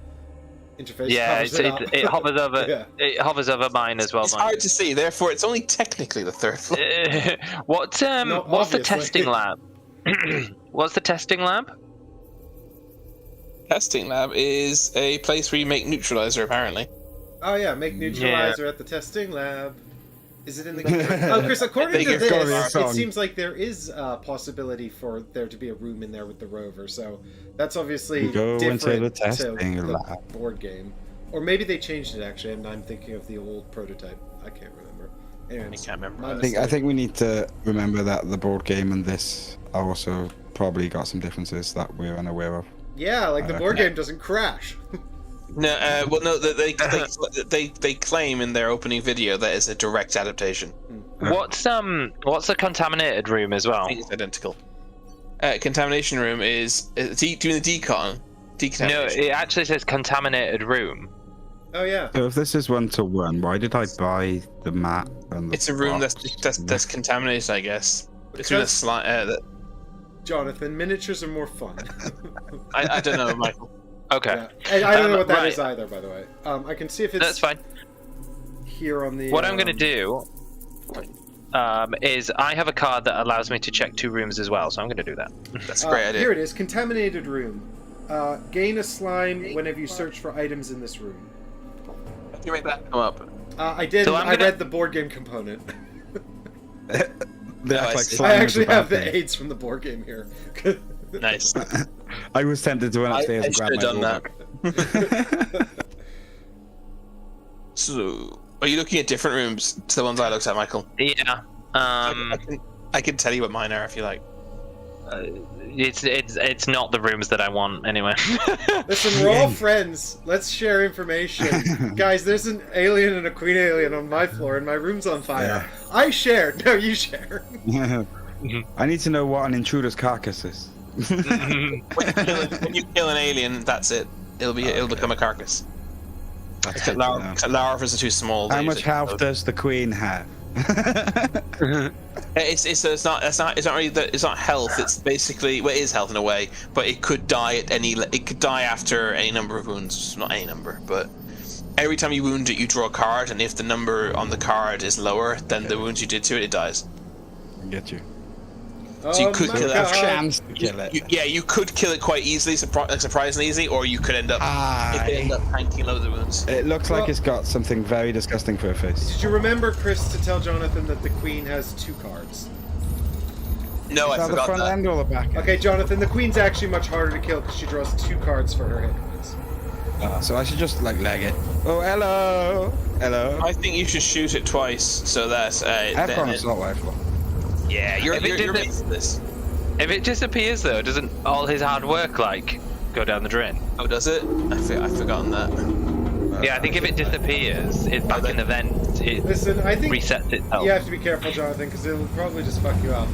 [SPEAKER 1] interface.
[SPEAKER 4] Yeah, it hovers over. Yeah. It hovers over mine as well.
[SPEAKER 2] It's hard to see, therefore it's only technically the third floor.
[SPEAKER 4] What's the testing lab? What's the testing lab?
[SPEAKER 2] Testing lab is a place where you make neutralizer, apparently.
[SPEAKER 1] Oh yeah, make neutralizer at the testing lab. Is it in the game? Oh, Chris, according to this, it seems like there is a possibility for there to be a room in there with the rover. So that's obviously different to the board game. Or maybe they changed it, actually, and I'm thinking of the old prototype. I can't remember. Anyways,
[SPEAKER 2] I can't remember.
[SPEAKER 3] I think we need to remember that the board game and this are also probably got some differences that we're unaware of.
[SPEAKER 1] Yeah, like the board game doesn't crash.
[SPEAKER 2] No, they claim in their opening video that it's a direct adaptation.
[SPEAKER 4] What's a contaminated room as well?
[SPEAKER 2] I think it's identical. Contamination room is doing the decontamination.
[SPEAKER 4] No, it actually says contaminated room.
[SPEAKER 1] Oh yeah.
[SPEAKER 3] So if this is 1-to-1, why did I buy the map and the
[SPEAKER 2] It's a room that's contaminated, I guess. It's in a slide.
[SPEAKER 1] Jonathan, miniatures are more fun.
[SPEAKER 2] I don't know, Michael.
[SPEAKER 4] Okay.
[SPEAKER 1] Yeah. I don't know what that is either, by the way. I can see if it's.
[SPEAKER 4] That's fine.
[SPEAKER 1] Here on the.
[SPEAKER 4] What I'm going to do is I have a card that allows me to check 2 rooms as well, so I'm going to do that.
[SPEAKER 2] That's a great idea.
[SPEAKER 1] Here it is, contaminated room. Gain a slime whenever you search for items in this room.
[SPEAKER 2] You make that come up.
[SPEAKER 1] I did. So I read the board game component.
[SPEAKER 3] I
[SPEAKER 1] actually have the aids from the board game here.
[SPEAKER 2] Nice.
[SPEAKER 3] I was tempted to run upstairs and grab my
[SPEAKER 2] done
[SPEAKER 3] book.
[SPEAKER 2] that. So, are you looking at different rooms to the ones I looked at, Michael?
[SPEAKER 4] Yeah.
[SPEAKER 2] I can tell you what mine are if you like.
[SPEAKER 4] It's not the rooms that I want anyway.
[SPEAKER 1] Listen, we're all friends. Let's share information. Guys, there's an alien and a queen alien on my floor and my room's on fire. Yeah. I share. No, you share.
[SPEAKER 3] I need to know what an intruder's carcass is.
[SPEAKER 2] When you kill an alien, that's it. It'll become a carcass. Larvas are too small.
[SPEAKER 3] How much health does the queen have?
[SPEAKER 2] It's not health. It's basically, well, it is health in a way, but it could die after any number of wounds. Not any number, but every time you wound it, you draw a card, and if the number on the card is lower than the wounds you did to it, it dies.
[SPEAKER 3] I get you.
[SPEAKER 2] So you could kill it.
[SPEAKER 3] A chance to kill it.
[SPEAKER 2] You could kill it quite easily, surprisingly easy, or you could end up tanking loads of wounds.
[SPEAKER 3] It looks like it's got something very disgusting for a face.
[SPEAKER 1] Did you remember, Chris, to tell Jonathan that the queen has 2 cards?
[SPEAKER 2] No, I
[SPEAKER 3] the
[SPEAKER 2] forgot
[SPEAKER 3] front
[SPEAKER 2] that.
[SPEAKER 3] end or the back end?
[SPEAKER 1] Okay, Jonathan, the queen's actually much harder to kill because she draws 2 cards for her hit points.
[SPEAKER 3] So I should just like leg it. Oh, hello.
[SPEAKER 2] I think you should shoot it twice so that.
[SPEAKER 3] I've got an assault rifle.
[SPEAKER 2] Yeah, you're made for this.
[SPEAKER 4] If it disappears though, doesn't all his hard work like go down the drain?
[SPEAKER 2] Oh, does it? I've forgotten that.
[SPEAKER 4] Yeah, I think if it disappears, it's back in the vent. It
[SPEAKER 1] Listen, I think
[SPEAKER 4] resets itself.
[SPEAKER 1] you have to be careful, Jonathan, because it'll probably just fuck you up.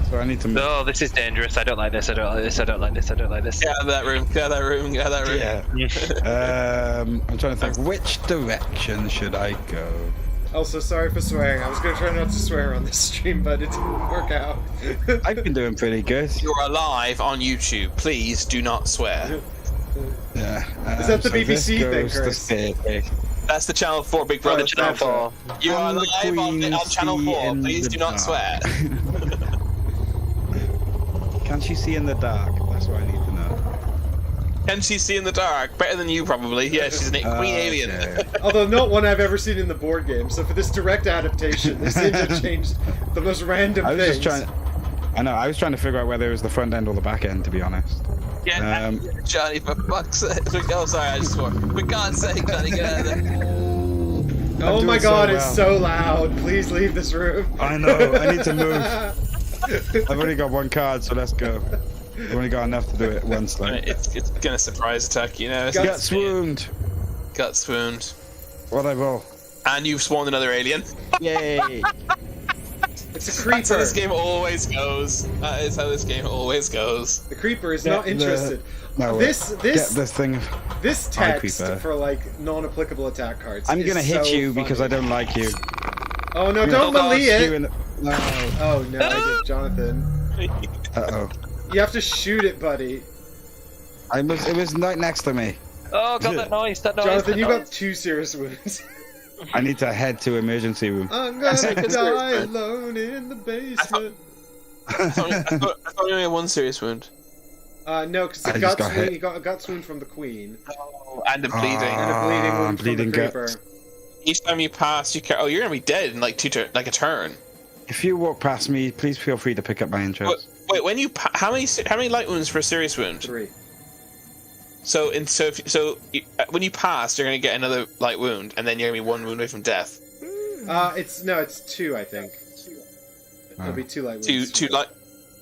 [SPEAKER 3] So I need to move.
[SPEAKER 4] Oh, this is dangerous. I don't like this. I don't like this. I don't like this. I don't like this.
[SPEAKER 2] Get out of that room. Get out of that room. Get out of that room.
[SPEAKER 3] Yeah. I'm trying to think. Which direction should I go?
[SPEAKER 1] Also, sorry for swearing. I was going to try not to swear on this stream, but it didn't work out.
[SPEAKER 3] I've been doing pretty good.
[SPEAKER 2] You're alive on YouTube. Please do not swear.
[SPEAKER 3] Yeah.
[SPEAKER 1] Is that the
[SPEAKER 3] so
[SPEAKER 1] BBC
[SPEAKER 3] this
[SPEAKER 1] thing,
[SPEAKER 3] goes to
[SPEAKER 1] Chris?
[SPEAKER 3] staircase.
[SPEAKER 2] That's the Channel 4 Big Brother.
[SPEAKER 4] Channel 4.
[SPEAKER 2] You are
[SPEAKER 3] I'm the
[SPEAKER 2] alive on
[SPEAKER 3] queen
[SPEAKER 2] Channel 4.
[SPEAKER 3] in
[SPEAKER 2] Please
[SPEAKER 3] the
[SPEAKER 2] do not
[SPEAKER 3] dark.
[SPEAKER 2] swear.
[SPEAKER 3] Can she see in the dark? That's what I need to know.
[SPEAKER 2] Can she see in the dark? Better than you, probably. Yeah, she's a queen alien.
[SPEAKER 3] Okay.
[SPEAKER 1] Although not one I've ever seen in the board game, so for this direct adaptation, they seem to have changed the most random
[SPEAKER 3] I was
[SPEAKER 1] things.
[SPEAKER 3] just trying. I know. I was trying to figure out whether it was the front end or the back end, to be honest.
[SPEAKER 2] Yeah, Johnny, for fuck's sake. Oh, sorry, I just swore. For God's sake, Johnny, get out of there.
[SPEAKER 1] Oh
[SPEAKER 3] doing
[SPEAKER 1] my
[SPEAKER 3] so
[SPEAKER 1] god,
[SPEAKER 3] well.
[SPEAKER 1] it's so loud. Please leave this room.
[SPEAKER 3] I know. I need to move. I've only got 1 card, so let's go. I've only got enough to do it once, though.
[SPEAKER 2] It's gonna surprise attack, you know.
[SPEAKER 3] Gut swooned.
[SPEAKER 2] Gut swooned.
[SPEAKER 3] What I roll?
[SPEAKER 2] And you've spawned another alien.
[SPEAKER 3] Yay!
[SPEAKER 1] It's a
[SPEAKER 2] That's how
[SPEAKER 1] creeper.
[SPEAKER 2] this game always goes. That is how this game always goes.
[SPEAKER 1] The creeper is
[SPEAKER 3] Get
[SPEAKER 1] not interested.
[SPEAKER 3] No,
[SPEAKER 1] this
[SPEAKER 3] get this thing.
[SPEAKER 1] this
[SPEAKER 3] Hi,
[SPEAKER 1] text
[SPEAKER 3] creeper.
[SPEAKER 1] for like non-applicable attack cards.
[SPEAKER 3] I'm
[SPEAKER 1] is
[SPEAKER 3] gonna hit
[SPEAKER 1] so
[SPEAKER 3] you
[SPEAKER 1] funny.
[SPEAKER 3] because I don't like you.
[SPEAKER 1] Oh no! Don't melee it.
[SPEAKER 3] No.
[SPEAKER 1] Oh no! I did, Jonathan.
[SPEAKER 3] Uh-oh.
[SPEAKER 1] You have to shoot it, buddy.
[SPEAKER 3] It was right next to me.
[SPEAKER 4] Oh, got that noise. That noise.
[SPEAKER 1] Jonathan,
[SPEAKER 4] that
[SPEAKER 1] you
[SPEAKER 4] noise.
[SPEAKER 1] got 2 serious wounds.
[SPEAKER 3] I need to head to emergency room.
[SPEAKER 1] I'm gonna
[SPEAKER 2] Second
[SPEAKER 1] die
[SPEAKER 2] serious wound.
[SPEAKER 1] alone in the basement.
[SPEAKER 2] I thought you only had 1 serious wound.
[SPEAKER 1] No, because
[SPEAKER 3] I
[SPEAKER 1] it
[SPEAKER 3] just
[SPEAKER 1] got
[SPEAKER 3] got
[SPEAKER 1] swoon,
[SPEAKER 3] hit.
[SPEAKER 1] you got a gut swoon from the queen
[SPEAKER 2] Oh, and the bleeding.
[SPEAKER 1] and a bleeding
[SPEAKER 3] Ah,
[SPEAKER 1] wound
[SPEAKER 3] bleeding
[SPEAKER 1] from the creeper.
[SPEAKER 3] guts.
[SPEAKER 2] Each time you pass, you oh, you're gonna be dead in like a turn.
[SPEAKER 3] If you walk past me, please feel free to pick up my interest.
[SPEAKER 2] Wait, when you how many light wounds for a serious wound?
[SPEAKER 1] 3.
[SPEAKER 2] When you pass, you're gonna get another light wound, and then you're gonna be 1 wound away from death.
[SPEAKER 1] It's 2, I think. It'll be 2 light wounds.
[SPEAKER 2] Two light.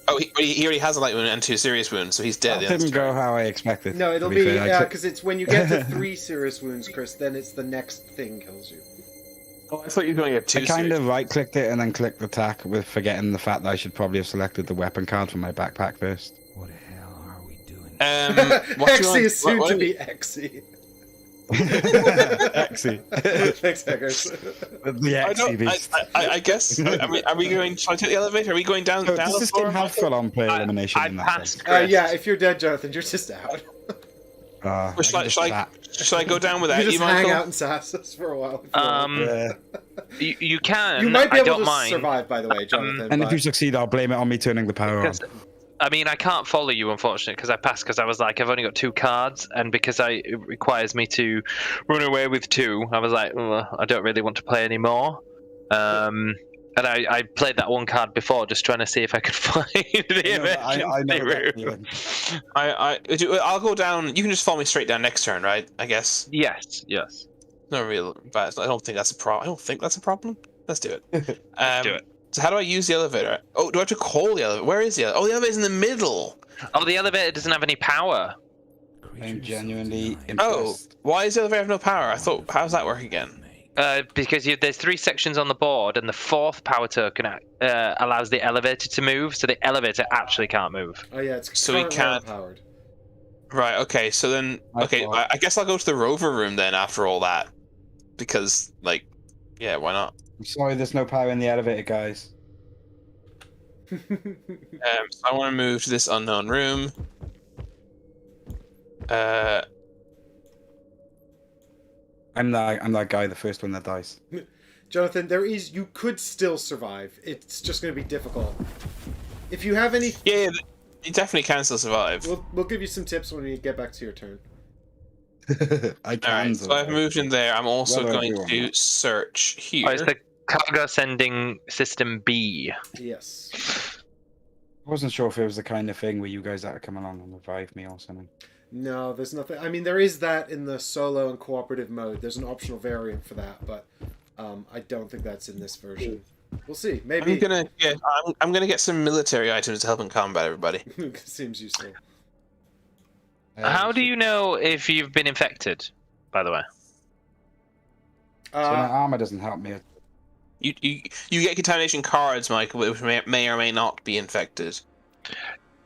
[SPEAKER 2] Oh, he already has a light wound and 2 serious wounds, so he's dead.
[SPEAKER 3] That
[SPEAKER 2] the next
[SPEAKER 3] didn't go
[SPEAKER 2] turn.
[SPEAKER 3] how I expected.
[SPEAKER 1] No, it'll
[SPEAKER 3] to
[SPEAKER 1] be
[SPEAKER 3] fair.
[SPEAKER 1] because it's when you get to 3 serious wounds, Chris. Then it's the next thing kills you.
[SPEAKER 2] Oh, I thought you were going to get 2
[SPEAKER 3] I kind
[SPEAKER 2] serious.
[SPEAKER 3] of right-clicked it and then clicked attack, with forgetting the fact that I should probably have selected the weapon card from my backpack first.
[SPEAKER 6] What the hell are we doing?
[SPEAKER 2] What do you
[SPEAKER 1] Exy
[SPEAKER 2] want-
[SPEAKER 1] is soon
[SPEAKER 2] what-
[SPEAKER 1] to be Exy.
[SPEAKER 3] Exy.
[SPEAKER 1] Thanks, Hackers.
[SPEAKER 3] The
[SPEAKER 2] I
[SPEAKER 3] Exy
[SPEAKER 2] don't.
[SPEAKER 3] beast.
[SPEAKER 2] I guess. Are we going? Shall I take the elevator? Are we going down?
[SPEAKER 3] So
[SPEAKER 2] down
[SPEAKER 3] does
[SPEAKER 2] the
[SPEAKER 3] this
[SPEAKER 2] floor?
[SPEAKER 3] game have full-on player
[SPEAKER 4] I-
[SPEAKER 3] elimination
[SPEAKER 4] I
[SPEAKER 3] in that
[SPEAKER 4] passed
[SPEAKER 3] sense?
[SPEAKER 4] Chris.
[SPEAKER 1] Yeah, if you're dead, Jonathan, you're just out.
[SPEAKER 2] Or shall I go down without
[SPEAKER 1] You
[SPEAKER 2] you,
[SPEAKER 1] just hang
[SPEAKER 2] Michael?
[SPEAKER 1] out and sass us for a while. If you want.
[SPEAKER 3] Yeah.
[SPEAKER 4] You can.
[SPEAKER 1] You might be
[SPEAKER 4] I
[SPEAKER 1] able
[SPEAKER 4] don't
[SPEAKER 1] to
[SPEAKER 4] mind.
[SPEAKER 1] survive, by the way, Jonathan.
[SPEAKER 3] And if
[SPEAKER 1] but-
[SPEAKER 3] you succeed, I'll blame it on me turning the power on.
[SPEAKER 4] Because, I mean, I can't follow you, unfortunately, because I passed because I was like, I've only got 2 cards, and because it requires me to run away with 2, I was like, I don't really want to play anymore. And I played that 1 card before, just trying to see if I could find the
[SPEAKER 3] I know
[SPEAKER 4] emergency
[SPEAKER 3] that
[SPEAKER 4] room.
[SPEAKER 3] feeling.
[SPEAKER 2] I'll go down. You can just follow me straight down next turn, right? I guess.
[SPEAKER 4] Yes.
[SPEAKER 2] No real bad. I don't think that's a problem. I don't think that's a problem. Let's do it.
[SPEAKER 4] Do it.
[SPEAKER 2] So how do I use the elevator? Oh, do I have to call the elevator? Where is the elevator? Oh, the elevator's in the middle.
[SPEAKER 4] Oh, the elevator doesn't have any power.
[SPEAKER 3] I'm genuinely
[SPEAKER 2] Oh,
[SPEAKER 3] impressed.
[SPEAKER 2] why does the elevator have no power? I thought, how does that work again?
[SPEAKER 4] Because there's 3 sections on the board, and the 4th power token allows the elevator to move, so the elevator actually can't move.
[SPEAKER 1] Oh yeah, it's
[SPEAKER 2] So we
[SPEAKER 1] currently
[SPEAKER 2] can't-
[SPEAKER 1] powered.
[SPEAKER 2] Right. Okay. So then, okay. I guess I'll go to the rover room then. After all that, because yeah, why not?
[SPEAKER 3] I'm sorry, there's no power in the elevator, guys.
[SPEAKER 2] So I want to move to this unknown room.
[SPEAKER 3] I'm that guy, the first one that dies.
[SPEAKER 1] Jonathan, you could still survive. It's just going to be difficult. If you have any...
[SPEAKER 2] Yeah, you definitely can still survive.
[SPEAKER 1] We'll give you some tips when we get back to your turn.
[SPEAKER 3] I can.
[SPEAKER 2] Alright, so I've moved in there. I'm also
[SPEAKER 3] Well,
[SPEAKER 2] going
[SPEAKER 3] everyone.
[SPEAKER 2] to search here.
[SPEAKER 4] Oh, it's the cargo sending system B.
[SPEAKER 1] Yes.
[SPEAKER 3] I wasn't sure if it was the kind of thing where you guys had to come along and revive me or something.
[SPEAKER 1] No, there's nothing... I mean, there is that in the solo and cooperative mode. There's an optional variant for that, but I don't think that's in this version. We'll see. Maybe...
[SPEAKER 2] I'm gonna get some military items to help in combat, everybody.
[SPEAKER 1] Seems useful.
[SPEAKER 4] How do you know if you've been infected, by the way?
[SPEAKER 3] So my armor doesn't help me.
[SPEAKER 2] You get contamination cards, Michael, which may or may not be infected.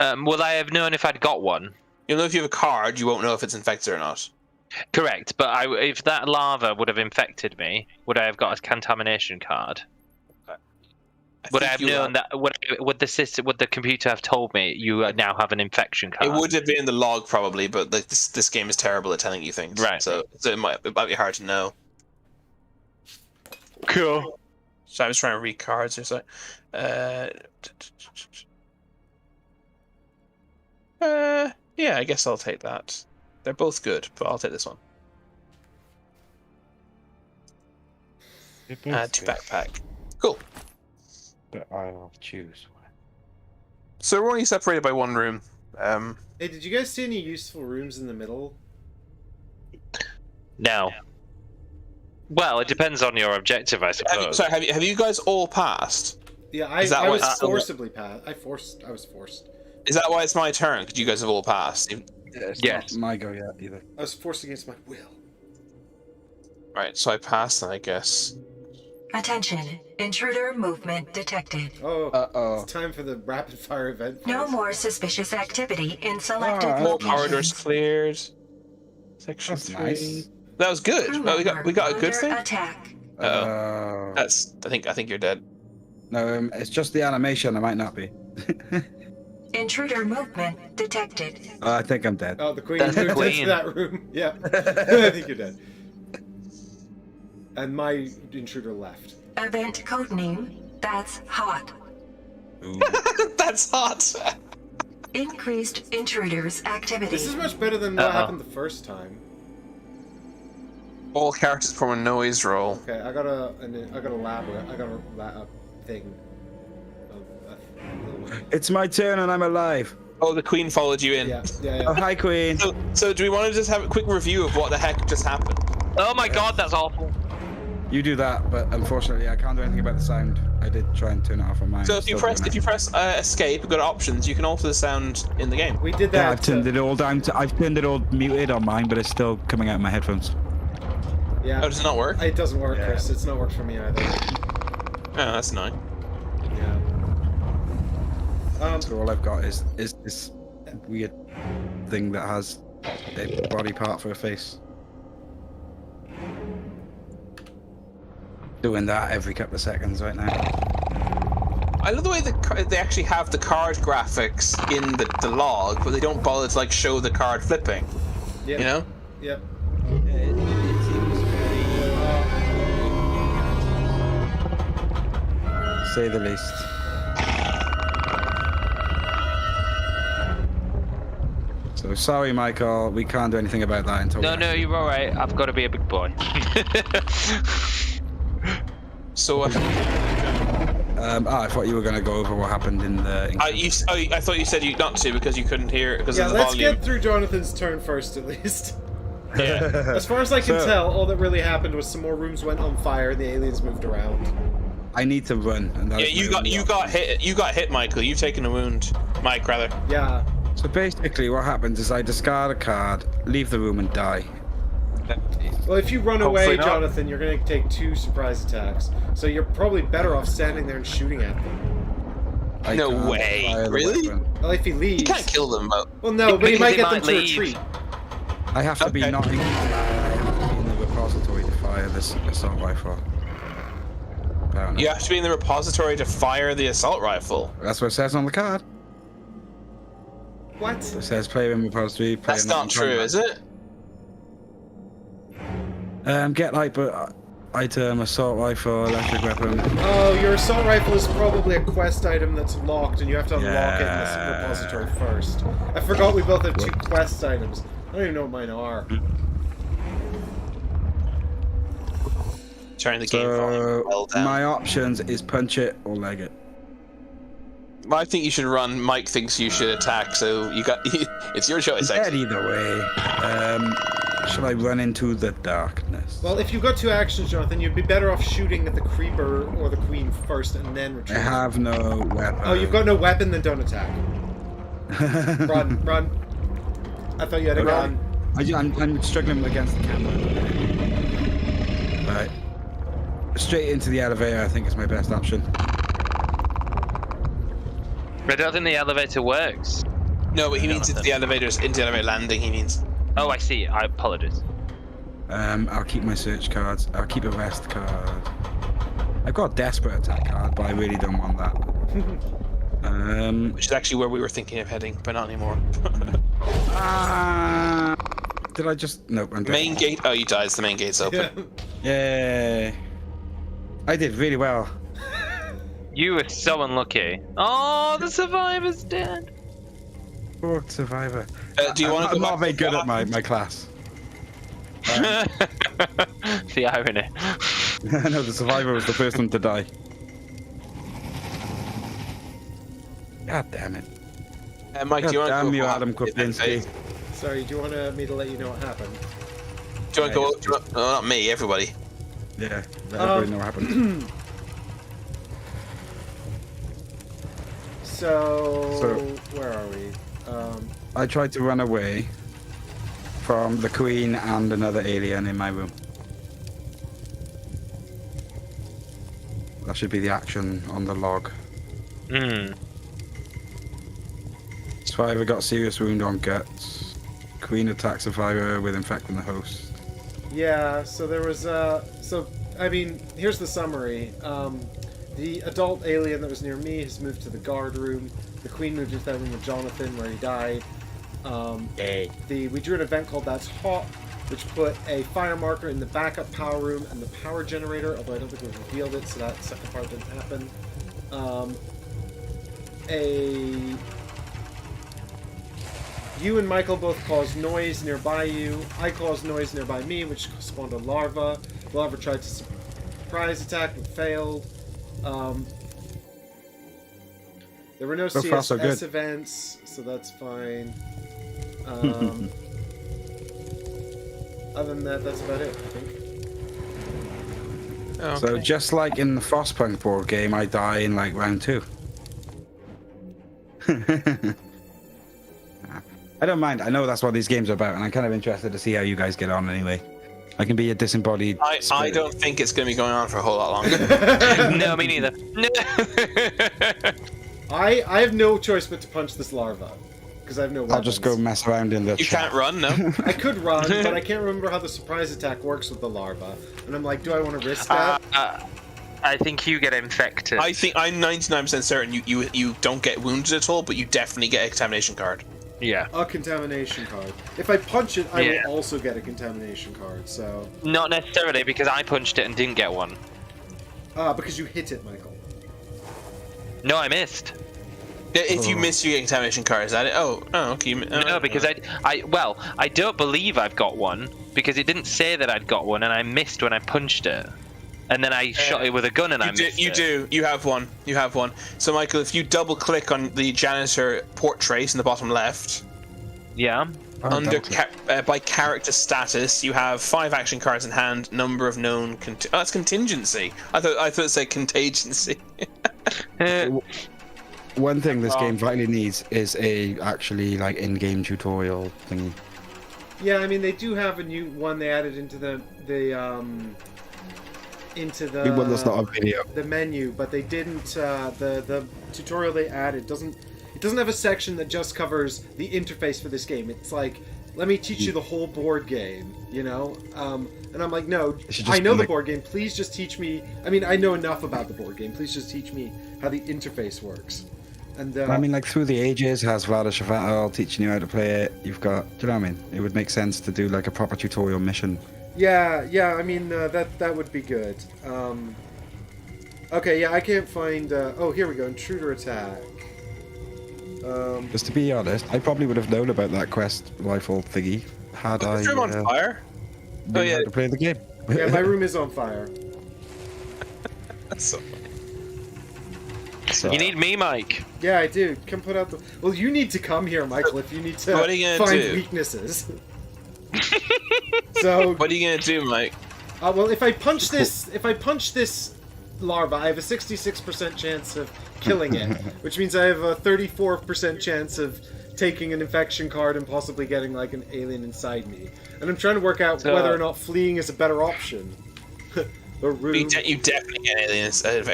[SPEAKER 4] Would I have known if I'd got one?
[SPEAKER 2] You'll know if you have a card, you won't know if it's infected or not.
[SPEAKER 4] Correct, but if that lava would have infected me, would I have got a contamination card? Would I have known that? Would the computer have told me you now have an infection card?
[SPEAKER 2] It would have been in the log probably, but this game is terrible at telling you things.
[SPEAKER 4] Right.
[SPEAKER 2] So it might be hard to know.
[SPEAKER 4] Cool.
[SPEAKER 2] So I was trying to read cards or something. Yeah, I guess I'll take that. They're both good, but I'll take this one. Add to backpack. Cool.
[SPEAKER 3] But I'll choose.
[SPEAKER 2] So we're only separated by one room.
[SPEAKER 1] Hey, did you guys see any useful rooms in the middle?
[SPEAKER 4] No. Well, it depends on your objective, I suppose.
[SPEAKER 2] Have you guys all passed?
[SPEAKER 1] Yeah, I was forcibly passed. I was forced.
[SPEAKER 2] Is that why it's my turn? Because you guys have all passed.
[SPEAKER 3] Yes. Not my go yet either.
[SPEAKER 1] I was forced against my will.
[SPEAKER 2] Right, so I passed then, I guess.
[SPEAKER 5] Attention. Intruder movement detected.
[SPEAKER 1] Oh,
[SPEAKER 3] Uh-oh.
[SPEAKER 1] it's time for the rapid fire event.
[SPEAKER 5] No
[SPEAKER 1] phase.
[SPEAKER 5] more suspicious activity in selected
[SPEAKER 3] Oh,
[SPEAKER 2] Corridors
[SPEAKER 5] locations.
[SPEAKER 2] cleared. Section
[SPEAKER 3] That's
[SPEAKER 2] 3.
[SPEAKER 3] nice.
[SPEAKER 2] That was good.
[SPEAKER 5] Crew
[SPEAKER 2] Well, we
[SPEAKER 5] member
[SPEAKER 2] got a good
[SPEAKER 5] under
[SPEAKER 2] thing.
[SPEAKER 5] Attack.
[SPEAKER 2] Uh-oh. I think you're dead.
[SPEAKER 3] No, it's just the animation. I might not be.
[SPEAKER 5] Intruder movement detected.
[SPEAKER 3] I think I'm dead.
[SPEAKER 1] Oh, the queen
[SPEAKER 4] That's the
[SPEAKER 1] moved into
[SPEAKER 4] queen.
[SPEAKER 1] that room. Yeah, I think you're dead. And my intruder left.
[SPEAKER 5] Event codename. That's hot.
[SPEAKER 3] Ooh.
[SPEAKER 2] That's hot.
[SPEAKER 5] Increased intruders activity.
[SPEAKER 1] This is much better than what happened the first time.
[SPEAKER 2] All characters perform a noise roll.
[SPEAKER 1] Okay, I got a thing.
[SPEAKER 3] It's my turn and I'm alive.
[SPEAKER 2] Oh, the queen followed you in.
[SPEAKER 1] Yeah.
[SPEAKER 3] Oh, hi, Queen.
[SPEAKER 2] So do we want to just have a quick review of what the heck just happened?
[SPEAKER 4] Oh my god, that's awful.
[SPEAKER 3] You do that, but unfortunately, I can't do anything about the sound. I did try and turn it off on mine.
[SPEAKER 2] So if you press escape, go to options, you can alter the sound in the game.
[SPEAKER 1] We did that.
[SPEAKER 3] Yeah, I've turned it all down. I've turned it all muted on mine, but it's still coming out of my headphones.
[SPEAKER 1] Yeah.
[SPEAKER 2] Oh, does it not work?
[SPEAKER 1] It doesn't work,
[SPEAKER 3] Yeah.
[SPEAKER 1] Chris. It's not worked for me either.
[SPEAKER 2] Oh, that's annoying.
[SPEAKER 1] Yeah.
[SPEAKER 3] So all I've got is this weird thing that has a body part for a face. Doing that every couple of seconds right now.
[SPEAKER 2] I love the way they actually have the card graphics in the log, but they don't bother to like show the card flipping.
[SPEAKER 1] Yep.
[SPEAKER 2] You know?
[SPEAKER 1] Yep.
[SPEAKER 3] It seems very, say the least. So sorry, Michael, we can't do anything about that until.
[SPEAKER 4] No, you're alright. I've got to be a big boy.
[SPEAKER 2] So
[SPEAKER 3] I thought you were going to go over what happened in the.
[SPEAKER 2] I thought you said you not to because you couldn't hear it because
[SPEAKER 1] Yeah,
[SPEAKER 2] of the
[SPEAKER 1] let's
[SPEAKER 2] volume.
[SPEAKER 1] get through Jonathan's turn first, at least.
[SPEAKER 2] Yeah.
[SPEAKER 1] As far as I can
[SPEAKER 3] So-
[SPEAKER 1] tell, all that really happened was some more rooms went on fire and the aliens moved around.
[SPEAKER 3] I need to run. And
[SPEAKER 2] Yeah, you got hit. You got hit, Michael. You've taken a wound, Mike, rather.
[SPEAKER 1] Yeah.
[SPEAKER 3] So basically, what happens is I discard a card, leave the room, and die.
[SPEAKER 1] Well, if you run
[SPEAKER 4] Hopefully
[SPEAKER 1] away,
[SPEAKER 4] not.
[SPEAKER 1] Jonathan, you're going to take 2 surprise attacks. So you're probably better off standing there and shooting at them.
[SPEAKER 3] I
[SPEAKER 2] No
[SPEAKER 3] can't
[SPEAKER 2] way.
[SPEAKER 3] fire the
[SPEAKER 2] Really?
[SPEAKER 3] weapon.
[SPEAKER 1] Well, if he leaves...
[SPEAKER 2] You can't kill them, but
[SPEAKER 1] Well, no, but you
[SPEAKER 4] Because
[SPEAKER 1] might
[SPEAKER 4] he
[SPEAKER 1] get them
[SPEAKER 4] might
[SPEAKER 1] to
[SPEAKER 4] leave.
[SPEAKER 1] retreat.
[SPEAKER 3] I have to be
[SPEAKER 2] Okay.
[SPEAKER 3] not in, I have to be in the repository to fire this assault rifle. Apparently.
[SPEAKER 2] you have to be in the repository to fire the assault rifle.
[SPEAKER 3] That's what it says on the card.
[SPEAKER 1] What?
[SPEAKER 3] It says player in repository. Player
[SPEAKER 2] That's not true, is it?
[SPEAKER 3] Get item, assault rifle, electric weapon.
[SPEAKER 1] Oh, your assault rifle is probably a quest item that's locked, and you have to unlock it in this repository first. I forgot we both have 2 quest items. I don't even know what mine are.
[SPEAKER 2] Turning the game volume well down.
[SPEAKER 3] My options is punch it or leg it.
[SPEAKER 2] I think you should run. Mike thinks you should attack, so you got. It's your choice.
[SPEAKER 3] Dead either way. Shall I run into the darkness?
[SPEAKER 1] Well, if you've got 2 actions, Jonathan, you'd be better off shooting at the creeper or the queen first and then
[SPEAKER 3] I
[SPEAKER 1] retreat.
[SPEAKER 3] have no weapon.
[SPEAKER 1] Oh, you've got no weapon? Then don't attack. Run. I thought you had a gun.
[SPEAKER 3] I'm struggling against the camera. Right. Straight into the elevator, I think, is my best option.
[SPEAKER 4] I don't think the elevator works.
[SPEAKER 2] No, but he means into the elevator landing. He means.
[SPEAKER 4] Oh, I see. I apologize.
[SPEAKER 3] I'll keep my search cards. I'll keep a rest card. I've got a desperate attack card, but I really don't want that.
[SPEAKER 2] Which is actually where we were thinking of heading, but not anymore.
[SPEAKER 3] Did I just... Nope, I'm dead.
[SPEAKER 2] Main gate. Oh, you died. The main gate's open.
[SPEAKER 3] Yay. I did really well.
[SPEAKER 4] You were so unlucky. Oh, the survivor's dead.
[SPEAKER 3] Poor survivor.
[SPEAKER 2] Do you want to?
[SPEAKER 3] I'm not very good at my class.
[SPEAKER 4] The irony.
[SPEAKER 3] No, the survivor was the first one to die. God damn it.
[SPEAKER 2] Mike, do you want to
[SPEAKER 3] Damn
[SPEAKER 2] go
[SPEAKER 3] you,
[SPEAKER 2] up?
[SPEAKER 3] Adam Kwapinski.
[SPEAKER 1] Sorry, do you want me to let you know what happened?
[SPEAKER 2] Do you want to go? No, not me. Everybody.
[SPEAKER 3] Yeah, everybody know what happened.
[SPEAKER 1] So where are we?
[SPEAKER 3] I tried to run away from the queen and another alien in my room. That should be the action on the log. Survivor got serious wound on guts. Queen attacked survivor with infecting the host.
[SPEAKER 1] Yeah, so there was I mean, here's the summary. The adult alien that was near me has moved to the guard room. The queen moved into that room with Jonathan where he died. We drew an event called That's Hot, which put a fire marker in the backup power room and the power generator, although I don't think we revealed it, so that second part didn't happen. You and Michael both caused noise nearby you. I caused noise nearby me, which spawned a larva. The larva tried to surprise attack but failed. There were no
[SPEAKER 3] So far, so
[SPEAKER 1] CSS
[SPEAKER 3] good.
[SPEAKER 1] events, so that's fine. Other than that, that's about it, I think.
[SPEAKER 2] Okay.
[SPEAKER 3] So just like in the Frostpunk board game, I die in like round 2. I don't mind. I know that's what these games are about, and I'm kind of interested to see how you guys get on anyway. I can be a disembodied.
[SPEAKER 2] I don't think it's going to be going on for a whole lot longer.
[SPEAKER 4] No, me neither.
[SPEAKER 1] I have no choice but to punch this larva, because I have no weapons.
[SPEAKER 3] I'll just go mess around in the
[SPEAKER 2] You
[SPEAKER 3] chat.
[SPEAKER 2] can't run, no?
[SPEAKER 1] I could run, but I can't remember how the surprise attack works with the larva. And I'm like, do I want to risk that?
[SPEAKER 4] I think you get infected.
[SPEAKER 2] I think I'm 99% certain you don't get wounded at all, but you definitely get a contamination card.
[SPEAKER 4] Yeah.
[SPEAKER 1] A contamination card. If I punch it, I
[SPEAKER 4] Yeah.
[SPEAKER 1] will also get a contamination card, so...
[SPEAKER 4] Not necessarily, because I punched it and didn't get one.
[SPEAKER 1] Because you hit it, Michael.
[SPEAKER 4] No, I missed.
[SPEAKER 2] If you miss, you get a contamination card. Is that it? Oh, okay.
[SPEAKER 4] No, because I don't believe I've got one, because it didn't say that I'd got one, and I missed when I punched it. And then I shot it with a gun and I missed it.
[SPEAKER 2] You have one. You have one. So, Michael, if you double click on the janitor portrait in the bottom left,
[SPEAKER 4] Yeah.
[SPEAKER 2] under by character status, you have 5 action cards in hand. Number of known. That's contingency. I thought it said contingency.
[SPEAKER 3] One thing this game vitally needs is a actually like in-game tutorial thingy.
[SPEAKER 1] Yeah, I mean, they do have a new one they added into the
[SPEAKER 3] One that's not a video.
[SPEAKER 1] the menu, but they didn't. The tutorial they added doesn't have a section that just covers the interface for this game. It's like, let me teach you the whole board game, you know. And I'm like, no, I know the board game. Please just teach me. I mean, I know enough about the board game. Please just teach me how the interface works. And
[SPEAKER 3] I mean, like through the ages, has Vlada Shavatal teaching you how to play it. You've got, do you know what I mean? It would make sense to do like a proper tutorial mission.
[SPEAKER 1] Yeah. I mean, that would be good. Okay, yeah, I can't find. Oh, here we go. Intruder attack.
[SPEAKER 3] Just to be honest, I probably would have known about that quest rifle thingy had I
[SPEAKER 2] Threw him on fire.
[SPEAKER 3] knew how to play the game.
[SPEAKER 1] Yeah, my room is on fire.
[SPEAKER 2] That's so
[SPEAKER 3] So,
[SPEAKER 4] You need me, Mike.
[SPEAKER 1] Yeah, I do. Come put out the. Well, you need to come here, Michael, if you need to
[SPEAKER 2] What are you gonna
[SPEAKER 1] find
[SPEAKER 2] do?
[SPEAKER 1] weaknesses. So.
[SPEAKER 2] What are you gonna do, Mike?
[SPEAKER 1] Well, if I punch this larva, I have a 66% chance of killing it, which means I have a 34% chance of taking an infection card and possibly getting like an alien inside me. And I'm trying to work out whether or not fleeing is a better option. The room.
[SPEAKER 2] You definitely get aliens.
[SPEAKER 4] You
[SPEAKER 3] Is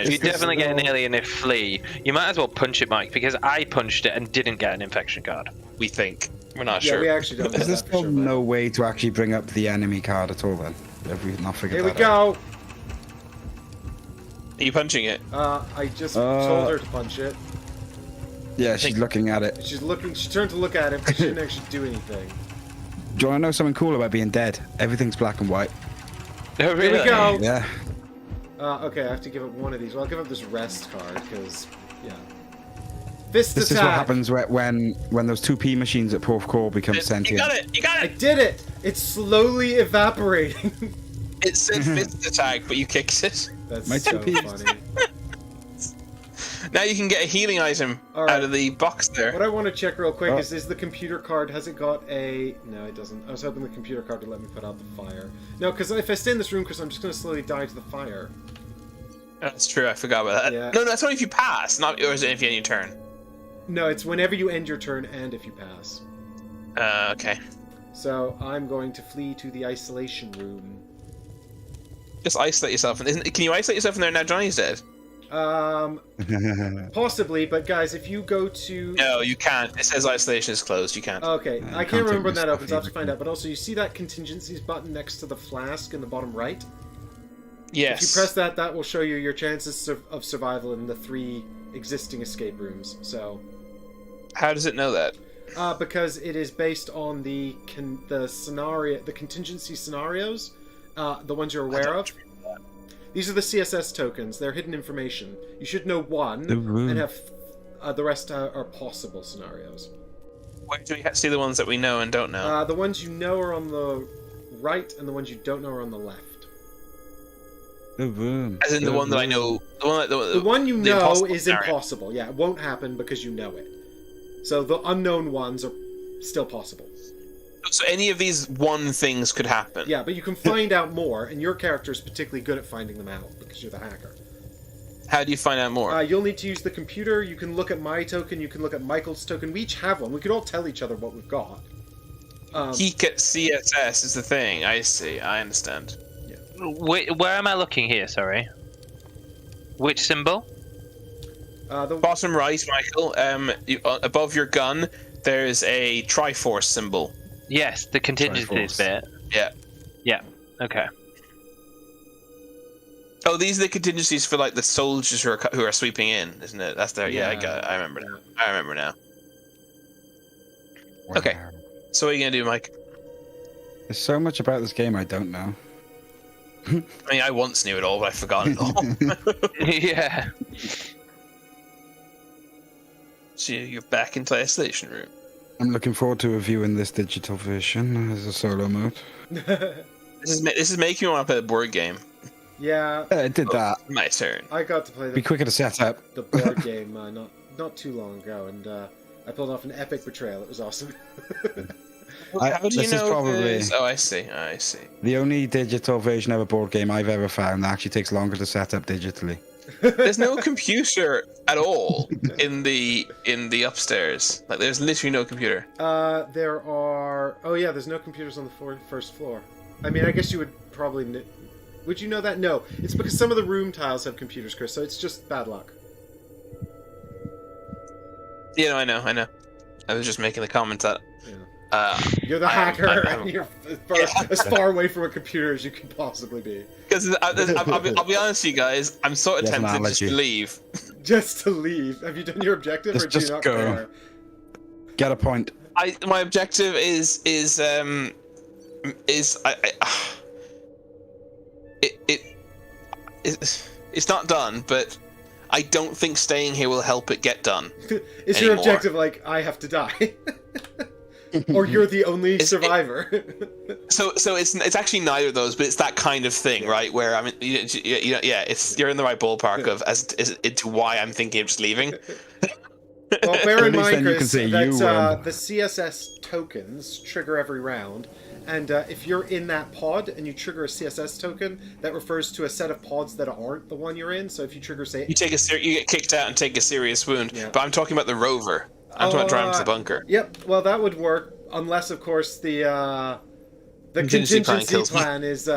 [SPEAKER 3] this
[SPEAKER 4] definitely get an
[SPEAKER 3] all-
[SPEAKER 4] alien if flee. You might as well punch it, Mike, because I punched it and didn't get an infection card.
[SPEAKER 2] We think. We're not
[SPEAKER 1] Yeah,
[SPEAKER 2] sure.
[SPEAKER 1] we actually don't know
[SPEAKER 3] Is there
[SPEAKER 1] that for
[SPEAKER 3] still
[SPEAKER 1] sure.
[SPEAKER 3] no way to actually bring up the enemy card at all then? Have we not figured
[SPEAKER 1] Here we
[SPEAKER 3] that out?
[SPEAKER 1] go.
[SPEAKER 2] Are you punching it?
[SPEAKER 1] I just told her to punch it.
[SPEAKER 3] Yeah, she's looking at it.
[SPEAKER 1] She's looking. She turned to look at it, but she didn't actually do anything.
[SPEAKER 3] Do you want to know something cool about being dead? Everything's black and white.
[SPEAKER 4] Oh,
[SPEAKER 1] Here we go.
[SPEAKER 3] Yeah.
[SPEAKER 1] Okay, I have to give up one of these. Well, I'll give up this rest card because, yeah. Fist
[SPEAKER 3] This is
[SPEAKER 1] attack.
[SPEAKER 3] what happens when those 2P machines at Porth Core become
[SPEAKER 2] You
[SPEAKER 3] sentient.
[SPEAKER 2] got it! You got
[SPEAKER 1] I
[SPEAKER 2] it!
[SPEAKER 1] did it. It's slowly evaporating.
[SPEAKER 2] It said fist attack, but you kicked it.
[SPEAKER 1] That's
[SPEAKER 3] My
[SPEAKER 1] so
[SPEAKER 3] 2Ps.
[SPEAKER 1] funny.
[SPEAKER 2] Now you can get a healing item
[SPEAKER 1] All right.
[SPEAKER 2] out of the box there.
[SPEAKER 1] What I want to check real quick
[SPEAKER 3] Oh.
[SPEAKER 1] is the computer card, has it got a... No, it doesn't. I was hoping the computer card would let me put out the fire. No, because if I stay in this room, I'm just going to slowly die to the fire.
[SPEAKER 2] That's true, I forgot about that.
[SPEAKER 1] Yeah.
[SPEAKER 2] No, that's only if you pass, not or is it if you end your turn?
[SPEAKER 1] No, it's whenever you end your turn and if you pass.
[SPEAKER 2] Okay.
[SPEAKER 1] So I'm going to flee to the isolation room.
[SPEAKER 2] Just isolate yourself. Can you isolate yourself in there now Johnny's dead?
[SPEAKER 1] Possibly, but guys, if you go to...
[SPEAKER 2] No, you can't. It says isolation is closed. You can't.
[SPEAKER 1] Okay, I
[SPEAKER 3] can't
[SPEAKER 1] can't remember
[SPEAKER 3] take
[SPEAKER 1] when
[SPEAKER 3] this
[SPEAKER 1] that
[SPEAKER 3] stuff
[SPEAKER 1] opens. I'll have to
[SPEAKER 3] either,
[SPEAKER 1] find
[SPEAKER 3] can
[SPEAKER 1] out. But also, you see that contingencies button next to the flask in the bottom right?
[SPEAKER 2] Yes.
[SPEAKER 1] If you press that, that will show you your chances of survival in the 3 existing escape rooms. So,
[SPEAKER 2] How does it know that?
[SPEAKER 1] because it is based on the contingency scenarios, the ones you're aware of. These are the CSS tokens. They're hidden information. You should know one
[SPEAKER 3] The room.
[SPEAKER 1] and have the rest are possible scenarios.
[SPEAKER 2] Where do we see the ones that we know and don't know?
[SPEAKER 1] The ones you know are on the right, and the ones you don't know are on the left.
[SPEAKER 3] The room.
[SPEAKER 2] As in the one that I know.
[SPEAKER 1] The one you
[SPEAKER 2] the
[SPEAKER 1] know
[SPEAKER 2] impossible
[SPEAKER 1] is
[SPEAKER 2] scenario.
[SPEAKER 1] impossible. Yeah, it won't happen because you know it. So the unknown ones are still possible.
[SPEAKER 2] So any of these one things could happen.
[SPEAKER 1] Yeah, but you can find out more, and your character is particularly good at finding them out because you're the hacker.
[SPEAKER 2] How do you find out more?
[SPEAKER 1] You'll need to use the computer. You can look at my token. You can look at Michael's token. We each have one. We could all tell each other what we've got.
[SPEAKER 2] Geek at CSS is the thing. I see. I understand.
[SPEAKER 4] Where am I looking here? Sorry. Which symbol?
[SPEAKER 1] The
[SPEAKER 2] Bottom right, Michael. Above your gun, there's a Triforce symbol.
[SPEAKER 4] Yes, the contingencies
[SPEAKER 3] Triforce.
[SPEAKER 4] bit.
[SPEAKER 2] Yeah.
[SPEAKER 4] Yeah. Okay.
[SPEAKER 2] Oh, these are the contingencies for like the soldiers who are sweeping in, isn't it? That's there. Yeah, I got it. I remember now. I remember now. Okay. So what are you gonna do, Mike?
[SPEAKER 3] There's so much about this game I don't know.
[SPEAKER 2] I mean, I once knew it all, but I've forgotten it all.
[SPEAKER 4] Yeah.
[SPEAKER 2] So you're back into the isolation room.
[SPEAKER 3] I'm looking forward to reviewing this digital version as a solo mode.
[SPEAKER 2] This is making me want to play the board game.
[SPEAKER 1] yeah,
[SPEAKER 3] Yeah, it did that.
[SPEAKER 2] My turn.
[SPEAKER 1] I got to play
[SPEAKER 3] Be quicker to set up.
[SPEAKER 1] the board game not too long ago, and I pulled off an epic betrayal. It was awesome.
[SPEAKER 2] How do you
[SPEAKER 3] this is
[SPEAKER 2] know
[SPEAKER 3] probably
[SPEAKER 2] this? Oh, I see. I see.
[SPEAKER 3] the only digital version of a board game I've ever found that actually takes longer to set up digitally.
[SPEAKER 2] There's no computer at all in the upstairs. Like, there's literally no computer.
[SPEAKER 1] There are... Oh yeah, there's no computers on the first floor. I mean, I guess you would probably... Would you know that? No. It's because some of the room tiles have computers, Chris, so it's just bad luck.
[SPEAKER 2] Yeah, no, I know. I was just making the comment that.
[SPEAKER 1] You're the hacker, and you're as far away from a computer as you can possibly be.
[SPEAKER 2] Because I'll be honest with you guys, I'm sort of
[SPEAKER 3] Yes,
[SPEAKER 2] tempted
[SPEAKER 3] man,
[SPEAKER 2] just to
[SPEAKER 3] let you.
[SPEAKER 2] leave.
[SPEAKER 1] Just to leave. Have you done your objective, or do you
[SPEAKER 3] Just
[SPEAKER 1] not
[SPEAKER 3] go.
[SPEAKER 1] care?
[SPEAKER 3] Get a point.
[SPEAKER 2] My objective is is it's not done, but I don't think staying here will help it get done.
[SPEAKER 1] Is
[SPEAKER 2] anymore.
[SPEAKER 1] your objective like I have to die, or you're the only survivor?
[SPEAKER 2] So it's actually neither of those, but it's that kind of thing, right? Where I mean, you're in the right ballpark of as to why I'm thinking of just leaving.
[SPEAKER 1] Well, bear in mind,
[SPEAKER 3] then you can
[SPEAKER 1] Chris,
[SPEAKER 3] say
[SPEAKER 1] that
[SPEAKER 3] you,
[SPEAKER 1] the CSS tokens trigger every round, and if you're in that pod and you trigger a CSS token, that refers to a set of pods that aren't the one you're in. So if you trigger, say,
[SPEAKER 2] You get kicked out and take a serious wound.
[SPEAKER 1] Yeah.
[SPEAKER 2] But I'm talking about the rover. I'm talking about driving to the bunker.
[SPEAKER 1] Yep. Well, that would work unless, of course, the contingency plan is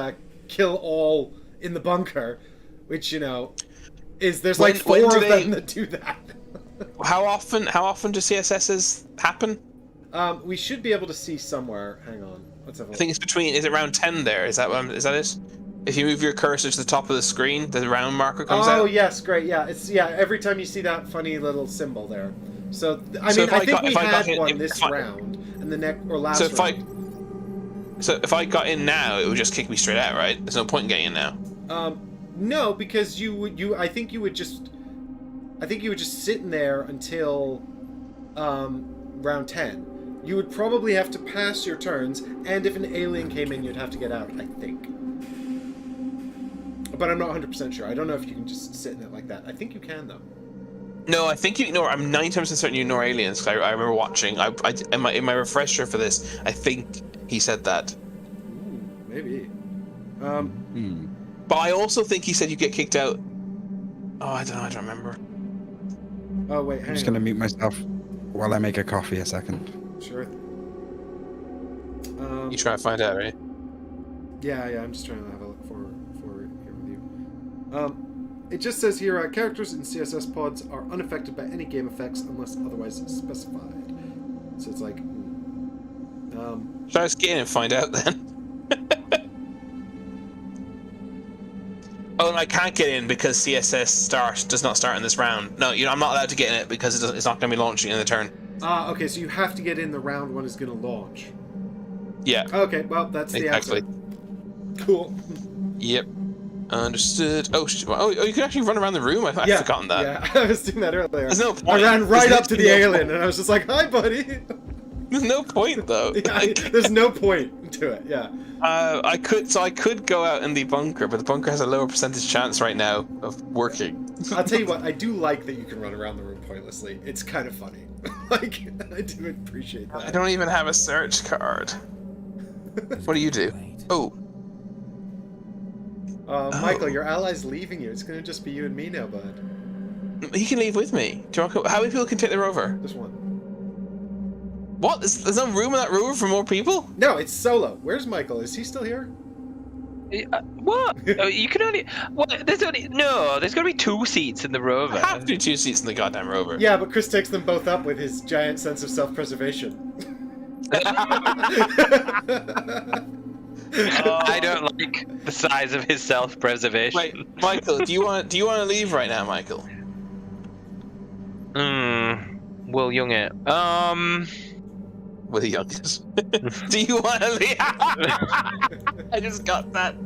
[SPEAKER 1] kill all in the bunker, which there's like four of them that do that.
[SPEAKER 2] How often do CSSs happen?
[SPEAKER 1] We should be able to see somewhere. Hang on. Let's have a
[SPEAKER 2] I
[SPEAKER 1] look.
[SPEAKER 2] think it's between. Is it round 10 there? Is that it? If you move your cursor to the top of the screen, the round marker comes out.
[SPEAKER 1] Oh yes, great. Yeah, it's every time you see that funny little symbol there. So I think we had one this round, and the next or last round.
[SPEAKER 2] So if I got in now, it would just kick me straight out, right? There's no point in getting in now.
[SPEAKER 1] No, because I think you would just sit in there until round 10. You would probably have to pass your turns, and if an alien came in, you'd have to get out, I think. But I'm not 100% sure. I don't know if you can just sit in it like that. I think you can, though.
[SPEAKER 2] No, I think you ignore. I'm 90% certain you ignore aliens. Cause I remember watching. In my refresher for this, I think he said that.
[SPEAKER 1] Ooh, maybe.
[SPEAKER 2] But I also think he said you get kicked out. Oh, I don't know. I don't remember.
[SPEAKER 1] Oh wait,
[SPEAKER 3] I'm just gonna mute myself while I make a coffee a second.
[SPEAKER 1] Sure.
[SPEAKER 2] You try to find out, right?
[SPEAKER 1] Yeah. I'm just trying to have a look for here with you. It just says here, characters in CSS pods are unaffected by any game effects unless otherwise specified. So it's like,
[SPEAKER 2] Should I just get in and find out then? Oh, and I can't get in because CSS does not start in this round. No, I'm not allowed to get in it because it's not going to be launching in the turn.
[SPEAKER 1] okay, so you have to get in the round one is going to launch.
[SPEAKER 2] Yeah.
[SPEAKER 1] Okay, well, that's the answer. Cool.
[SPEAKER 2] Yep. Understood. Oh, you can actually run around the room? I've forgotten that.
[SPEAKER 1] Yeah, I was doing that earlier.
[SPEAKER 2] There's no point.
[SPEAKER 1] I ran right up to the alien, and I was just like, hi, buddy!
[SPEAKER 2] There's no point, though.
[SPEAKER 1] There's no point to it, yeah.
[SPEAKER 2] I could go out in the bunker, but the bunker has a lower percentage chance right now of working.
[SPEAKER 1] I'll tell you what, I do like that you can run around the room pointlessly. It's kind of funny. Like, I do appreciate that.
[SPEAKER 2] I don't even have a search card. What do you do? Oh.
[SPEAKER 1] Michael, your ally's leaving you. It's going to just be you and me now, bud.
[SPEAKER 2] He can leave with me. How many people can take the rover?
[SPEAKER 1] Just one.
[SPEAKER 2] What? There's no room in that rover for more people?
[SPEAKER 1] No, it's solo. Where's Michael? Is he still here?
[SPEAKER 4] What? You can only. What? There's got to be 2 seats in the rover.
[SPEAKER 2] There have to be 2 seats in the goddamn rover.
[SPEAKER 1] Yeah, but Chris takes them both up with his giant sense of self-preservation.
[SPEAKER 4] I don't like the size of his self-preservation.
[SPEAKER 2] Wait, Michael, do you want to leave right now, Michael?
[SPEAKER 4] Will Young it.
[SPEAKER 2] With the youngest. Do you want to leave? I just got that.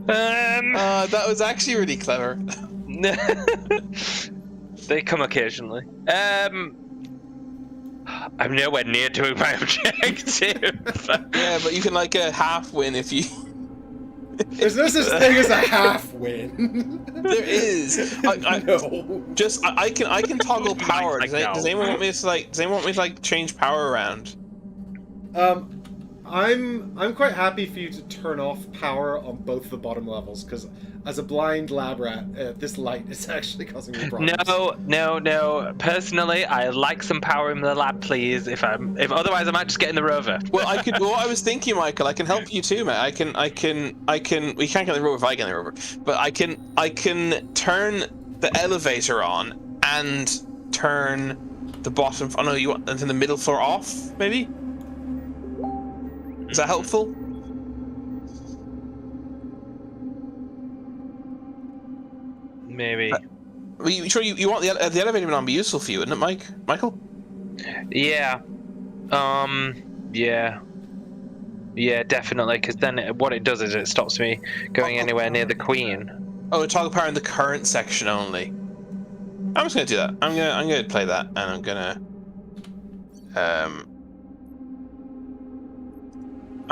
[SPEAKER 2] That was actually really clever.
[SPEAKER 4] They come occasionally. I'm nowhere near doing my objective.
[SPEAKER 2] Yeah, but you can like a half win if you.
[SPEAKER 1] There's no such thing as a half win.
[SPEAKER 2] There is.
[SPEAKER 1] No.
[SPEAKER 2] I can toggle power. Does anyone want me to change power around?
[SPEAKER 1] I'm quite happy for you to turn off power on both the bottom levels, because as a blind lab rat, this light is actually causing me problems.
[SPEAKER 4] No. Personally, I like some power in the lab, please. If otherwise, I might just get in the rover.
[SPEAKER 2] Well, I could. What I was thinking, Michael, I can help you too, man. I can. We can't get in the rover if I get in the rover, but I can turn the elevator on and turn the bottom. Oh no, you want the middle floor off, maybe? Is that helpful?
[SPEAKER 4] Maybe.
[SPEAKER 2] You sure you want the elevator to be useful for you, isn't it, Michael?
[SPEAKER 4] Yeah. Yeah. Yeah, definitely, because then what it does is it stops me going anywhere near the queen.
[SPEAKER 2] Oh, toggle power in the current section only. I'm just gonna do that. I'm gonna play that, and I'm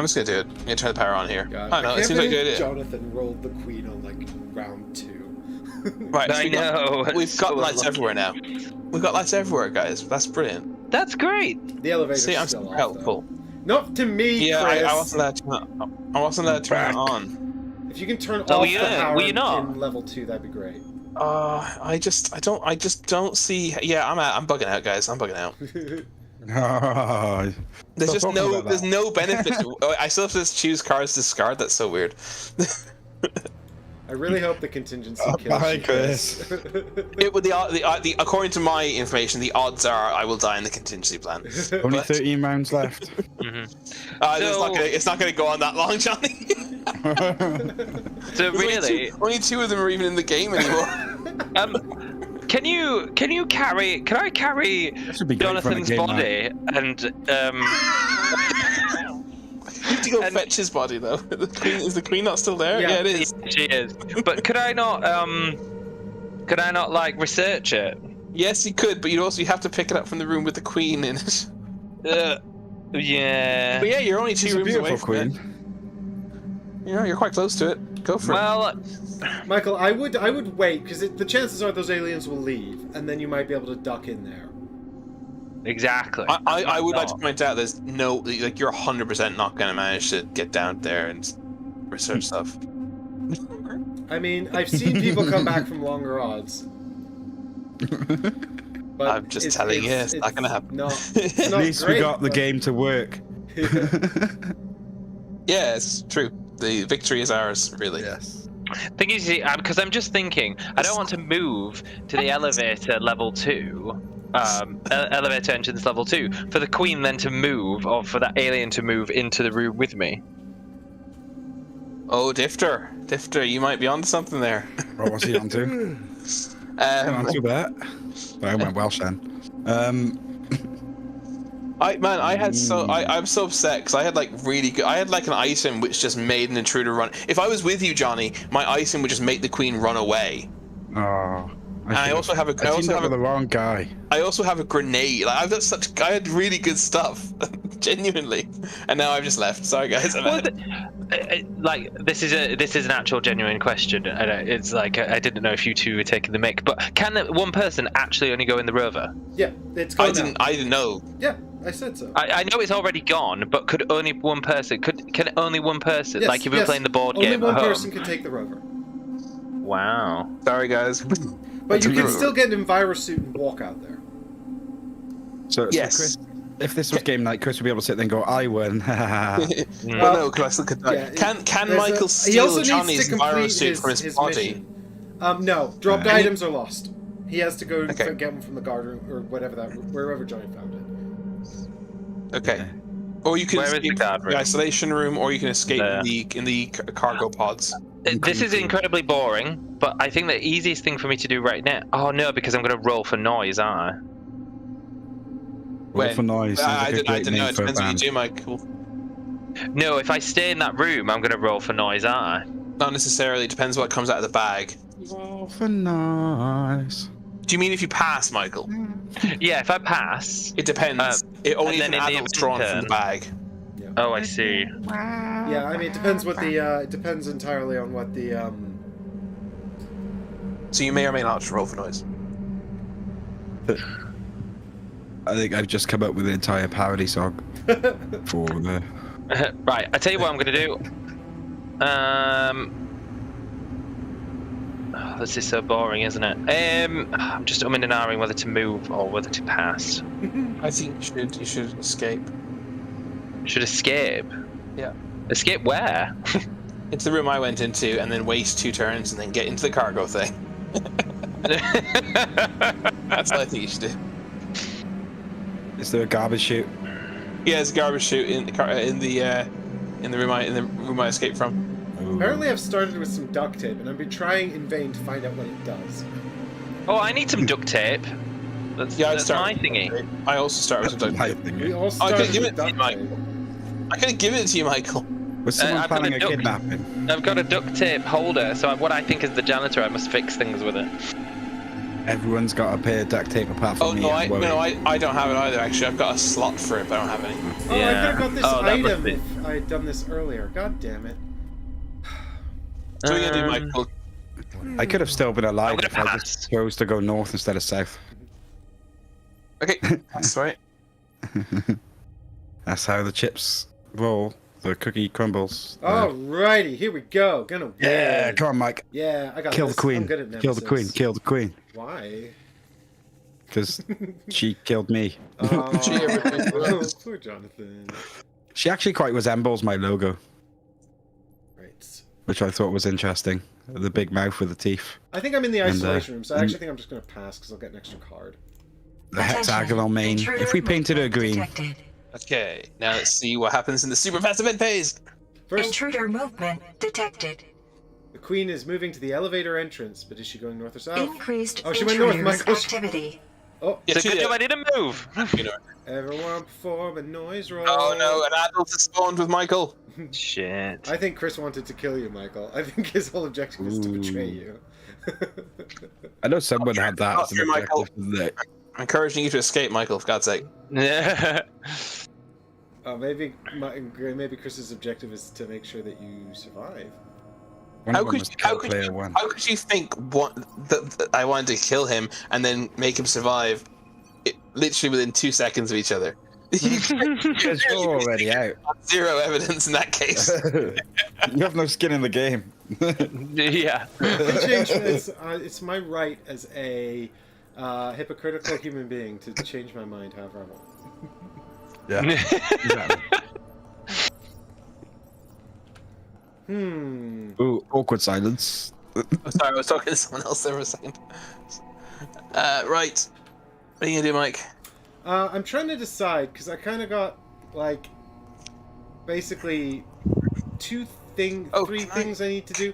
[SPEAKER 2] just gonna do it. I'm gonna turn the power on here.
[SPEAKER 1] God,
[SPEAKER 2] I don't know.
[SPEAKER 1] I
[SPEAKER 2] It
[SPEAKER 1] can't
[SPEAKER 2] seems like a good
[SPEAKER 1] believe
[SPEAKER 2] idea.
[SPEAKER 1] Jonathan rolled the queen on like round 2.
[SPEAKER 2] Right, so
[SPEAKER 4] I know.
[SPEAKER 2] we've got
[SPEAKER 4] so
[SPEAKER 2] lights
[SPEAKER 4] unlucky.
[SPEAKER 2] everywhere now. We've got lights everywhere, guys. That's brilliant.
[SPEAKER 4] That's great.
[SPEAKER 1] The elevator's
[SPEAKER 2] See, I'm
[SPEAKER 1] still
[SPEAKER 2] super
[SPEAKER 1] off,
[SPEAKER 2] helpful.
[SPEAKER 1] though. Not to me,
[SPEAKER 2] Yeah,
[SPEAKER 1] Chris.
[SPEAKER 2] I wasn't allowed to turn. I wasn't allowed to turn it on.
[SPEAKER 1] If you can turn
[SPEAKER 4] Oh,
[SPEAKER 1] off
[SPEAKER 4] yeah,
[SPEAKER 1] the power
[SPEAKER 4] were you not?
[SPEAKER 1] in level 2, that'd be great.
[SPEAKER 2] I just don't see. Yeah, I'm bugging out, guys. I'm bugging out.
[SPEAKER 3] Oh,
[SPEAKER 2] There's
[SPEAKER 3] Stop
[SPEAKER 2] just
[SPEAKER 3] talking
[SPEAKER 2] no,
[SPEAKER 3] about
[SPEAKER 2] there's
[SPEAKER 3] that.
[SPEAKER 2] no benefit. I still have to choose cards to discard. That's so weird.
[SPEAKER 1] I really hope the contingency
[SPEAKER 3] Oh,
[SPEAKER 1] kills
[SPEAKER 3] bye,
[SPEAKER 1] you, Chris.
[SPEAKER 2] It would the according to my information, the odds are I will die in the contingency plan.
[SPEAKER 3] Only
[SPEAKER 2] But,
[SPEAKER 3] 13 rounds left.
[SPEAKER 2] it's not gonna go on that long, Johnny.
[SPEAKER 4] So really,
[SPEAKER 2] only two of them are even in the game anymore.
[SPEAKER 4] can I carry
[SPEAKER 3] This would be great for a
[SPEAKER 4] Jonathan's
[SPEAKER 3] game
[SPEAKER 4] body and
[SPEAKER 2] You have to go fetch his body though. Is the queen not still there?
[SPEAKER 1] Yeah.
[SPEAKER 2] Yeah, it is.
[SPEAKER 4] she is. But could I not like research it?
[SPEAKER 2] Yes, you could, but you have to pick it up from the room with the queen in it.
[SPEAKER 4] Yeah.
[SPEAKER 2] But yeah, you're only two
[SPEAKER 3] She's a
[SPEAKER 2] rooms away
[SPEAKER 3] beautiful
[SPEAKER 2] from it.
[SPEAKER 3] queen.
[SPEAKER 2] You're quite close to it. Go for it.
[SPEAKER 4] Well,
[SPEAKER 1] Michael, I would wait, because the chances are those aliens will leave, and then you might be able to duck in there.
[SPEAKER 4] exactly.
[SPEAKER 2] I would like to point out there's no, like, you're 100% not going to manage to get down there and research stuff.
[SPEAKER 1] I mean, I've seen people come back from longer odds. But
[SPEAKER 2] I'm just telling you, it's not gonna happen.
[SPEAKER 1] No, it's
[SPEAKER 3] At
[SPEAKER 1] not
[SPEAKER 3] least
[SPEAKER 1] great,
[SPEAKER 3] we got the
[SPEAKER 1] but-
[SPEAKER 3] game to work.
[SPEAKER 2] Yeah, it's true. The victory is ours, really.
[SPEAKER 3] Yes.
[SPEAKER 4] Thing is, because I'm just thinking, I don't want to move to the elevator level 2, elevator entrance level 2, for the queen then to move, or for that alien to move into the room with me.
[SPEAKER 2] Oh, Difter, you might be onto something there.
[SPEAKER 3] What was he on to? Not too bad. But I went Welsh then.
[SPEAKER 2] I'm so upset because I had like really good. I had like an item which just made an intruder run. If I was with you, Johnny, my item would just make the queen run away.
[SPEAKER 3] Oh.
[SPEAKER 2] I also have a.
[SPEAKER 3] I teamed up with the wrong guy.
[SPEAKER 2] I also have a grenade. Like, I've got such. I had really good stuff, genuinely, and now I've just left. Sorry, guys.
[SPEAKER 4] Like this is an actual genuine question. It's like I didn't know if you two were taking the mic, but can one person actually only go in the rover?
[SPEAKER 1] Yeah, it's gone
[SPEAKER 2] I didn't know.
[SPEAKER 1] Yeah, I said so.
[SPEAKER 4] I know it's already gone, but could only one person? Can only one person?
[SPEAKER 1] Yes,
[SPEAKER 4] like if you're playing the board
[SPEAKER 1] only
[SPEAKER 4] game
[SPEAKER 1] one
[SPEAKER 4] at home?
[SPEAKER 1] person can take the rover.
[SPEAKER 4] Wow.
[SPEAKER 2] Sorry, guys.
[SPEAKER 1] But you can
[SPEAKER 2] Rover.
[SPEAKER 1] still get an enviro suit and walk out there.
[SPEAKER 3] So
[SPEAKER 2] Yes.
[SPEAKER 3] Chris, if this was game night, Chris would be able to sit there and go, I won.
[SPEAKER 2] Well, no, because I still could.
[SPEAKER 1] Yeah,
[SPEAKER 2] Can
[SPEAKER 1] there's
[SPEAKER 2] Michael
[SPEAKER 1] he also
[SPEAKER 2] steal
[SPEAKER 1] needs
[SPEAKER 2] Johnny's
[SPEAKER 1] to complete
[SPEAKER 2] enviro suit from his body?
[SPEAKER 1] mission. No, dropped items are lost. He has to go
[SPEAKER 2] Okay.
[SPEAKER 1] get them from the guard room or whatever wherever Johnny found it.
[SPEAKER 2] Okay.
[SPEAKER 3] Yeah.
[SPEAKER 2] Or you can
[SPEAKER 4] Where is
[SPEAKER 2] escape
[SPEAKER 4] the guard
[SPEAKER 2] the
[SPEAKER 4] room?
[SPEAKER 2] isolation room, or you can escape
[SPEAKER 4] There.
[SPEAKER 2] in the cargo pods.
[SPEAKER 4] This is incredibly boring, but I think the easiest thing for me to do right now. Oh no, because I'm going to roll for noise, aren't
[SPEAKER 3] Roll for noise. Sounds
[SPEAKER 2] I
[SPEAKER 3] like a
[SPEAKER 2] don't
[SPEAKER 3] great
[SPEAKER 2] know.
[SPEAKER 3] name
[SPEAKER 2] It
[SPEAKER 3] for a
[SPEAKER 2] depends what you
[SPEAKER 3] band.
[SPEAKER 2] do, Michael.
[SPEAKER 4] I? No, if I stay in that room, I'm going to roll for noise, aren't
[SPEAKER 2] Not necessarily. It depends what comes out of the bag.
[SPEAKER 3] Roll for noise.
[SPEAKER 2] Do you mean if you pass, Michael?
[SPEAKER 4] I? Yeah, if I pass.
[SPEAKER 2] It depends. It only
[SPEAKER 4] and
[SPEAKER 2] if
[SPEAKER 4] then
[SPEAKER 2] an
[SPEAKER 4] in the
[SPEAKER 2] adult's drawn from the
[SPEAKER 4] turn-
[SPEAKER 2] bag.
[SPEAKER 4] Oh, I see.
[SPEAKER 1] Yeah, I mean it depends what the it depends entirely on what the
[SPEAKER 2] So you may or may not roll for noise.
[SPEAKER 3] I think I've just come up with an entire parody song for the.
[SPEAKER 4] Right, I tell you what I'm going to do. Oh, this is so boring, isn't it? I'm just umming and ahhing whether to move or whether to pass.
[SPEAKER 2] I think you should escape.
[SPEAKER 4] Should escape.
[SPEAKER 2] Yeah.
[SPEAKER 4] Escape where?
[SPEAKER 2] It's the room I went into, and then waste 2 turns, and then get into the cargo thing. That's what I think you should do.
[SPEAKER 3] Is there a garbage chute?
[SPEAKER 2] Yeah, there's a garbage chute in the room I escaped from.
[SPEAKER 3] Ooh.
[SPEAKER 1] apparently I've started with some duct tape and I've been trying in vain to find out what it does.
[SPEAKER 4] Oh, I need some duct tape. That's
[SPEAKER 2] Yeah, I'd
[SPEAKER 4] my
[SPEAKER 2] start.
[SPEAKER 4] thingy.
[SPEAKER 2] I also start with a duct
[SPEAKER 3] My
[SPEAKER 2] tape.
[SPEAKER 3] thing.
[SPEAKER 1] We all
[SPEAKER 2] Okay,
[SPEAKER 1] started
[SPEAKER 2] give
[SPEAKER 1] with
[SPEAKER 2] it to me,
[SPEAKER 1] duct
[SPEAKER 2] Mike.
[SPEAKER 1] tape.
[SPEAKER 2] I could have given it to you, Michael.
[SPEAKER 3] Was someone
[SPEAKER 4] I've got
[SPEAKER 3] planning
[SPEAKER 4] a
[SPEAKER 3] a
[SPEAKER 4] duck.
[SPEAKER 3] kidnapping?
[SPEAKER 4] I've got a duct tape holder, so what I think is the janitor, I must fix things with it.
[SPEAKER 3] Everyone's got a pair of duct tape apart from
[SPEAKER 2] Oh
[SPEAKER 3] me.
[SPEAKER 2] no,
[SPEAKER 3] and Wody.
[SPEAKER 2] I don't have it either. Actually, I've got a slot for it, but I don't have any.
[SPEAKER 1] Oh, I could have got this
[SPEAKER 4] Oh, that must
[SPEAKER 1] item
[SPEAKER 4] be-
[SPEAKER 1] if I had done this earlier. God damn it.
[SPEAKER 2] So what are you gonna do, Michael?
[SPEAKER 3] I could have still been alive
[SPEAKER 4] I'm gonna
[SPEAKER 3] if I
[SPEAKER 4] pass.
[SPEAKER 3] just chose to go north instead of south.
[SPEAKER 2] Okay, that's right.
[SPEAKER 3] That's how the chips roll. The cookie crumbles.
[SPEAKER 1] Alrighty, here we go. Gonna win.
[SPEAKER 3] Yeah, come on, Mike.
[SPEAKER 1] Yeah, I got
[SPEAKER 3] Kill
[SPEAKER 1] this.
[SPEAKER 3] the queen.
[SPEAKER 1] I'm good at Nemesis.
[SPEAKER 3] Kill the queen. Kill the queen.
[SPEAKER 1] Why?
[SPEAKER 3] Because she killed me.
[SPEAKER 1] Oh, poor Jonathan.
[SPEAKER 3] She actually quite resembles my logo,
[SPEAKER 1] Right.
[SPEAKER 3] which I thought was interesting. The big mouth with the teeth.
[SPEAKER 1] I think I'm in the
[SPEAKER 3] And,
[SPEAKER 1] isolation room, so I actually think I'm just gonna pass because I'll get an extra card.
[SPEAKER 3] The hexagonal mane. If we painted her green.
[SPEAKER 5] Detected.
[SPEAKER 2] Okay, now let's see what happens in the super fast event phase.
[SPEAKER 1] First,
[SPEAKER 5] Intruder movement detected.
[SPEAKER 1] the queen is moving to the elevator entrance, but is she going north or south?
[SPEAKER 5] Increased
[SPEAKER 1] Oh, she went north,
[SPEAKER 5] intruders
[SPEAKER 1] Michael.
[SPEAKER 5] activity.
[SPEAKER 1] Oh,
[SPEAKER 2] Yeah,
[SPEAKER 4] It's a
[SPEAKER 2] to
[SPEAKER 4] good
[SPEAKER 2] the-
[SPEAKER 4] job I didn't move.
[SPEAKER 2] you know.
[SPEAKER 1] everyone perform a noise roll.
[SPEAKER 2] Oh no, an adult is spawned with Michael.
[SPEAKER 4] Shit.
[SPEAKER 1] I think Chris wanted to kill you, Michael. I think his whole objective is to betray you.
[SPEAKER 3] I know someone had that as an
[SPEAKER 2] Here, Michael.
[SPEAKER 3] objective. Didn't they?
[SPEAKER 2] I'm encouraging you to escape, Michael, for God's sake.
[SPEAKER 1] Maybe Chris's objective is to make sure that you survive.
[SPEAKER 3] One
[SPEAKER 2] How
[SPEAKER 3] of them
[SPEAKER 2] could,
[SPEAKER 3] was
[SPEAKER 2] how,
[SPEAKER 3] kill
[SPEAKER 2] could
[SPEAKER 3] player
[SPEAKER 2] you,
[SPEAKER 3] one.
[SPEAKER 2] how could you think that I wanted to kill him and then make him survive literally within 2 seconds of each other?
[SPEAKER 3] Because you're already out.
[SPEAKER 2] Zero evidence in that case.
[SPEAKER 3] You have no skin in the game.
[SPEAKER 4] Yeah.
[SPEAKER 1] It's my right as a hypocritical human being to change my mind however I want.
[SPEAKER 3] Yeah. Exactly. Ooh, awkward silence.
[SPEAKER 2] Sorry, I was talking to someone else there for a second. Right. What are you gonna do, Mike?
[SPEAKER 1] I'm trying to decide because I kind of got like basically three things I need to do.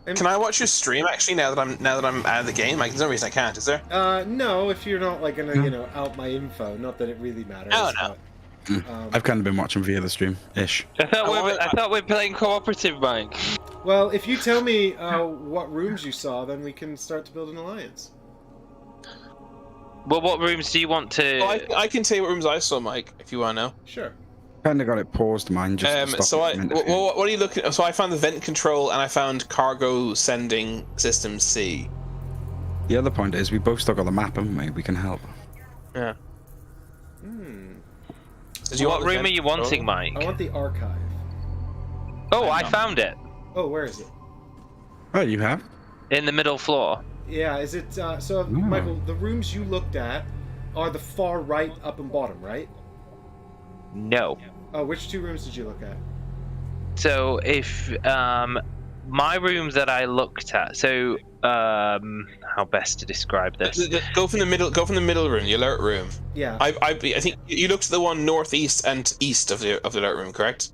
[SPEAKER 2] Can I watch your stream actually now that I'm out of the game? Like, there's no reason I can't, is there?
[SPEAKER 1] No, if you're not like gonna out my info. Not that it really matters.
[SPEAKER 2] Oh, no.
[SPEAKER 3] I've kind of been watching via the stream ish.
[SPEAKER 4] I thought we were playing cooperative, Mike.
[SPEAKER 1] Well, if you tell me what rooms you saw, then we can start to build an alliance.
[SPEAKER 4] Well, what rooms do you want to?
[SPEAKER 2] Well, I can tell you what rooms I saw, Mike, if you want to know.
[SPEAKER 1] Sure.
[SPEAKER 3] Kind of got it paused, mine. Just to stop
[SPEAKER 2] So
[SPEAKER 3] it from interfering.
[SPEAKER 2] what are you looking at? So I found the vent control and I found cargo sending system C.
[SPEAKER 3] The other point is we both still got the map, haven't we? We can help.
[SPEAKER 4] Yeah.
[SPEAKER 2] So do you
[SPEAKER 4] What
[SPEAKER 2] want the
[SPEAKER 4] room are
[SPEAKER 2] vent
[SPEAKER 4] you
[SPEAKER 2] control?
[SPEAKER 4] wanting, Mike?
[SPEAKER 1] I want the archive.
[SPEAKER 4] Oh, I found it
[SPEAKER 1] Oh, where is it?
[SPEAKER 3] Oh, you have?
[SPEAKER 4] in the middle floor.
[SPEAKER 1] Yeah, is it so? Michael, the rooms you looked at are the far right, up and bottom, right?
[SPEAKER 4] No.
[SPEAKER 1] Oh, which two rooms did you look at?
[SPEAKER 4] So if my rooms that I looked at, so how best to describe this?
[SPEAKER 2] Go from the middle room, the alert room.
[SPEAKER 1] Yeah.
[SPEAKER 2] I think you looked at the one northeast and east of the alert room, correct?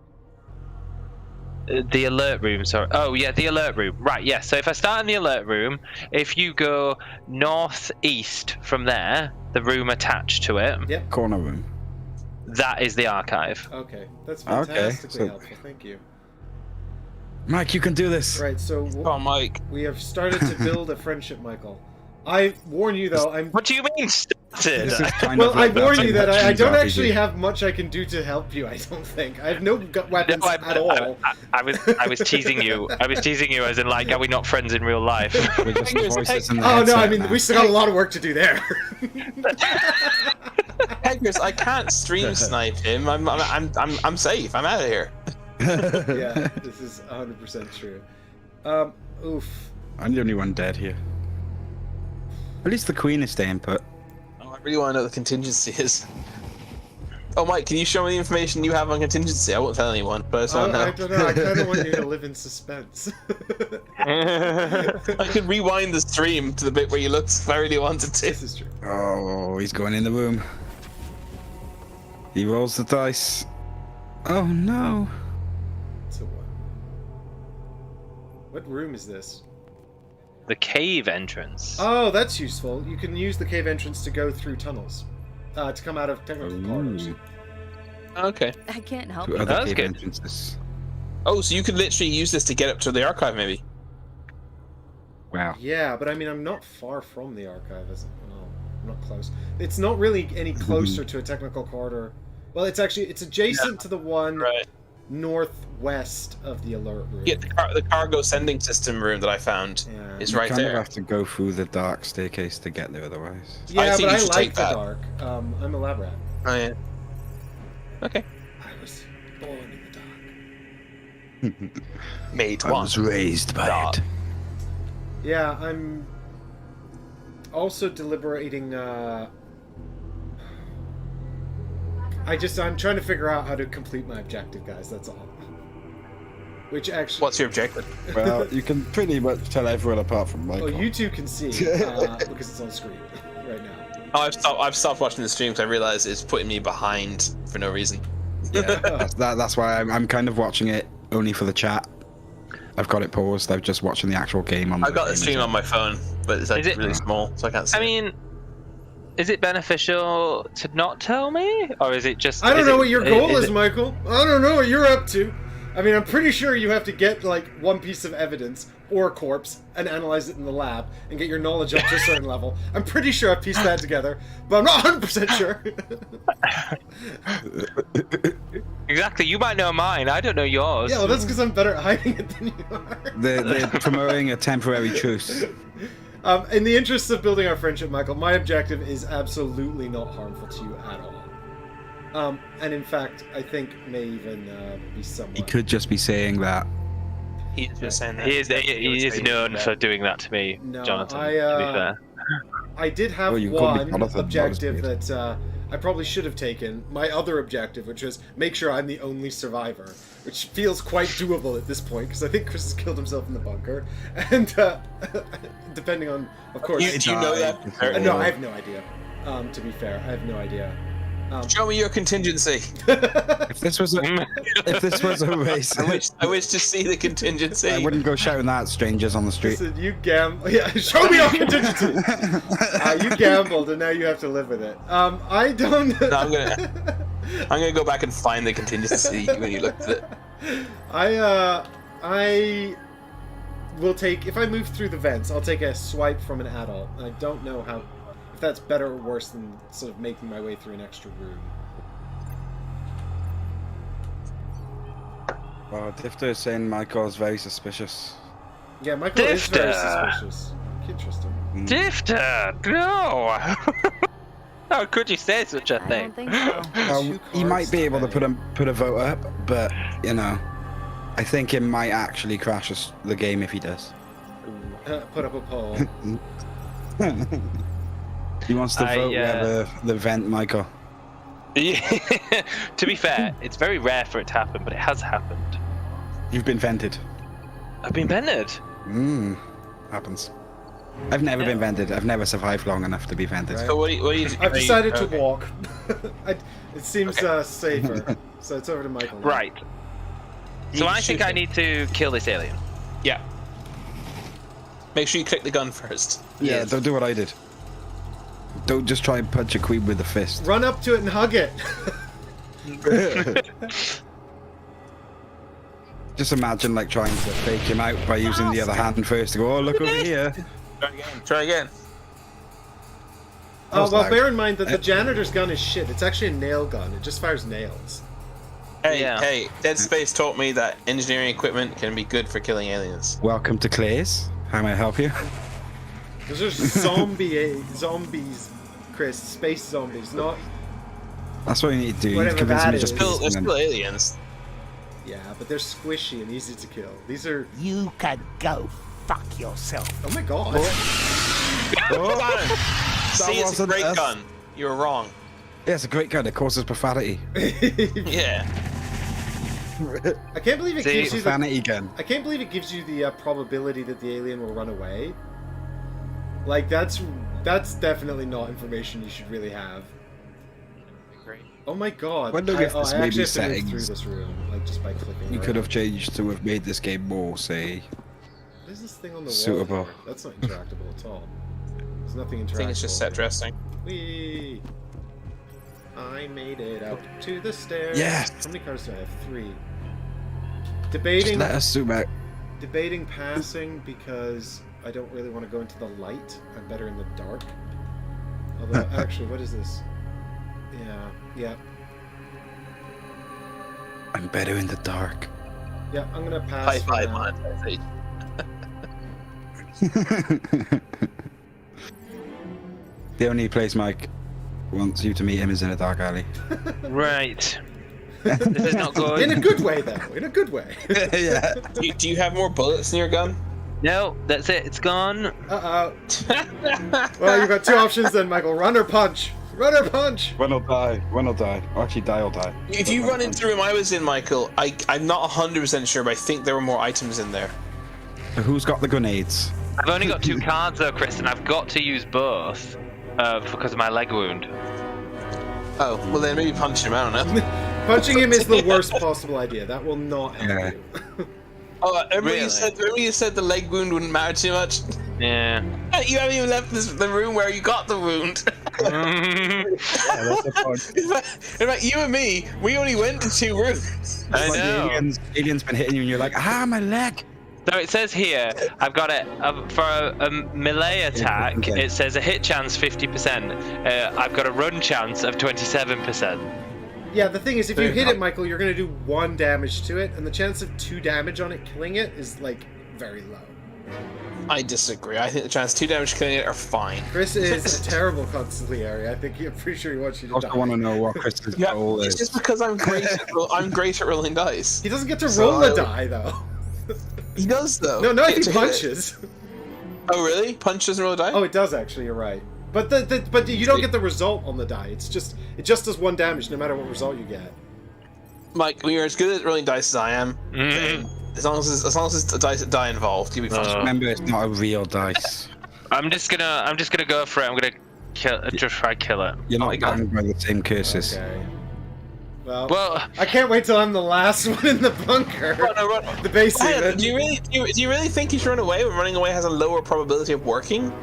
[SPEAKER 4] The alert room, sorry. Oh, yeah, the alert room. Right, yeah. So if I start in the alert room, if you go northeast from there, the room attached to it,
[SPEAKER 1] Yep.
[SPEAKER 3] Corner room.
[SPEAKER 4] that is the archive.
[SPEAKER 1] Okay, that's
[SPEAKER 3] Okay,
[SPEAKER 1] fantastically
[SPEAKER 3] so-
[SPEAKER 1] helpful. Thank you.
[SPEAKER 3] Mike, you can do this.
[SPEAKER 1] Right, so
[SPEAKER 2] Oh, Mike.
[SPEAKER 1] we have started to build a friendship, Michael. I warn you though, I'm.
[SPEAKER 4] What do you mean started?
[SPEAKER 3] This is kind
[SPEAKER 1] Well,
[SPEAKER 3] of
[SPEAKER 1] I
[SPEAKER 3] like
[SPEAKER 1] warn
[SPEAKER 3] that
[SPEAKER 1] you that I
[SPEAKER 3] Hutchins
[SPEAKER 1] don't
[SPEAKER 3] RPG.
[SPEAKER 1] actually have much I can do to help you. I don't think I have no weapons at all.
[SPEAKER 4] I was teasing you. I was teasing you as in like, are we not friends in real life?
[SPEAKER 3] We're just voices in the
[SPEAKER 1] Oh no, I
[SPEAKER 3] headset,
[SPEAKER 1] mean
[SPEAKER 3] man.
[SPEAKER 1] we still got a lot of work to do there.
[SPEAKER 2] Peggers, I can't stream snipe him. I'm safe. I'm out of here.
[SPEAKER 1] Yeah, this is 100% true. Oof.
[SPEAKER 3] I'm the only one dead here. At least the queen is staying put.
[SPEAKER 2] Oh, I really want to know what the contingency is. Oh, Mike, can you show me the information you have on contingency? I won't tell anyone, but I just want to know.
[SPEAKER 1] I don't know. I kind of want you to live in suspense.
[SPEAKER 2] I could rewind the stream to the bit where you looked if I really wanted to.
[SPEAKER 1] This is true.
[SPEAKER 3] Oh, he's going in the room. He rolls the dice. Oh no.
[SPEAKER 1] So what? What room is this?
[SPEAKER 4] The cave entrance.
[SPEAKER 1] Oh, that's useful. You can use the cave entrance to go through tunnels, to come out of technical corridors.
[SPEAKER 2] Okay.
[SPEAKER 7] I can't help
[SPEAKER 3] To
[SPEAKER 7] it.
[SPEAKER 3] other
[SPEAKER 4] That's
[SPEAKER 3] cave
[SPEAKER 4] good.
[SPEAKER 3] entrances.
[SPEAKER 2] Oh, so you could literally use this to get up to the archive, maybe.
[SPEAKER 3] Wow.
[SPEAKER 1] Yeah, but I mean, I'm not far from the archive, is it? No, I'm not close. It's not really any closer to a technical corridor. Well, it's adjacent to the one
[SPEAKER 2] Right.
[SPEAKER 1] northwest of the alert room.
[SPEAKER 2] Yeah, the cargo sending system room that I found
[SPEAKER 1] Yeah.
[SPEAKER 2] is
[SPEAKER 3] You
[SPEAKER 2] right
[SPEAKER 3] kind
[SPEAKER 2] there.
[SPEAKER 3] of have to go through the dark staircase to get there otherwise.
[SPEAKER 1] Yeah,
[SPEAKER 2] think
[SPEAKER 1] but
[SPEAKER 2] you
[SPEAKER 1] I
[SPEAKER 2] should
[SPEAKER 1] like
[SPEAKER 2] take
[SPEAKER 1] the
[SPEAKER 2] that.
[SPEAKER 1] dark. I'm a lab rat.
[SPEAKER 2] Oh yeah. Okay.
[SPEAKER 1] I was born in the dark.
[SPEAKER 2] Made
[SPEAKER 3] I
[SPEAKER 2] one.
[SPEAKER 3] was raised by
[SPEAKER 2] Dot.
[SPEAKER 3] it.
[SPEAKER 1] Yeah, I'm also deliberating. I'm trying to figure out how to complete my objective, guys. That's all. Which actually,
[SPEAKER 2] What's your objective?
[SPEAKER 3] Well, you can pretty much tell everyone apart from Michael.
[SPEAKER 1] well, you two can see because it's on screen right now.
[SPEAKER 2] Oh, I've stopped watching the stream because I realized it's putting me behind for no reason.
[SPEAKER 3] Yeah, that's why I'm kind of watching it only for the chat. I've got it paused. I'm just watching the actual game on.
[SPEAKER 2] I've got the
[SPEAKER 3] game
[SPEAKER 2] stream
[SPEAKER 3] as
[SPEAKER 2] on my phone, but it's like
[SPEAKER 4] Is it-
[SPEAKER 2] really small, so I can't see.
[SPEAKER 4] I mean, is it beneficial to not tell me, or is it just?
[SPEAKER 1] I don't
[SPEAKER 4] is
[SPEAKER 1] know
[SPEAKER 4] it-
[SPEAKER 1] what your goal is,
[SPEAKER 4] it-
[SPEAKER 1] Michael. I don't know what you're up to. I mean, I'm pretty sure you have to get like one piece of evidence or a corpse and analyze it in the lab and get your knowledge up to a certain level. I'm pretty sure I've pieced that together, but I'm not 100% sure.
[SPEAKER 4] Exactly. You might know mine. I don't know yours.
[SPEAKER 1] Yeah, well, that's because I'm better at hiding it than you are.
[SPEAKER 3] They're promoting a temporary truce.
[SPEAKER 1] In the interests of building our friendship, Michael, my objective is absolutely not harmful to you at all. And in fact, I think may even be somewhat.
[SPEAKER 3] He could just be saying that.
[SPEAKER 2] He's just saying that.
[SPEAKER 4] He is known for doing that to me,
[SPEAKER 1] No,
[SPEAKER 4] Jonathan.
[SPEAKER 1] I,
[SPEAKER 4] to be fair.
[SPEAKER 1] I did have
[SPEAKER 3] Well, you called me
[SPEAKER 1] one
[SPEAKER 3] Jonathan,
[SPEAKER 1] objective
[SPEAKER 3] honestly.
[SPEAKER 1] that I probably should have taken. My other objective, which was make sure I'm the only survivor, which feels quite doable at this point because I think Chris has killed himself in the bunker, and depending on, of course.
[SPEAKER 2] Do you know that?
[SPEAKER 1] No, I have no idea. To be fair, I have no idea.
[SPEAKER 2] Show me your contingency.
[SPEAKER 3] If this was a race,
[SPEAKER 2] I wish to see the contingency.
[SPEAKER 3] I wouldn't go shouting that at strangers on the street.
[SPEAKER 1] Listen, you Yeah, show me your contingency. You gambled, and now you have to live with it. I don't.
[SPEAKER 2] No, I'm gonna go back and find the contingency when you looked at it.
[SPEAKER 1] I will take, if I move through the vents, I'll take a swipe from an adult. I don't know if that's better or worse than sort of making my way through an extra room.
[SPEAKER 3] Well, Difter is saying Michael's very suspicious.
[SPEAKER 1] Yeah, Michael is very
[SPEAKER 4] Difter.
[SPEAKER 1] suspicious. Interesting.
[SPEAKER 4] Difter, no! How could you say such a
[SPEAKER 7] I
[SPEAKER 4] thing?
[SPEAKER 7] don't think so.
[SPEAKER 1] Two
[SPEAKER 3] He might
[SPEAKER 1] cards
[SPEAKER 3] be able to
[SPEAKER 1] today.
[SPEAKER 3] put a vote up, but you know, I think it might actually crash the game if he does.
[SPEAKER 1] Put up a poll.
[SPEAKER 3] He wants to vote where the vent Michael.
[SPEAKER 4] To be fair, it's very rare for it to happen, but it has happened.
[SPEAKER 3] You've been vented.
[SPEAKER 4] I've been vented.
[SPEAKER 3] Happens. I've never been vented. I've never survived long enough to be vented.
[SPEAKER 2] So what do you
[SPEAKER 1] I've decided to
[SPEAKER 2] okay.
[SPEAKER 1] walk. It seems safer. So it's over to Michael. now.
[SPEAKER 4] Right. So
[SPEAKER 2] You
[SPEAKER 4] I
[SPEAKER 2] shoot
[SPEAKER 4] think I
[SPEAKER 2] him.
[SPEAKER 4] need to kill this alien.
[SPEAKER 2] Yeah. Make sure you click the gun first.
[SPEAKER 3] Yeah, don't do what I did. Don't just try and punch a queen with a fist.
[SPEAKER 1] Run up to it and hug it.
[SPEAKER 3] Just imagine like trying to fake him out by using the other hand first to go, oh, look over here.
[SPEAKER 2] Try again.
[SPEAKER 1] Oh,
[SPEAKER 3] was
[SPEAKER 1] well,
[SPEAKER 3] loud.
[SPEAKER 1] bear in mind that the janitor's gun is shit. It's actually a nail gun. It just fires nails.
[SPEAKER 2] Hey,
[SPEAKER 4] Yeah.
[SPEAKER 2] hey, Dead Space taught me that engineering equipment can be good for killing aliens.
[SPEAKER 3] Welcome to Clay's. How may I help you?
[SPEAKER 1] Those are zombies, Chris. Space zombies, not...
[SPEAKER 3] That's what you need to do. You
[SPEAKER 1] Whatever
[SPEAKER 3] convince
[SPEAKER 1] that
[SPEAKER 3] me just
[SPEAKER 1] is.
[SPEAKER 2] They're
[SPEAKER 3] listen
[SPEAKER 2] still
[SPEAKER 3] and-
[SPEAKER 2] aliens.
[SPEAKER 1] Yeah, but they're squishy and easy to kill. These are...
[SPEAKER 6] You can go fuck yourself.
[SPEAKER 1] Oh my god.
[SPEAKER 2] See, it's a
[SPEAKER 3] wasn't
[SPEAKER 2] great
[SPEAKER 3] us.
[SPEAKER 2] gun. You were wrong.
[SPEAKER 3] Yeah, it's a great gun. It causes profanity.
[SPEAKER 2] Yeah.
[SPEAKER 1] I can't believe it
[SPEAKER 4] See,
[SPEAKER 1] gives you the...
[SPEAKER 3] Profanity gun.
[SPEAKER 1] I can't believe it gives you the probability that the alien will run away. Like, that's definitely not information you should really have.
[SPEAKER 2] Great.
[SPEAKER 1] Oh my god.
[SPEAKER 3] Wonder if this
[SPEAKER 1] I
[SPEAKER 3] may
[SPEAKER 1] actually
[SPEAKER 3] be
[SPEAKER 1] have to move through
[SPEAKER 3] settings.
[SPEAKER 1] this room, like, just by clicking.
[SPEAKER 3] You
[SPEAKER 1] around.
[SPEAKER 3] could have changed to have made this game more, say,
[SPEAKER 1] What is this thing on the
[SPEAKER 3] Suitable.
[SPEAKER 1] wall here? That's not interactable at all. There's nothing interactable.
[SPEAKER 2] I think it's just set dressing.
[SPEAKER 1] Whee! I made it up to the stairs.
[SPEAKER 3] Yes.
[SPEAKER 1] How many cards do I have? 3.
[SPEAKER 3] Just
[SPEAKER 1] Debating.
[SPEAKER 3] let us zoom out.
[SPEAKER 1] Debating passing because I don't really want to go into the light. I'm better in the dark. Although, actually, what is this? Yeah.
[SPEAKER 3] I'm better in the dark.
[SPEAKER 1] Yeah, I'm gonna pass.
[SPEAKER 2] High
[SPEAKER 1] for
[SPEAKER 2] five,
[SPEAKER 1] now.
[SPEAKER 2] man.
[SPEAKER 3] The only place Mike wants you to meet him is in a dark alley.
[SPEAKER 4] Right. This is not good.
[SPEAKER 1] In a good way, though. In a good way.
[SPEAKER 3] Yeah.
[SPEAKER 2] Do you have more bullets in your gun?
[SPEAKER 4] No, that's it. It's gone.
[SPEAKER 1] Uh-oh. Well, you've got 2 options then, Michael. Run or punch. Run or punch.
[SPEAKER 3] When I'll die. When I'll die. Or actually, die or die.
[SPEAKER 2] If you run into the room I was in, Michael, I'm not 100% sure, but I think there were more items in there.
[SPEAKER 3] So who's got the grenades?
[SPEAKER 4] I've only got 2 cards though, Chris, and I've got to use both because of my leg wound.
[SPEAKER 2] Oh, well then maybe punch him, I don't know.
[SPEAKER 1] Punching him is the worst possible idea. That will not help you.
[SPEAKER 2] Oh, remember
[SPEAKER 4] Really?
[SPEAKER 2] you said the leg wound wouldn't matter too much?
[SPEAKER 4] Yeah.
[SPEAKER 2] You haven't even left the room where you got the wound. In fact, you and me, we only went to 2 rooms.
[SPEAKER 4] I
[SPEAKER 3] Like
[SPEAKER 4] know.
[SPEAKER 3] the alien's been hitting you and you're like, my leg!
[SPEAKER 4] So it says here, I've got it for a melee attack.
[SPEAKER 3] Okay.
[SPEAKER 4] It says a hit chance 50%. I've got a run chance of 27%.
[SPEAKER 1] Yeah, the thing is, if you hit it, Michael, you're going to do 1 damage to it, and the chance of 2 damage on it killing it is, like, very low.
[SPEAKER 2] I disagree. I think the chance 2 damage killing it are fine.
[SPEAKER 1] Chris is a terrible consigliere. I think I'm pretty sure he wants you
[SPEAKER 3] I
[SPEAKER 1] to
[SPEAKER 3] also
[SPEAKER 1] die.
[SPEAKER 3] want to know what Chris's goal
[SPEAKER 2] It's
[SPEAKER 3] is.
[SPEAKER 2] just because I'm great. I'm great at rolling dice.
[SPEAKER 1] He doesn't get to
[SPEAKER 2] So
[SPEAKER 1] roll a
[SPEAKER 2] I-
[SPEAKER 1] die, though.
[SPEAKER 2] He does though.
[SPEAKER 1] No,
[SPEAKER 2] Get
[SPEAKER 1] he
[SPEAKER 2] to hit it.
[SPEAKER 1] punches.
[SPEAKER 2] Oh really? Punch doesn't roll a die?
[SPEAKER 1] Oh, it does actually. You're right. But but you don't get the result on the die. It just does 1 damage no matter what result you get.
[SPEAKER 2] Mike, when you're as good at rolling dice as I am, as long as it's a die involved, you'll be fine.
[SPEAKER 3] Remember, it's not a real dice.
[SPEAKER 4] I'm just gonna go for it. I'm gonna just try kill it.
[SPEAKER 3] You're
[SPEAKER 2] Oh
[SPEAKER 3] not
[SPEAKER 2] my God.
[SPEAKER 3] bound by the same curses.
[SPEAKER 1] Okay. Well,
[SPEAKER 4] Well,
[SPEAKER 1] I can't wait till I'm the last one in the bunker.
[SPEAKER 2] Run.
[SPEAKER 1] The base
[SPEAKER 2] Ryan,
[SPEAKER 1] even.
[SPEAKER 2] do you really think you should run away when running away has a lower probability of working?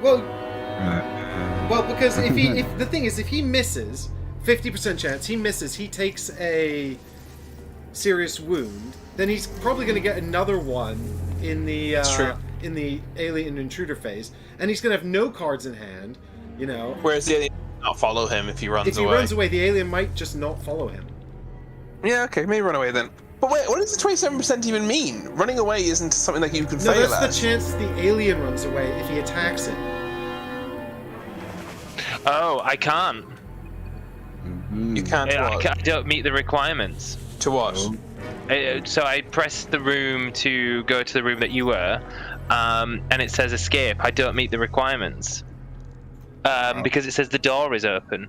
[SPEAKER 1] Well, because if the thing is, if he misses, 50% chance he misses, he takes a serious wound. Then he's probably going to get another one in the
[SPEAKER 2] true.
[SPEAKER 1] in the alien intruder phase, and he's going to have no cards in hand. You know,
[SPEAKER 2] Whereas the alien will not follow him if he runs
[SPEAKER 1] if he
[SPEAKER 2] away.
[SPEAKER 1] runs away, the alien might just not follow him.
[SPEAKER 2] Yeah, okay, maybe run away then. But wait, what does the 27% even mean? Running away isn't something that you can
[SPEAKER 1] No,
[SPEAKER 2] fail
[SPEAKER 1] that's
[SPEAKER 2] at.
[SPEAKER 1] the chance the alien runs away if he attacks it.
[SPEAKER 4] oh, I can't.
[SPEAKER 2] You can't
[SPEAKER 4] I
[SPEAKER 2] what?
[SPEAKER 4] don't meet the requirements.
[SPEAKER 2] To what?
[SPEAKER 4] So I pressed the room to go to the room that you were, and it says escape. I don't meet the requirements because it says the door is open.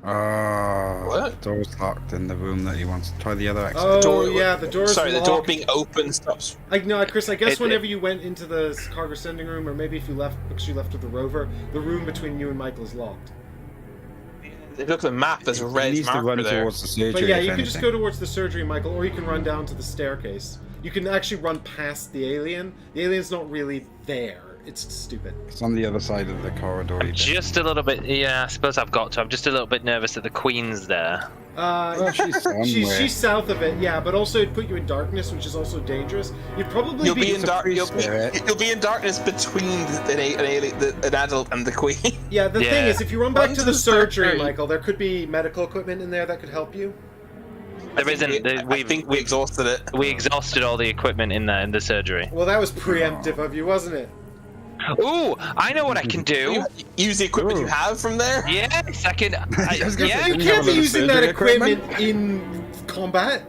[SPEAKER 3] Oh,
[SPEAKER 2] What?
[SPEAKER 3] the door's locked in the room that he wants. Try the other exit.
[SPEAKER 1] Oh yeah, the door's
[SPEAKER 2] Sorry,
[SPEAKER 1] locked.
[SPEAKER 2] the door being open stops.
[SPEAKER 1] No, Chris, I guess
[SPEAKER 4] It-
[SPEAKER 1] whenever you went into the cargo sending room, or maybe if you left because you left with the rover, the room between you and Michael is locked.
[SPEAKER 2] If you look at the map, there's a
[SPEAKER 3] He
[SPEAKER 2] red
[SPEAKER 3] needs to
[SPEAKER 2] marker
[SPEAKER 3] run
[SPEAKER 2] there.
[SPEAKER 3] towards the surgery.
[SPEAKER 1] But yeah,
[SPEAKER 3] if
[SPEAKER 1] you can just
[SPEAKER 3] anything.
[SPEAKER 1] go towards the surgery, Michael, or you can run down to the staircase. You can actually run past the alien. The alien's not really there. It's stupid.
[SPEAKER 3] It's on the other side of the corridor.
[SPEAKER 4] Just a little bit. Yeah, I suppose I've got to. I'm just a little bit nervous that the Queen's there.
[SPEAKER 3] Well, she's somewhere.
[SPEAKER 1] she's south of it, yeah, but also it'd put you in darkness, which is also dangerous. You'd probably
[SPEAKER 2] You'll be in
[SPEAKER 3] a
[SPEAKER 2] dark.
[SPEAKER 3] free
[SPEAKER 2] You'll
[SPEAKER 3] spirit.
[SPEAKER 2] be in darkness between an adult and the queen.
[SPEAKER 1] Yeah, the thing is, if you run back
[SPEAKER 2] Run
[SPEAKER 1] to
[SPEAKER 2] to
[SPEAKER 1] the
[SPEAKER 2] the
[SPEAKER 1] surgery,
[SPEAKER 2] surgery.
[SPEAKER 1] Michael, there could be medical equipment in there that could help you.
[SPEAKER 4] There isn't.
[SPEAKER 2] I think we exhausted it.
[SPEAKER 4] We exhausted all the equipment in there in the the
[SPEAKER 1] Well, that was preemptive of you, wasn't it?
[SPEAKER 4] Ooh, I know what I can do.
[SPEAKER 2] Use the equipment you have from there.
[SPEAKER 4] Yes, I can.
[SPEAKER 3] was gonna
[SPEAKER 4] yeah,
[SPEAKER 3] say,
[SPEAKER 1] You
[SPEAKER 3] Didn't
[SPEAKER 1] can't
[SPEAKER 3] have
[SPEAKER 1] be
[SPEAKER 3] a
[SPEAKER 1] using that
[SPEAKER 3] surgery
[SPEAKER 1] equipment
[SPEAKER 3] equipment?
[SPEAKER 1] in combat.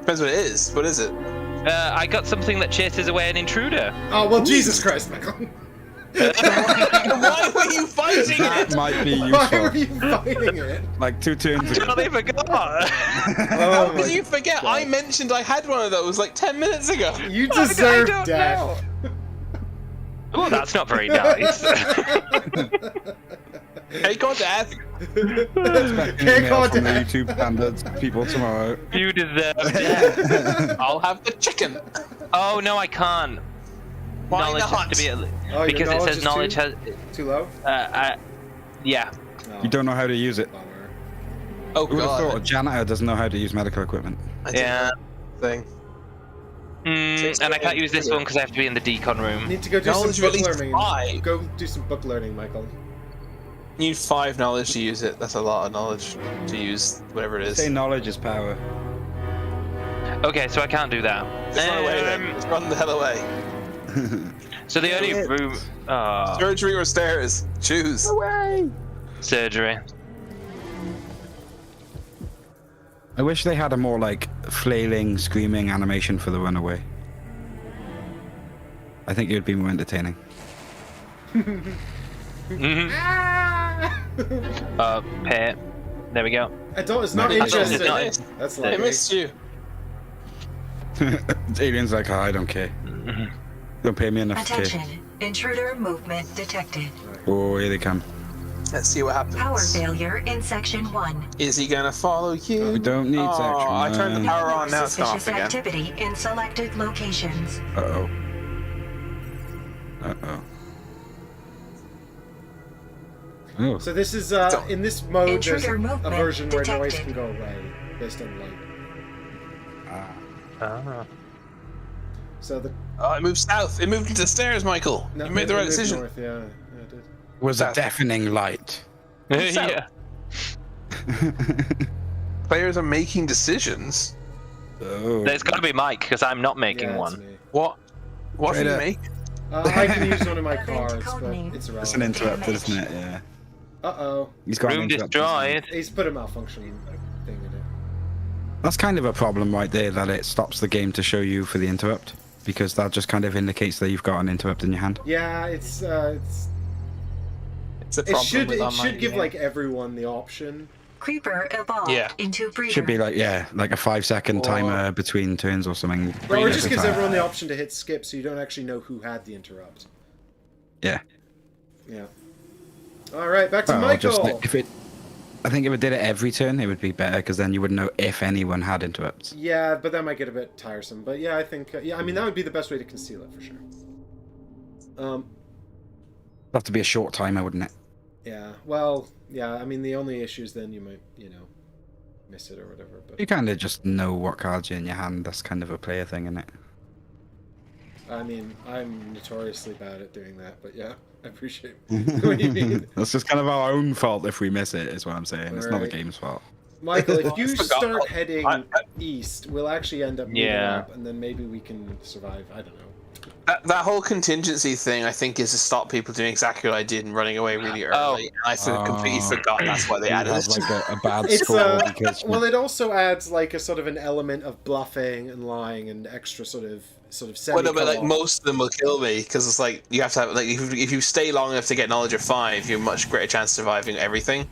[SPEAKER 2] Depends what it is. What is it?
[SPEAKER 4] I got something that chases away an intruder.
[SPEAKER 1] Oh, well, Jesus Christ, Michael.
[SPEAKER 2] Why were you fighting
[SPEAKER 3] That
[SPEAKER 2] it?
[SPEAKER 3] might be
[SPEAKER 1] Why were
[SPEAKER 3] useful.
[SPEAKER 1] you fighting it?
[SPEAKER 3] Like 2 turns ago.
[SPEAKER 4] Totally forgot.
[SPEAKER 1] Oh,
[SPEAKER 2] How can you forget? I mentioned I had one of those like 10 minutes ago.
[SPEAKER 1] You deserve
[SPEAKER 4] I don't
[SPEAKER 1] death.
[SPEAKER 4] Oh, that's not very nice.
[SPEAKER 2] Take on death.
[SPEAKER 3] Expect an
[SPEAKER 1] Can't
[SPEAKER 3] email
[SPEAKER 1] go
[SPEAKER 3] from the
[SPEAKER 1] down.
[SPEAKER 3] YouTube standards people tomorrow.
[SPEAKER 4] You deserve death.
[SPEAKER 2] I'll have the chicken.
[SPEAKER 4] Oh no, I can't.
[SPEAKER 2] Why
[SPEAKER 4] knowledge
[SPEAKER 2] not?
[SPEAKER 4] has to be
[SPEAKER 1] Oh, your
[SPEAKER 4] because it
[SPEAKER 1] knowledge
[SPEAKER 4] says
[SPEAKER 1] is
[SPEAKER 4] knowledge
[SPEAKER 1] too-
[SPEAKER 4] has.
[SPEAKER 1] Too low?
[SPEAKER 4] Yeah.
[SPEAKER 1] Oh,
[SPEAKER 3] You don't know how to use it.
[SPEAKER 1] bummer.
[SPEAKER 2] Oh
[SPEAKER 3] Who would have thought a
[SPEAKER 2] god.
[SPEAKER 3] janitor doesn't know how to use medical equipment?
[SPEAKER 2] I didn't
[SPEAKER 4] Yeah.
[SPEAKER 2] know that thing.
[SPEAKER 4] And I can't use this one because I have to be in the decon room.
[SPEAKER 1] Need to go do
[SPEAKER 2] Knowledge
[SPEAKER 1] some
[SPEAKER 2] of
[SPEAKER 1] book
[SPEAKER 2] at least
[SPEAKER 1] learning.
[SPEAKER 2] 5.
[SPEAKER 1] Go do some book learning, Michael.
[SPEAKER 2] You need 5 knowledge to use it. That's a lot of knowledge to use whatever it is.
[SPEAKER 3] Say knowledge is power.
[SPEAKER 4] Okay, so I can't do that.
[SPEAKER 2] Just run away then. Just run the hell away.
[SPEAKER 4] So the only room...
[SPEAKER 2] Surgery or stairs? Choose.
[SPEAKER 4] surgery.
[SPEAKER 3] I wish they had a more like flailing, screaming animation for the runaway. I think it would be more entertaining.
[SPEAKER 4] Pit. There we go.
[SPEAKER 1] It's not
[SPEAKER 2] I
[SPEAKER 4] thought it was
[SPEAKER 1] interesting.
[SPEAKER 4] nice.
[SPEAKER 1] That's
[SPEAKER 2] I
[SPEAKER 1] lovely.
[SPEAKER 2] missed you.
[SPEAKER 3] Alien's like, oh, I don't care. Don't pay me enough to care.
[SPEAKER 5] Attention. Intruder movement detected.
[SPEAKER 3] Oh, here they come.
[SPEAKER 2] Let's see what happens.
[SPEAKER 5] Power failure in section 1.
[SPEAKER 2] Is he gonna follow you?
[SPEAKER 3] We don't need section
[SPEAKER 2] I turned the
[SPEAKER 3] one.
[SPEAKER 2] power on, now it's gone off
[SPEAKER 5] Suspicious
[SPEAKER 2] again.
[SPEAKER 5] activity in selected locations.
[SPEAKER 3] Uh-oh. Uh-oh. Oh.
[SPEAKER 1] So this is in this mode. There's
[SPEAKER 5] Intruder
[SPEAKER 1] a
[SPEAKER 5] movement
[SPEAKER 1] version where noise
[SPEAKER 5] detected.
[SPEAKER 1] can go away based on light. So the
[SPEAKER 2] Oh, it moved south. It moved into the stairs, Michael.
[SPEAKER 1] no,
[SPEAKER 2] You made the
[SPEAKER 1] it
[SPEAKER 2] right
[SPEAKER 1] moved
[SPEAKER 2] decision.
[SPEAKER 1] north, yeah, it did.
[SPEAKER 3] Was a deafening light.
[SPEAKER 4] Yeah.
[SPEAKER 2] Players are making decisions.
[SPEAKER 3] Oh.
[SPEAKER 4] There's got to be Mike because I'm not making
[SPEAKER 1] Yeah, it's
[SPEAKER 4] one.
[SPEAKER 1] me.
[SPEAKER 2] What? What
[SPEAKER 3] Try
[SPEAKER 2] did you
[SPEAKER 3] to-
[SPEAKER 2] make?
[SPEAKER 1] I can use one of my
[SPEAKER 5] Event
[SPEAKER 1] cards,
[SPEAKER 5] code
[SPEAKER 1] but
[SPEAKER 5] name.
[SPEAKER 1] it's
[SPEAKER 3] It's an
[SPEAKER 1] irrelevant.
[SPEAKER 3] interrupted, isn't it? Yeah.
[SPEAKER 1] Uh-oh.
[SPEAKER 3] He's got an
[SPEAKER 4] Room
[SPEAKER 3] interrupted.
[SPEAKER 4] destroyed.
[SPEAKER 1] He's put a malfunction thing in it.
[SPEAKER 3] That's kind of a problem right there, that it stops the game to show you for the interrupt. Because that just kind of indicates that you've got an interrupt in your hand.
[SPEAKER 1] Yeah, it's
[SPEAKER 2] It's a
[SPEAKER 1] it
[SPEAKER 2] problem
[SPEAKER 1] should
[SPEAKER 2] with
[SPEAKER 1] it
[SPEAKER 2] online
[SPEAKER 1] should give
[SPEAKER 2] gaming.
[SPEAKER 1] like everyone the option.
[SPEAKER 5] Creeper evolved
[SPEAKER 2] Yeah.
[SPEAKER 5] into breeder.
[SPEAKER 3] Should be like, yeah, like a 5-second timer between turns or something.
[SPEAKER 1] Or it just gives
[SPEAKER 3] Every time.
[SPEAKER 1] everyone the option to hit skip so you don't actually know who had the interrupt.
[SPEAKER 3] Yeah.
[SPEAKER 1] Yeah. Alright, back to
[SPEAKER 3] Well,
[SPEAKER 1] Michael!
[SPEAKER 3] I think if it did it every turn, it would be better, because then you would know if anyone had interrupts.
[SPEAKER 1] Yeah, but that might get a bit tiresome. But yeah, I think yeah, I mean that would be the best way to conceal it for sure.
[SPEAKER 3] It'd have to be a short timer, wouldn't it?
[SPEAKER 1] Yeah. Well, yeah. I mean the only issue is then you might miss it or whatever. But
[SPEAKER 3] You kind of just know what cards are in your hand. That's kind of a player thing, isn't it?
[SPEAKER 1] I mean I'm notoriously bad at doing that. But yeah, I appreciate what you mean.
[SPEAKER 3] That's just kind of our own fault if we miss it, is what I'm saying. It's not the
[SPEAKER 1] Right.
[SPEAKER 3] game's fault.
[SPEAKER 1] Michael, if you
[SPEAKER 2] Forgot.
[SPEAKER 1] start heading
[SPEAKER 2] I-
[SPEAKER 1] east, we'll actually end up moving
[SPEAKER 4] Yeah.
[SPEAKER 1] up, and then maybe we can survive. I don't know.
[SPEAKER 2] That whole contingency thing, I think, is to stop people doing exactly what I did and running away really early. And I sort of completely forgot that's why they
[SPEAKER 3] You
[SPEAKER 2] added
[SPEAKER 3] have
[SPEAKER 2] it.
[SPEAKER 3] like a bad
[SPEAKER 1] It's
[SPEAKER 3] score because
[SPEAKER 1] well, it also adds like a sort of an element of bluffing and lying and extra sort of semi.
[SPEAKER 2] Well, no, but like most of them will kill me because it's like you have to have like if you stay long enough to get knowledge of 5, you have a much greater chance of surviving everything.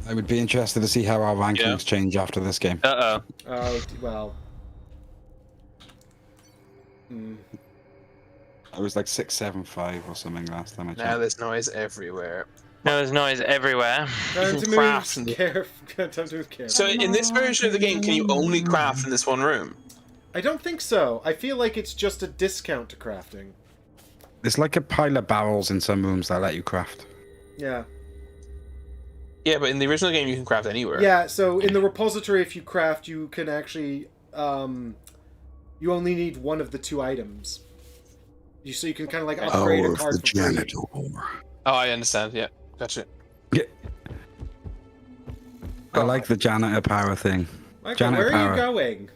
[SPEAKER 3] I would be interested to see how our rankings change after this game.
[SPEAKER 4] Uh-oh.
[SPEAKER 1] Oh well.
[SPEAKER 3] It was like 675 or something last time I checked.
[SPEAKER 2] Now there's noise everywhere.
[SPEAKER 4] No, there's noise everywhere.
[SPEAKER 1] Time
[SPEAKER 2] You
[SPEAKER 1] to
[SPEAKER 2] can
[SPEAKER 1] move
[SPEAKER 2] craft and-
[SPEAKER 1] careful. Time to move careful.
[SPEAKER 2] So in this version of the game, can you only craft in this one room?
[SPEAKER 1] I don't think so. I feel like it's just a discount to crafting.
[SPEAKER 3] There's like a pile of barrels in some rooms that let you craft.
[SPEAKER 1] Yeah.
[SPEAKER 2] Yeah, but in the original game, you can craft anywhere.
[SPEAKER 1] Yeah. So in the repository, if you craft, you can actually you only need one of the 2 items. So you can kind of like upgrade a card for free.
[SPEAKER 2] Oh, I understand. Yeah, gotcha.
[SPEAKER 3] Yeah. I like the janitor power thing.
[SPEAKER 1] Michael,
[SPEAKER 3] Janitor
[SPEAKER 1] where are you
[SPEAKER 3] power.
[SPEAKER 1] going?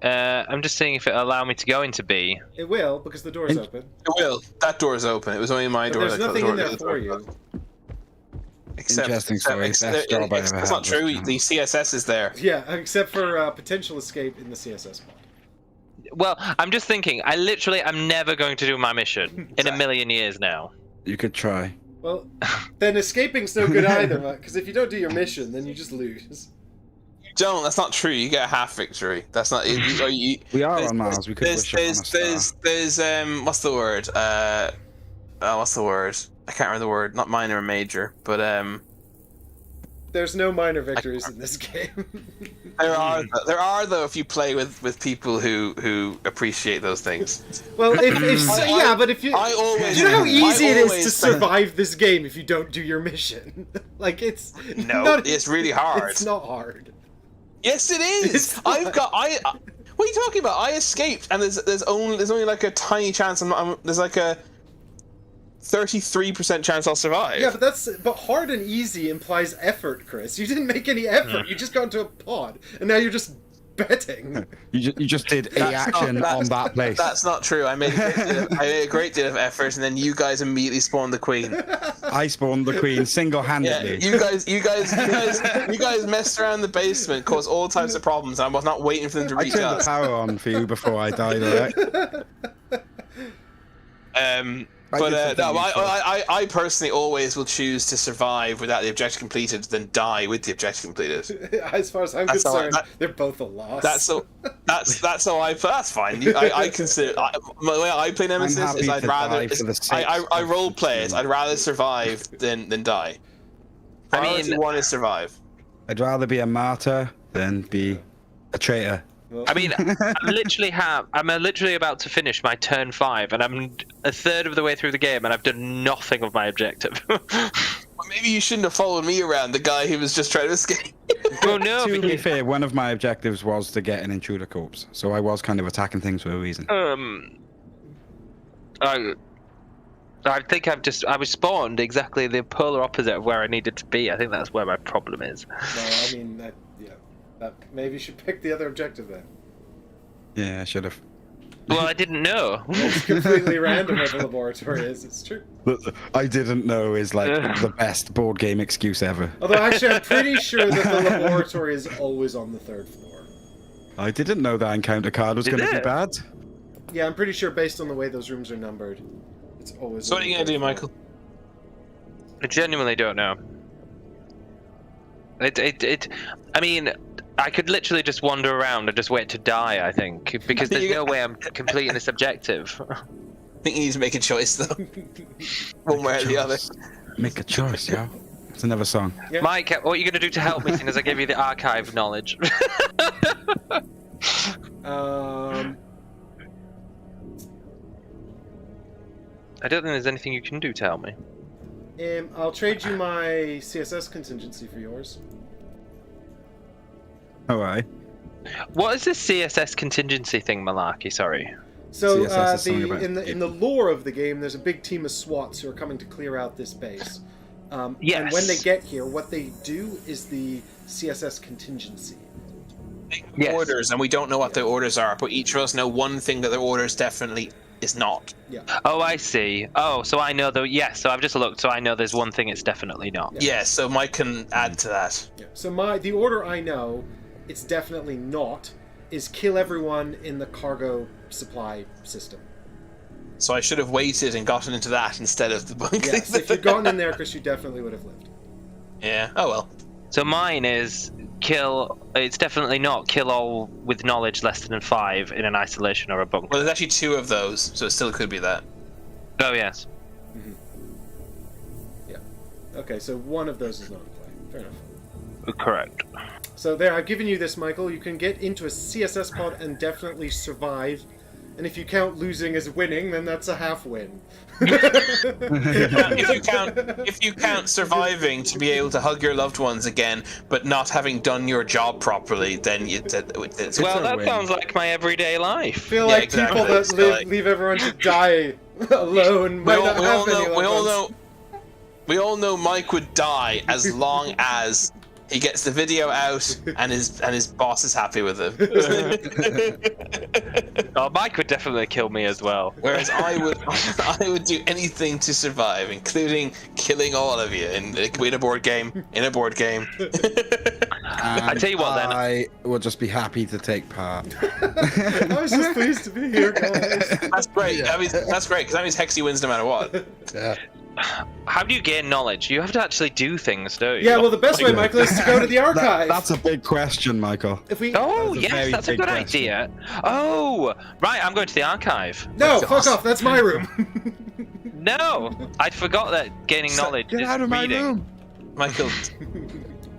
[SPEAKER 4] I'm just seeing if it'll allow me to go into B.
[SPEAKER 1] It will, because the door's open.
[SPEAKER 2] It will. That door's open. It was only my
[SPEAKER 1] But
[SPEAKER 2] door.
[SPEAKER 1] there's
[SPEAKER 2] that
[SPEAKER 1] nothing
[SPEAKER 2] the
[SPEAKER 1] in
[SPEAKER 2] door-
[SPEAKER 1] there for you.
[SPEAKER 2] Except,
[SPEAKER 3] Interesting story. Best job I ever
[SPEAKER 2] That's not
[SPEAKER 3] had
[SPEAKER 2] true.
[SPEAKER 3] was-
[SPEAKER 2] The CSS is there.
[SPEAKER 1] Yeah, except for potential escape in the CSS mod.
[SPEAKER 4] Well, I'm just thinking, I'm never going to do my mission in a million years now.
[SPEAKER 3] You could try.
[SPEAKER 1] Well, then escaping's no good either, because if you don't do your mission, then you just lose.
[SPEAKER 2] Don't. That's not true. You get a half victory. That's not.
[SPEAKER 3] We are on Mars. We could wish upon a star.
[SPEAKER 2] There's what's the word? What's the word? I can't remember the word. Not minor or major, but
[SPEAKER 1] There's no minor victories in this game.
[SPEAKER 2] There are though if you play with people who appreciate those things.
[SPEAKER 1] Well, but if you...
[SPEAKER 2] I always...
[SPEAKER 1] Do you know how easy it is to
[SPEAKER 2] always-
[SPEAKER 1] survive this game if you don't do your mission? Like, it's...
[SPEAKER 2] No, it's really hard.
[SPEAKER 1] It's not hard.
[SPEAKER 2] Yes, it is.
[SPEAKER 1] It's not.
[SPEAKER 2] What are you talking about? I escaped, and there's only like a tiny chance. There's like a 33% chance I'll survive.
[SPEAKER 1] Yeah, but hard and easy implies effort, Chris. You didn't make any effort. You just got into a pod, and now you're just betting.
[SPEAKER 3] You just did a action on that place.
[SPEAKER 2] That's not true. I made a great deal of effort, and then you guys immediately spawned the queen.
[SPEAKER 3] I spawned the queen
[SPEAKER 2] Yeah,
[SPEAKER 3] single-handedly.
[SPEAKER 2] you guys messed around the basement, caused all types of problems, and I was not waiting for them to
[SPEAKER 3] I
[SPEAKER 2] reach
[SPEAKER 3] turned the
[SPEAKER 2] us.
[SPEAKER 3] power on for you before I died, alright?
[SPEAKER 2] I personally always will choose to survive without the objective completed than die with the objective completed.
[SPEAKER 1] As far as I'm
[SPEAKER 2] That's all
[SPEAKER 1] concerned, they're both a loss.
[SPEAKER 2] That's how I. That's fine. I consider the way I play Nemesis
[SPEAKER 3] happy
[SPEAKER 2] is I'd
[SPEAKER 3] to
[SPEAKER 2] rather
[SPEAKER 3] die for the sake
[SPEAKER 2] I
[SPEAKER 3] of
[SPEAKER 2] role play it. I'd rather survive than die. Priority one is survive.
[SPEAKER 3] I'd rather be a martyr than be a traitor.
[SPEAKER 1] Well,
[SPEAKER 4] I mean, I'm literally about to finish my turn 5, and I'm a third of the way through the game, and I've done nothing of my objective.
[SPEAKER 2] Well, maybe you shouldn't have followed me around, the guy who was just trying to escape.
[SPEAKER 4] Oh no!
[SPEAKER 3] To be fair, one of my objectives was to get an intruder corpse, so I was kind of attacking things for a reason.
[SPEAKER 4] I think I was spawned exactly the polar opposite of where I needed to be. I think that's where my problem is.
[SPEAKER 1] no, I mean, maybe you should pick the other objective then.
[SPEAKER 3] Yeah, I should have.
[SPEAKER 4] Well, I didn't know.
[SPEAKER 1] It's completely random what the laboratory is. It's true.
[SPEAKER 3] I didn't know is like the best board game excuse ever.
[SPEAKER 1] Although, actually, I'm pretty sure that the laboratory is always on the 3rd floor.
[SPEAKER 3] I didn't know that encounter card was
[SPEAKER 4] Is
[SPEAKER 3] going to be
[SPEAKER 4] it?
[SPEAKER 3] bad.
[SPEAKER 1] Yeah, I'm pretty sure based on the way those rooms are numbered, it's always.
[SPEAKER 2] So what
[SPEAKER 1] on
[SPEAKER 2] are you
[SPEAKER 1] the
[SPEAKER 2] gonna do,
[SPEAKER 1] 3rd floor.
[SPEAKER 2] Michael?
[SPEAKER 4] I genuinely don't know. I mean, I could literally just wander around and just wait to die, I think, because there's no way I'm completing this objective.
[SPEAKER 2] I think you need to make a choice though. One way or the other.
[SPEAKER 3] Make a choice, yeah. It's another song.
[SPEAKER 1] Yeah.
[SPEAKER 4] Mike, what are you going to do to help me, seeing as I gave you the archive knowledge? I don't think there's anything you can do to help me.
[SPEAKER 1] I'll trade you my CSS contingency for yours.
[SPEAKER 3] Alright.
[SPEAKER 4] What is this CSS contingency thing, Malarkey? Sorry.
[SPEAKER 1] So
[SPEAKER 3] CSS is something about
[SPEAKER 1] in the lore of the game, there's a big team of SWATs who are coming to clear out this base.
[SPEAKER 4] Yes.
[SPEAKER 1] And when they get here, what they do is the CSS contingency.
[SPEAKER 4] Yes.
[SPEAKER 2] Orders, and we don't know what the orders are, but each of us know one thing that the orders definitely is not.
[SPEAKER 1] Yeah.
[SPEAKER 4] Oh, I see. Oh, so I know yes. So I've just looked. So I know there's one thing it's definitely not.
[SPEAKER 2] Yeah, so Mike can add to that.
[SPEAKER 1] Yeah. So the order I know, it's definitely not, is kill everyone in the cargo supply system.
[SPEAKER 2] So I should have waited and gotten into that instead of the bunker.
[SPEAKER 1] Yes, if you'd gotten in there, Chris, you definitely would have lived.
[SPEAKER 2] Yeah. Oh well.
[SPEAKER 4] So mine is kill. It's definitely not kill all with knowledge less than 5 in an isolation or a bunker.
[SPEAKER 2] Well, there's actually 2 of those, so it still could be that.
[SPEAKER 4] Oh yes.
[SPEAKER 1] Yeah. Okay, so one of those is not in play. Fair enough.
[SPEAKER 4] Correct.
[SPEAKER 1] So there, I've given you this, Michael. You can get into a CSS pod and definitely survive. And if you count losing as winning, then that's a half win.
[SPEAKER 2] if you count surviving to be able to hug your loved ones again, but not having done your job properly, then it's
[SPEAKER 4] Well,
[SPEAKER 3] a
[SPEAKER 4] that
[SPEAKER 3] win.
[SPEAKER 4] sounds like my everyday
[SPEAKER 1] I
[SPEAKER 4] life.
[SPEAKER 1] feel
[SPEAKER 2] Yeah,
[SPEAKER 1] like
[SPEAKER 2] exactly.
[SPEAKER 1] people that
[SPEAKER 2] It's like-
[SPEAKER 1] leave everyone to die alone might not have any loved ones.
[SPEAKER 2] We all know Mike would die as long as he gets the video out and his boss is happy with him.
[SPEAKER 4] Oh, Mike would definitely kill me as well.
[SPEAKER 2] Whereas I would do anything to survive, including killing all of you in a board game.
[SPEAKER 4] I tell you what, then.
[SPEAKER 3] I will just be happy to take part.
[SPEAKER 1] I was just pleased to be here, guys.
[SPEAKER 2] That's great. That's great because that means Hexy wins no matter what.
[SPEAKER 3] Yeah.
[SPEAKER 4] How do you gain knowledge? You have to actually do things, don't you?
[SPEAKER 1] Yeah, well, the best way, Michael, is to go to the archive.
[SPEAKER 3] That's a big question, Michael.
[SPEAKER 1] If we
[SPEAKER 4] Oh,
[SPEAKER 3] That's a
[SPEAKER 4] yes,
[SPEAKER 3] very
[SPEAKER 4] that's a
[SPEAKER 3] big
[SPEAKER 4] good
[SPEAKER 3] question.
[SPEAKER 4] idea. Oh, right, I'm going to the archive.
[SPEAKER 1] no, fuck off. That's my room.
[SPEAKER 4] No, I forgot that gaining knowledge
[SPEAKER 3] Get
[SPEAKER 4] is
[SPEAKER 3] out of my
[SPEAKER 4] reading.
[SPEAKER 3] room.
[SPEAKER 2] Michael,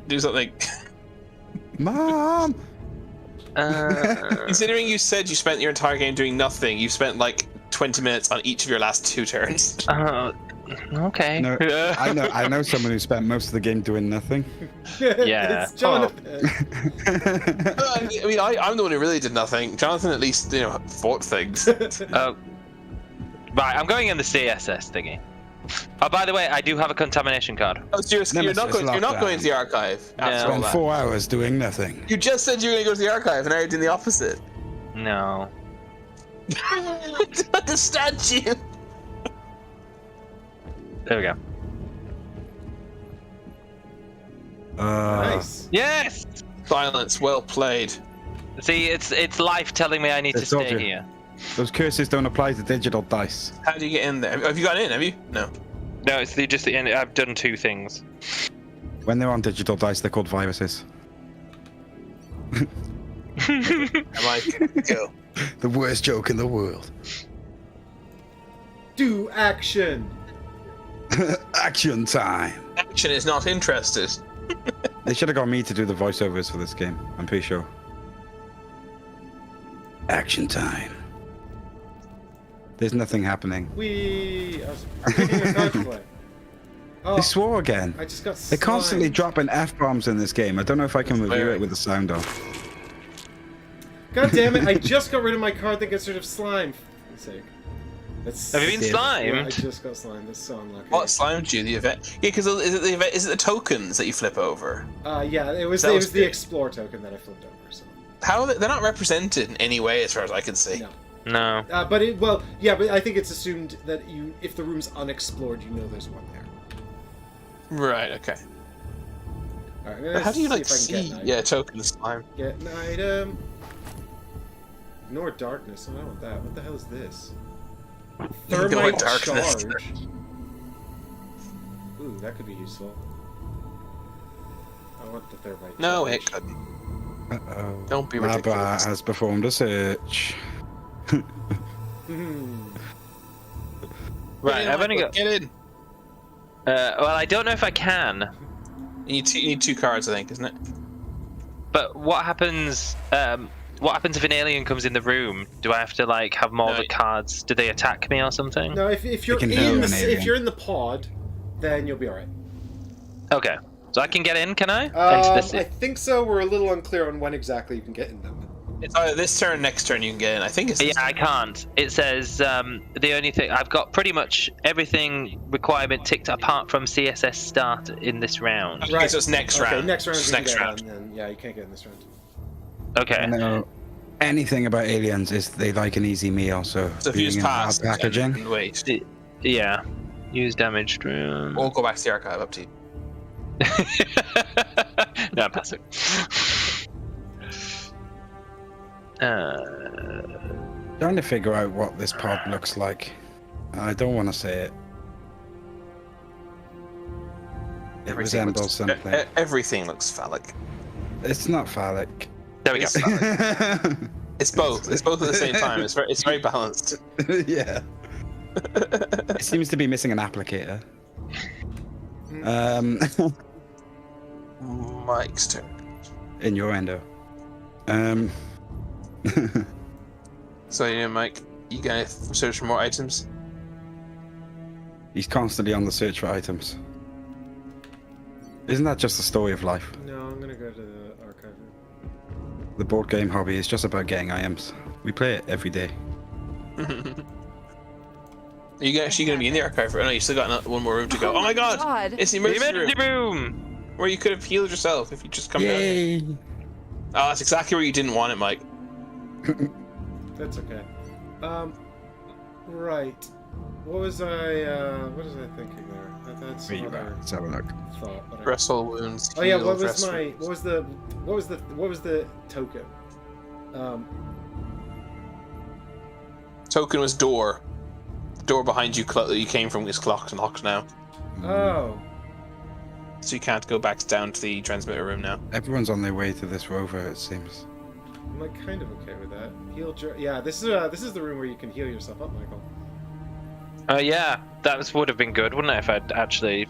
[SPEAKER 2] Do something.
[SPEAKER 3] Mom.
[SPEAKER 2] Considering you said you spent your entire game doing nothing, you spent like 20 minutes on each of your last 2 turns.
[SPEAKER 4] Okay.
[SPEAKER 3] No, I know someone who spent most of the game doing nothing.
[SPEAKER 4] Yeah.
[SPEAKER 1] It's Jonathan.
[SPEAKER 2] I mean, I'm the one who really did nothing. Jonathan at least, fought things.
[SPEAKER 4] Right, I'm going in the CSS thingy. Oh, by the way, I do have a contamination card.
[SPEAKER 2] Oh, so you're not going to the archive after all
[SPEAKER 3] Spent
[SPEAKER 2] that.
[SPEAKER 3] 4 hours doing nothing.
[SPEAKER 2] You just said you were going to go to the archive, and now you're doing the opposite.
[SPEAKER 4] No.
[SPEAKER 2] I don't understand you.
[SPEAKER 4] There we go.
[SPEAKER 1] Nice.
[SPEAKER 4] Yes!
[SPEAKER 2] Silence, well played.
[SPEAKER 4] See, it's life telling me I need to
[SPEAKER 3] I told
[SPEAKER 4] stay
[SPEAKER 3] you.
[SPEAKER 4] here.
[SPEAKER 3] Those curses don't apply to digital dice.
[SPEAKER 2] How do you get in there? Have you got in? Have you? No.
[SPEAKER 4] No, it's just the end. I've done 2 things.
[SPEAKER 3] When they're on digital dice, they're called viruses.
[SPEAKER 2] Am I go?
[SPEAKER 3] The worst joke in the world.
[SPEAKER 1] Do action.
[SPEAKER 3] Action time.
[SPEAKER 2] Action is not interested.
[SPEAKER 3] They should have got me to do the voiceovers for this game. I'm pretty sure. Action time. There's nothing happening.
[SPEAKER 1] I was picking a card play. Oh,
[SPEAKER 3] They swore again.
[SPEAKER 1] I just got
[SPEAKER 3] They're constantly
[SPEAKER 1] slimed.
[SPEAKER 3] dropping F-bombs in this game. I don't know if I can review it with the sound off.
[SPEAKER 1] God damn it! I just got rid of my card that gets rid of slime. For fuck's sake. That's
[SPEAKER 4] Have you been
[SPEAKER 3] Yeah,
[SPEAKER 4] slimed?
[SPEAKER 1] Yeah, I just got slimed. That's so unlucky.
[SPEAKER 2] What slimed you? The event? Yeah, because is it the tokens that you flip over?
[SPEAKER 1] Yeah, it was
[SPEAKER 2] That was
[SPEAKER 1] the
[SPEAKER 2] the-
[SPEAKER 1] explore token that I flipped over. So
[SPEAKER 2] How are they're not represented in any way, as far as I can see.
[SPEAKER 1] no.
[SPEAKER 4] No.
[SPEAKER 1] But I think it's assumed that if the room's unexplored, you know there's one there.
[SPEAKER 2] Right. Okay.
[SPEAKER 1] All right,
[SPEAKER 2] But how do you
[SPEAKER 1] let's
[SPEAKER 2] like
[SPEAKER 1] see if I can
[SPEAKER 2] see?
[SPEAKER 1] get an
[SPEAKER 2] Yeah, token slime.
[SPEAKER 1] item. Get an item. Ignore darkness. I don't want that. What the hell is this?
[SPEAKER 2] Ignore
[SPEAKER 1] Thermite
[SPEAKER 2] darkness.
[SPEAKER 1] charge. Ooh, that could be useful. I want the thermite.
[SPEAKER 2] No,
[SPEAKER 1] charge.
[SPEAKER 2] it couldn't.
[SPEAKER 3] Uh-oh.
[SPEAKER 2] Don't be
[SPEAKER 3] Mabra
[SPEAKER 2] ridiculous.
[SPEAKER 3] has performed a search.
[SPEAKER 4] Right, I've only got.
[SPEAKER 2] Get in.
[SPEAKER 4] Well, I don't know if I can.
[SPEAKER 2] You need 2 cards, I think, isn't it?
[SPEAKER 4] But what happens? What happens if an alien comes in the room? Do I have to have more of the cards? Do they attack me or something?
[SPEAKER 1] No, if you're
[SPEAKER 3] can
[SPEAKER 1] in
[SPEAKER 3] heal
[SPEAKER 1] the,
[SPEAKER 3] an
[SPEAKER 1] if
[SPEAKER 3] alien.
[SPEAKER 1] you're in the pod, then you'll be all right.
[SPEAKER 4] Okay, so I can get in, can I?
[SPEAKER 1] I
[SPEAKER 4] Into this-
[SPEAKER 1] think so. We're a little unclear on when exactly you can get in them.
[SPEAKER 2] It's either this turn, next turn you can get in. I think it's.
[SPEAKER 4] Yeah, I can't. It says the only thing I've got pretty much everything requirement ticked apart from CSS start in this round.
[SPEAKER 2] Okay, so it's next
[SPEAKER 1] Okay,
[SPEAKER 2] round.
[SPEAKER 1] next round.
[SPEAKER 2] It's
[SPEAKER 1] you can
[SPEAKER 2] next
[SPEAKER 1] get
[SPEAKER 2] round.
[SPEAKER 1] in, and yeah, you can't get in this round.
[SPEAKER 4] Okay.
[SPEAKER 3] I know anything about aliens is they like an easy meal, so
[SPEAKER 2] So if you
[SPEAKER 3] being
[SPEAKER 2] just
[SPEAKER 3] in hard
[SPEAKER 2] pass,
[SPEAKER 3] packaging.
[SPEAKER 2] and wait,
[SPEAKER 4] Yeah. Use damaged room.
[SPEAKER 2] or go back to the archive. Up to you.
[SPEAKER 4] No, I'm passing.
[SPEAKER 3] Trying to figure out what this pod looks like. I don't want to say it. It resembles something.
[SPEAKER 2] Everything looks phallic.
[SPEAKER 3] It's not phallic.
[SPEAKER 4] There we go.
[SPEAKER 2] It's both. It's both at the same time. It's very balanced.
[SPEAKER 3] Yeah. It seems to be missing an applicator.
[SPEAKER 2] Mike's turn.
[SPEAKER 3] In your endo.
[SPEAKER 2] So Mike, you gonna search for more items?
[SPEAKER 3] He's constantly on the search for items. Isn't that just the story of life?
[SPEAKER 1] No, I'm gonna go to the archive.
[SPEAKER 3] The board game hobby is just about getting items. We play it every day.
[SPEAKER 2] Are you actually gonna be in the archive? Oh no, you still got one more room to go. Oh my god! It's the emergency room where you could have healed yourself if you just come down.
[SPEAKER 3] Yay!
[SPEAKER 2] Oh, that's exactly where you didn't want it, Mike.
[SPEAKER 1] That's okay. Right. What was I thinking there? That's
[SPEAKER 3] Where you
[SPEAKER 1] what I
[SPEAKER 3] at? Let's have a look.
[SPEAKER 1] thought. But
[SPEAKER 2] Wrestle wounds.
[SPEAKER 1] Oh yeah,
[SPEAKER 2] heal,
[SPEAKER 1] what was
[SPEAKER 2] rest
[SPEAKER 1] my
[SPEAKER 2] wounds.
[SPEAKER 1] what was the token?
[SPEAKER 2] Token was door. The door behind you that you came from is locked now.
[SPEAKER 1] Oh.
[SPEAKER 2] So you can't go back down to the transmitter room now.
[SPEAKER 3] Everyone's on their way to this rover, it seems.
[SPEAKER 1] I'm kind of okay with that. Yeah, this is the room where you can heal yourself up, Michael.
[SPEAKER 4] Oh yeah, that would have been good, wouldn't it, if I'd actually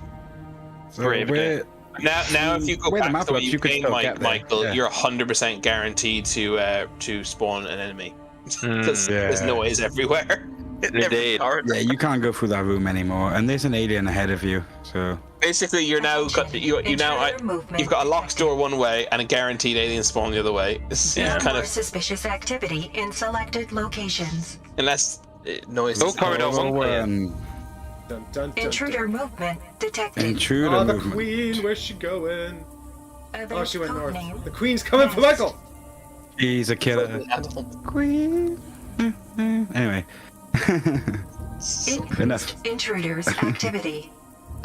[SPEAKER 3] So
[SPEAKER 4] braved it.
[SPEAKER 2] Now, if you go
[SPEAKER 3] Where the
[SPEAKER 2] back
[SPEAKER 3] map
[SPEAKER 2] to the way
[SPEAKER 3] looks,
[SPEAKER 2] you
[SPEAKER 3] you could
[SPEAKER 2] played
[SPEAKER 3] still get there.
[SPEAKER 2] Michael,
[SPEAKER 3] Yeah.
[SPEAKER 2] you're 100% guaranteed to spawn an enemy. Because there's
[SPEAKER 3] Yeah.
[SPEAKER 2] noise everywhere. In every
[SPEAKER 4] Indeed.
[SPEAKER 2] corridor.
[SPEAKER 3] Yeah, you can't go through that room anymore, and there's an alien ahead of you. So
[SPEAKER 2] Basically, you're now got you now
[SPEAKER 5] Intruder movement
[SPEAKER 2] you've got a locked
[SPEAKER 5] detected.
[SPEAKER 2] door one way and a guaranteed alien spawn the other way. This is
[SPEAKER 5] No
[SPEAKER 2] kind
[SPEAKER 5] more
[SPEAKER 2] of
[SPEAKER 5] suspicious activity in selected locations.
[SPEAKER 2] unless noise.
[SPEAKER 4] Oh, corridor one clear.
[SPEAKER 1] Dun, dun, dun,
[SPEAKER 5] Intruder movement detected.
[SPEAKER 3] Intruder
[SPEAKER 1] Oh, the
[SPEAKER 3] movement.
[SPEAKER 1] queen, where's she going?
[SPEAKER 5] Event
[SPEAKER 1] Oh, she went
[SPEAKER 5] code
[SPEAKER 1] north.
[SPEAKER 5] name.
[SPEAKER 1] The queen's coming for
[SPEAKER 5] Nest.
[SPEAKER 1] Michael!
[SPEAKER 3] He's a killer. Queen. Anyway.
[SPEAKER 5] Increased
[SPEAKER 3] Enough.
[SPEAKER 5] intruders activity.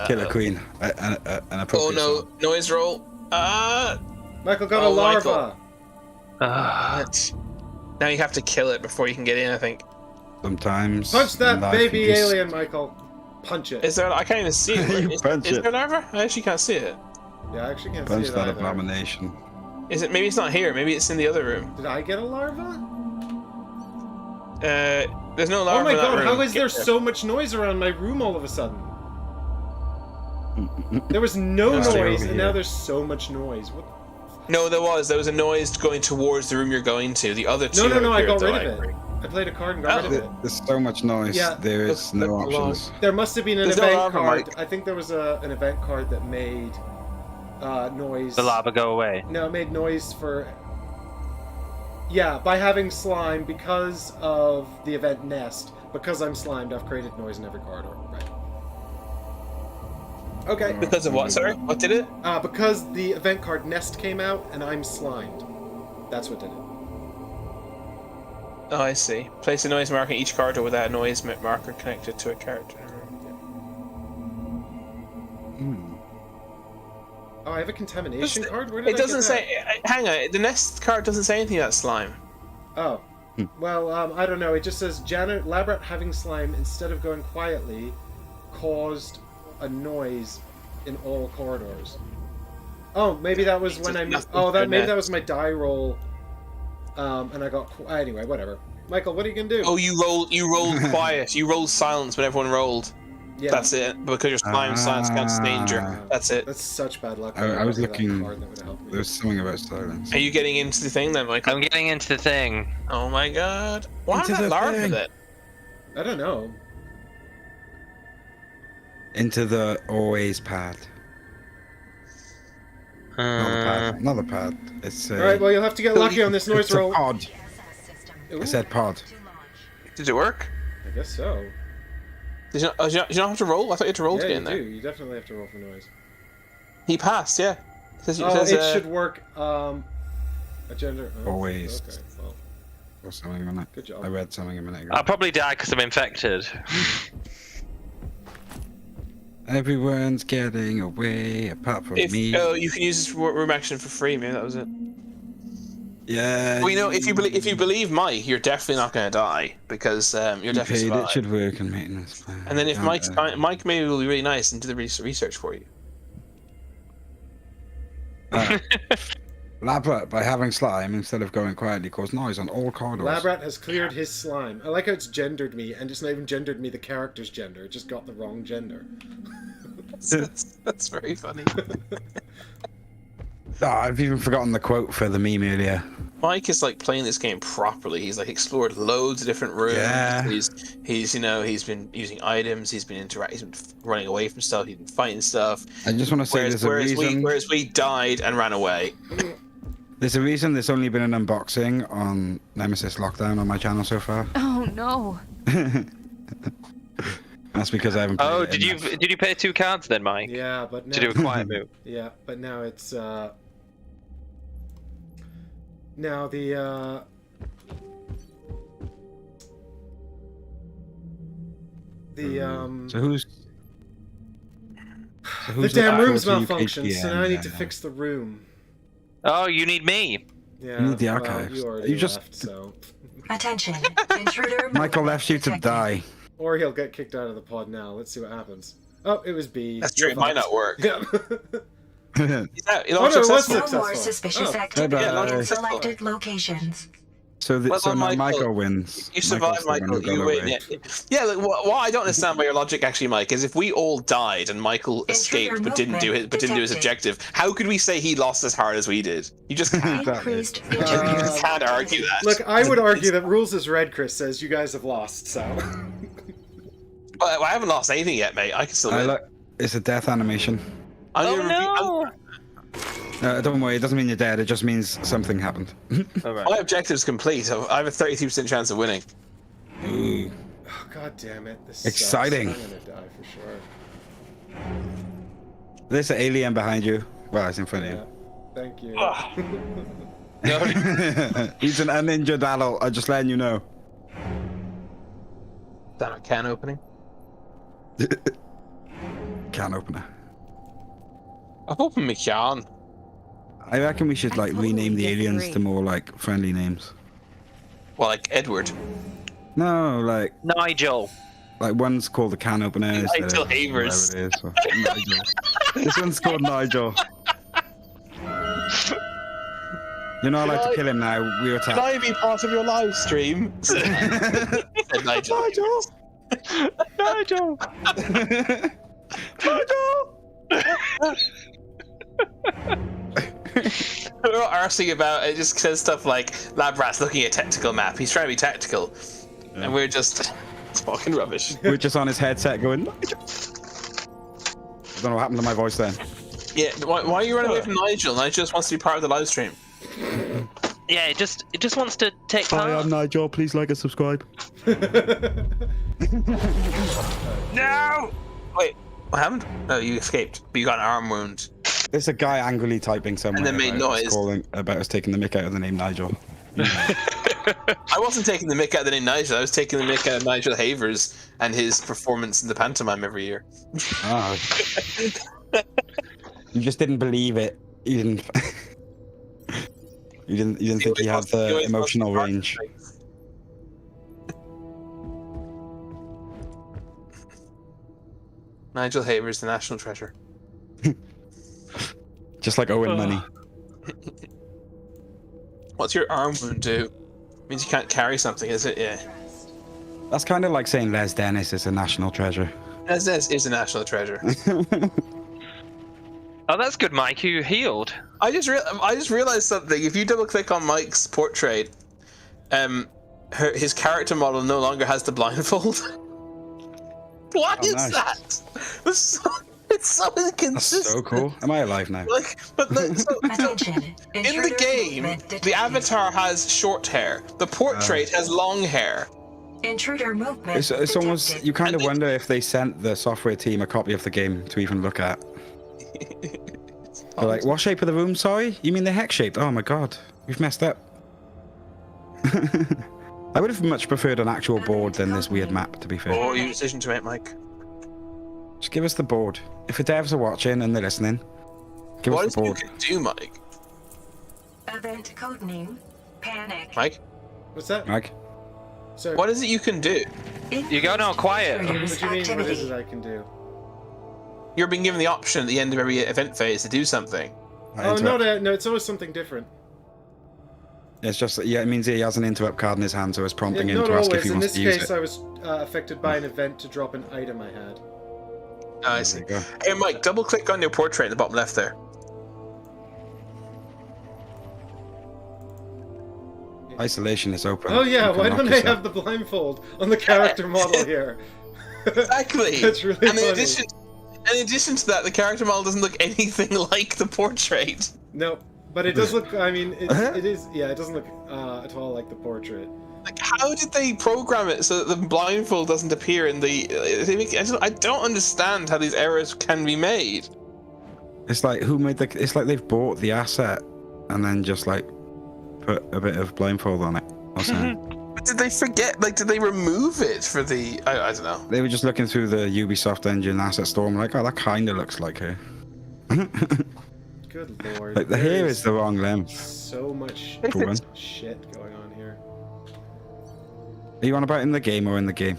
[SPEAKER 3] Killer queen. An
[SPEAKER 2] Oh
[SPEAKER 3] appropriate
[SPEAKER 2] no,
[SPEAKER 3] song.
[SPEAKER 2] noise roll.
[SPEAKER 1] Michael got a
[SPEAKER 2] Oh,
[SPEAKER 1] larva.
[SPEAKER 2] Michael. Now you have to kill it before you can get in. I think.
[SPEAKER 3] Sometimes.
[SPEAKER 1] Punch that
[SPEAKER 3] in life
[SPEAKER 1] baby
[SPEAKER 3] you just-
[SPEAKER 1] alien, Michael. Punch it.
[SPEAKER 2] Is there? I can't even see it.
[SPEAKER 3] You punch
[SPEAKER 2] is
[SPEAKER 3] it.
[SPEAKER 2] there larva? I actually can't see it.
[SPEAKER 1] Yeah, I actually can't
[SPEAKER 3] Punch
[SPEAKER 1] see it
[SPEAKER 3] that
[SPEAKER 1] either.
[SPEAKER 3] abomination.
[SPEAKER 2] Is it? Maybe it's not here. Maybe it's in the other room.
[SPEAKER 1] Did I get a larva?
[SPEAKER 2] There's no larva.
[SPEAKER 1] Oh my
[SPEAKER 2] in that
[SPEAKER 1] god,
[SPEAKER 2] room.
[SPEAKER 1] how is there
[SPEAKER 2] Get
[SPEAKER 1] so much noise around my room all of a sudden? There was no
[SPEAKER 3] Let's stay
[SPEAKER 1] noise,
[SPEAKER 3] over
[SPEAKER 1] and now
[SPEAKER 3] here.
[SPEAKER 1] there's so much noise. What?
[SPEAKER 2] No, there was a noise going towards the room you're going to. The other two.
[SPEAKER 1] No, I
[SPEAKER 2] appeared
[SPEAKER 1] got
[SPEAKER 2] to
[SPEAKER 1] rid
[SPEAKER 2] like-
[SPEAKER 1] of it. I played a card and got rid of it.
[SPEAKER 3] There's so much noise.
[SPEAKER 1] Yeah.
[SPEAKER 3] There is no
[SPEAKER 2] Look along.
[SPEAKER 3] options.
[SPEAKER 1] There must have been an
[SPEAKER 2] There's no
[SPEAKER 1] event
[SPEAKER 2] larva,
[SPEAKER 1] card.
[SPEAKER 2] Mike.
[SPEAKER 1] I think there was an event card that made noise.
[SPEAKER 4] The lava go away.
[SPEAKER 1] No, it made noise for. Yeah, by having slime because of the event nest. Because I'm slimed, I've created noise in every corridor. Right. Okay.
[SPEAKER 2] Because of what? Sorry, what did it?
[SPEAKER 1] Because the event card nest came out and I'm slimed. That's what did it.
[SPEAKER 2] Oh, I see. Place a noise marker in each corridor without a noise marker connected to a character.
[SPEAKER 1] Oh, I have a contamination card? Where did
[SPEAKER 2] It
[SPEAKER 1] I
[SPEAKER 2] doesn't
[SPEAKER 1] get
[SPEAKER 2] say. Hang on, the nest card doesn't say anything about slime.
[SPEAKER 1] that? Oh. Well, I don't know. It just says Janet Labrat having slime instead of going quietly caused a noise in all corridors. Oh, maybe that was when I.
[SPEAKER 2] Nothing
[SPEAKER 1] Oh,
[SPEAKER 2] for
[SPEAKER 1] maybe that
[SPEAKER 2] net.
[SPEAKER 1] was my die roll. And I got anyway. Whatever. Michael, what are you gonna do?
[SPEAKER 2] Oh, you rolled quiet. You rolled silence when everyone rolled.
[SPEAKER 1] yeah.
[SPEAKER 2] That's it. Because your slime silence counts as danger. That's it.
[SPEAKER 1] That's such bad luck.
[SPEAKER 3] I was
[SPEAKER 1] That
[SPEAKER 3] looking.
[SPEAKER 1] card that would help me.
[SPEAKER 3] There's something about silence.
[SPEAKER 2] Are you getting into the thing then, Michael?
[SPEAKER 4] I'm getting into the thing.
[SPEAKER 2] Oh my god. Why
[SPEAKER 3] Into
[SPEAKER 2] am I
[SPEAKER 3] the
[SPEAKER 2] larva
[SPEAKER 3] thing.
[SPEAKER 2] then?
[SPEAKER 1] I don't know.
[SPEAKER 3] Into the always pad. Not the pad. It's
[SPEAKER 1] All right. Well, you'll have to get lucky on this noise
[SPEAKER 3] it's a
[SPEAKER 1] roll.
[SPEAKER 3] pod.
[SPEAKER 1] Ooh,
[SPEAKER 3] I said pod.
[SPEAKER 2] Did it work?
[SPEAKER 1] I guess so.
[SPEAKER 2] Did you not have to roll? I thought you had to roll
[SPEAKER 1] Yeah,
[SPEAKER 2] to get
[SPEAKER 1] you
[SPEAKER 2] in there.
[SPEAKER 1] do. You definitely have to roll for noise.
[SPEAKER 2] He passed, yeah. It says,
[SPEAKER 1] It should work. A gender. Oh,
[SPEAKER 3] Always.
[SPEAKER 1] Okay. Well,
[SPEAKER 3] Or something on it.
[SPEAKER 1] good job.
[SPEAKER 3] I read something a minute ago.
[SPEAKER 4] I'll probably die because I'm infected.
[SPEAKER 3] Everyone's getting away apart from me.
[SPEAKER 2] Oh, you can use this room action for free. Maybe that was it.
[SPEAKER 3] Yeah.
[SPEAKER 2] Well, you know, if you believe Mike, you're definitely not going to die because you're
[SPEAKER 3] you
[SPEAKER 2] definitely
[SPEAKER 3] paid,
[SPEAKER 2] survive.
[SPEAKER 3] it should work in maintenance plan.
[SPEAKER 2] And then if
[SPEAKER 3] Can't,
[SPEAKER 2] Mike maybe will be really nice and do the research for you.
[SPEAKER 3] Labrat, by having slime instead of going quietly, caused noise on all corridors.
[SPEAKER 1] Labrat has cleared his slime. I like how it's gendered me, and it's not even gendered me the character's gender. It just got the wrong gender.
[SPEAKER 2] That's very funny.
[SPEAKER 3] Oh, I've even forgotten the quote for the meme earlier.
[SPEAKER 2] Mike is like playing this game properly. He's like explored loads of different rooms.
[SPEAKER 3] Yeah.
[SPEAKER 2] He's been using items. He's been running away from stuff. He's been fighting stuff.
[SPEAKER 3] I just want to say there's a reason.
[SPEAKER 2] Whereas we died and ran away.
[SPEAKER 3] There's a reason there's only been an unboxing on Nemesis Lockdown on my channel so far.
[SPEAKER 7] Oh no.
[SPEAKER 3] That's because I haven't played
[SPEAKER 4] Oh,
[SPEAKER 3] it enough.
[SPEAKER 4] did you pay 2 cards then, Mike?
[SPEAKER 1] Yeah, but now.
[SPEAKER 4] To do a quiet move.
[SPEAKER 1] Yeah, but now it's now the
[SPEAKER 3] So who's
[SPEAKER 1] the damn room's
[SPEAKER 3] close to
[SPEAKER 1] malfunctioned, so now I need to
[SPEAKER 3] yeah.
[SPEAKER 1] fix the room.
[SPEAKER 4] Oh, you need me.
[SPEAKER 1] Yeah,
[SPEAKER 3] You need the
[SPEAKER 1] well,
[SPEAKER 3] archives.
[SPEAKER 1] you already
[SPEAKER 3] You just-
[SPEAKER 1] left, so
[SPEAKER 5] Attention. Intruder
[SPEAKER 3] Michael
[SPEAKER 5] movement
[SPEAKER 3] left you to
[SPEAKER 5] detected.
[SPEAKER 3] die.
[SPEAKER 1] or he'll get kicked out of the pod now. Let's see what happens. Oh, it was B.
[SPEAKER 2] That's true.
[SPEAKER 1] You're
[SPEAKER 2] It might
[SPEAKER 1] fucked.
[SPEAKER 2] not work.
[SPEAKER 1] Yeah.
[SPEAKER 2] He
[SPEAKER 1] Oh, no, it was
[SPEAKER 2] successful.
[SPEAKER 5] No more
[SPEAKER 1] Successful.
[SPEAKER 5] suspicious
[SPEAKER 1] Oh.
[SPEAKER 5] activity
[SPEAKER 3] Bye-bye.
[SPEAKER 5] in selected locations.
[SPEAKER 3] So, so now Michael wins.
[SPEAKER 2] You survive, Michael. You win. Yeah. Like, what I don't understand by your logic, actually, Mike, is if we all died and Michael escaped but didn't do his objective, how could we say he lost as hard as we did? You just can't.
[SPEAKER 5] Increased
[SPEAKER 2] You just can't argue that.
[SPEAKER 1] Look, I would argue that rules is read, Chris says. You guys have lost, so...
[SPEAKER 2] Well, I haven't lost anything yet, mate. I can still win.
[SPEAKER 3] Look, it's a death animation.
[SPEAKER 4] Oh no!
[SPEAKER 3] Don't worry, it doesn't mean you're dead, it just means something happened.
[SPEAKER 2] My objective's complete. I have a 32% chance of winning.
[SPEAKER 3] Ooh.
[SPEAKER 1] Oh, God damn it. This
[SPEAKER 3] Exciting.
[SPEAKER 1] sucks. I'm gonna die for sure.
[SPEAKER 3] There's an alien behind you. Well, it's in front of you.
[SPEAKER 1] Thank you.
[SPEAKER 3] He's an uninjured adult, I'm just letting you know.
[SPEAKER 2] Is that a can opening?
[SPEAKER 3] Can opener.
[SPEAKER 2] I've opened my can.
[SPEAKER 3] I reckon we should like rename the aliens to more like friendly names.
[SPEAKER 2] Well, like Edward.
[SPEAKER 3] No, like
[SPEAKER 4] Nigel.
[SPEAKER 3] like one's called the can opener.
[SPEAKER 2] Nigel Havers.
[SPEAKER 3] Nigel. This one's called Nigel. You're not allowed to kill him now. We were
[SPEAKER 2] Can I be part of your live stream? Nigel.
[SPEAKER 4] Nigel.
[SPEAKER 2] We're not arsing about it. Just says stuff like Labrat's looking at a tactical map. He's trying to be tactical, and we're just it's fucking rubbish.
[SPEAKER 3] We're just on his headset going. I don't know what happened to my voice then.
[SPEAKER 2] Yeah, why are you running away from Nigel? Nigel just wants to be part of the live stream.
[SPEAKER 4] Yeah, it just wants to take part.
[SPEAKER 3] Hi, I'm Nigel. Please like and subscribe.
[SPEAKER 2] No! Wait, what happened? No, you escaped, but you got an arm wound.
[SPEAKER 3] There's a guy angrily typing somewhere.
[SPEAKER 2] And then made
[SPEAKER 3] about us
[SPEAKER 2] noise.
[SPEAKER 3] calling about us taking the mick out of the name Nigel.
[SPEAKER 2] I wasn't taking the mick out of the name Nigel. I was taking the mick out of Nigel Havers and his performance in the pantomime every year.
[SPEAKER 3] Ah. You just didn't believe it. You didn't. you didn't think he had the emotional range.
[SPEAKER 2] Nigel Havers, the national treasure.
[SPEAKER 3] Just like Owen Money.
[SPEAKER 2] What's your arm wound do? Means you can't carry something, is it? Yeah.
[SPEAKER 3] That's kind of like saying Les Dennis is a national treasure.
[SPEAKER 2] Les Dennis is a national treasure.
[SPEAKER 4] Oh, that's good, Mike. You healed.
[SPEAKER 2] I just realized something. If you double click on Mike's portrait, his character model no longer has the blindfold. What is
[SPEAKER 3] nice.
[SPEAKER 2] that? It's so inconsistent.
[SPEAKER 3] That's so cool. Am I alive now?
[SPEAKER 5] Attention.
[SPEAKER 2] In the game, the avatar has short hair. The portrait has long hair.
[SPEAKER 5] Intruder movement.
[SPEAKER 3] It's almost,
[SPEAKER 5] detected.
[SPEAKER 3] you kind of wonder if they sent the software team a copy of the game to even look at. They're like, what shape of the room, sorry? You mean the hex shape? Oh my god, we've messed up. I would have much preferred an actual board than this weird map, to be fair.
[SPEAKER 2] Oh, your decision to make, Mike.
[SPEAKER 3] Just give us the board. If the devs are watching and they're listening, give us the
[SPEAKER 2] What
[SPEAKER 3] board.
[SPEAKER 2] is it you can do, Mike?
[SPEAKER 5] Event codename Panic.
[SPEAKER 2] Mike?
[SPEAKER 1] What's that?
[SPEAKER 3] Mike?
[SPEAKER 1] Sorry.
[SPEAKER 2] What is it you can do?
[SPEAKER 4] You go now quiet.
[SPEAKER 1] What do you mean? What is it I can do?
[SPEAKER 2] You're being given the option at the end of every event phase to do something.
[SPEAKER 1] Oh, no, it's always something different.
[SPEAKER 3] It's just, yeah, it means he has an interrupt card in his hand, so it's prompting him
[SPEAKER 1] Not
[SPEAKER 3] to ask if
[SPEAKER 1] always.
[SPEAKER 3] he
[SPEAKER 1] In
[SPEAKER 3] wants
[SPEAKER 1] this
[SPEAKER 3] to use
[SPEAKER 1] case,
[SPEAKER 3] it.
[SPEAKER 1] I was affected by an event to drop an item I had.
[SPEAKER 2] Oh, I see.
[SPEAKER 3] There you go.
[SPEAKER 2] Hey, Mike, double click on your portrait in the bottom left there.
[SPEAKER 3] Isolation is open.
[SPEAKER 1] Oh yeah,
[SPEAKER 3] You can
[SPEAKER 1] why
[SPEAKER 3] lock
[SPEAKER 1] don't I
[SPEAKER 3] yourself.
[SPEAKER 1] have the blindfold on the character model here?
[SPEAKER 2] Exactly.
[SPEAKER 1] That's really
[SPEAKER 2] and
[SPEAKER 1] funny.
[SPEAKER 2] in addition to that, the character model doesn't look anything like the portrait.
[SPEAKER 1] No, but it does look. I mean, it is. Yeah, it doesn't look at all like the portrait.
[SPEAKER 2] Like, how did they program it so that the blindfold doesn't appear in the? I don't understand how these errors can be made.
[SPEAKER 3] It's like, who made the... It's like they've bought the asset and then just, like, put a bit of blindfold on it or something.
[SPEAKER 2] But did they forget? Like, did they remove it for the? I don't know.
[SPEAKER 3] They were just looking through the Ubisoft engine asset store and like, oh, that kind of looks like her.
[SPEAKER 1] Good lord.
[SPEAKER 3] Like, the
[SPEAKER 1] there
[SPEAKER 3] hair is the wrong length.
[SPEAKER 1] So much
[SPEAKER 3] Cool, man.
[SPEAKER 1] shit going on here.
[SPEAKER 3] Are you on about in the game or in the game?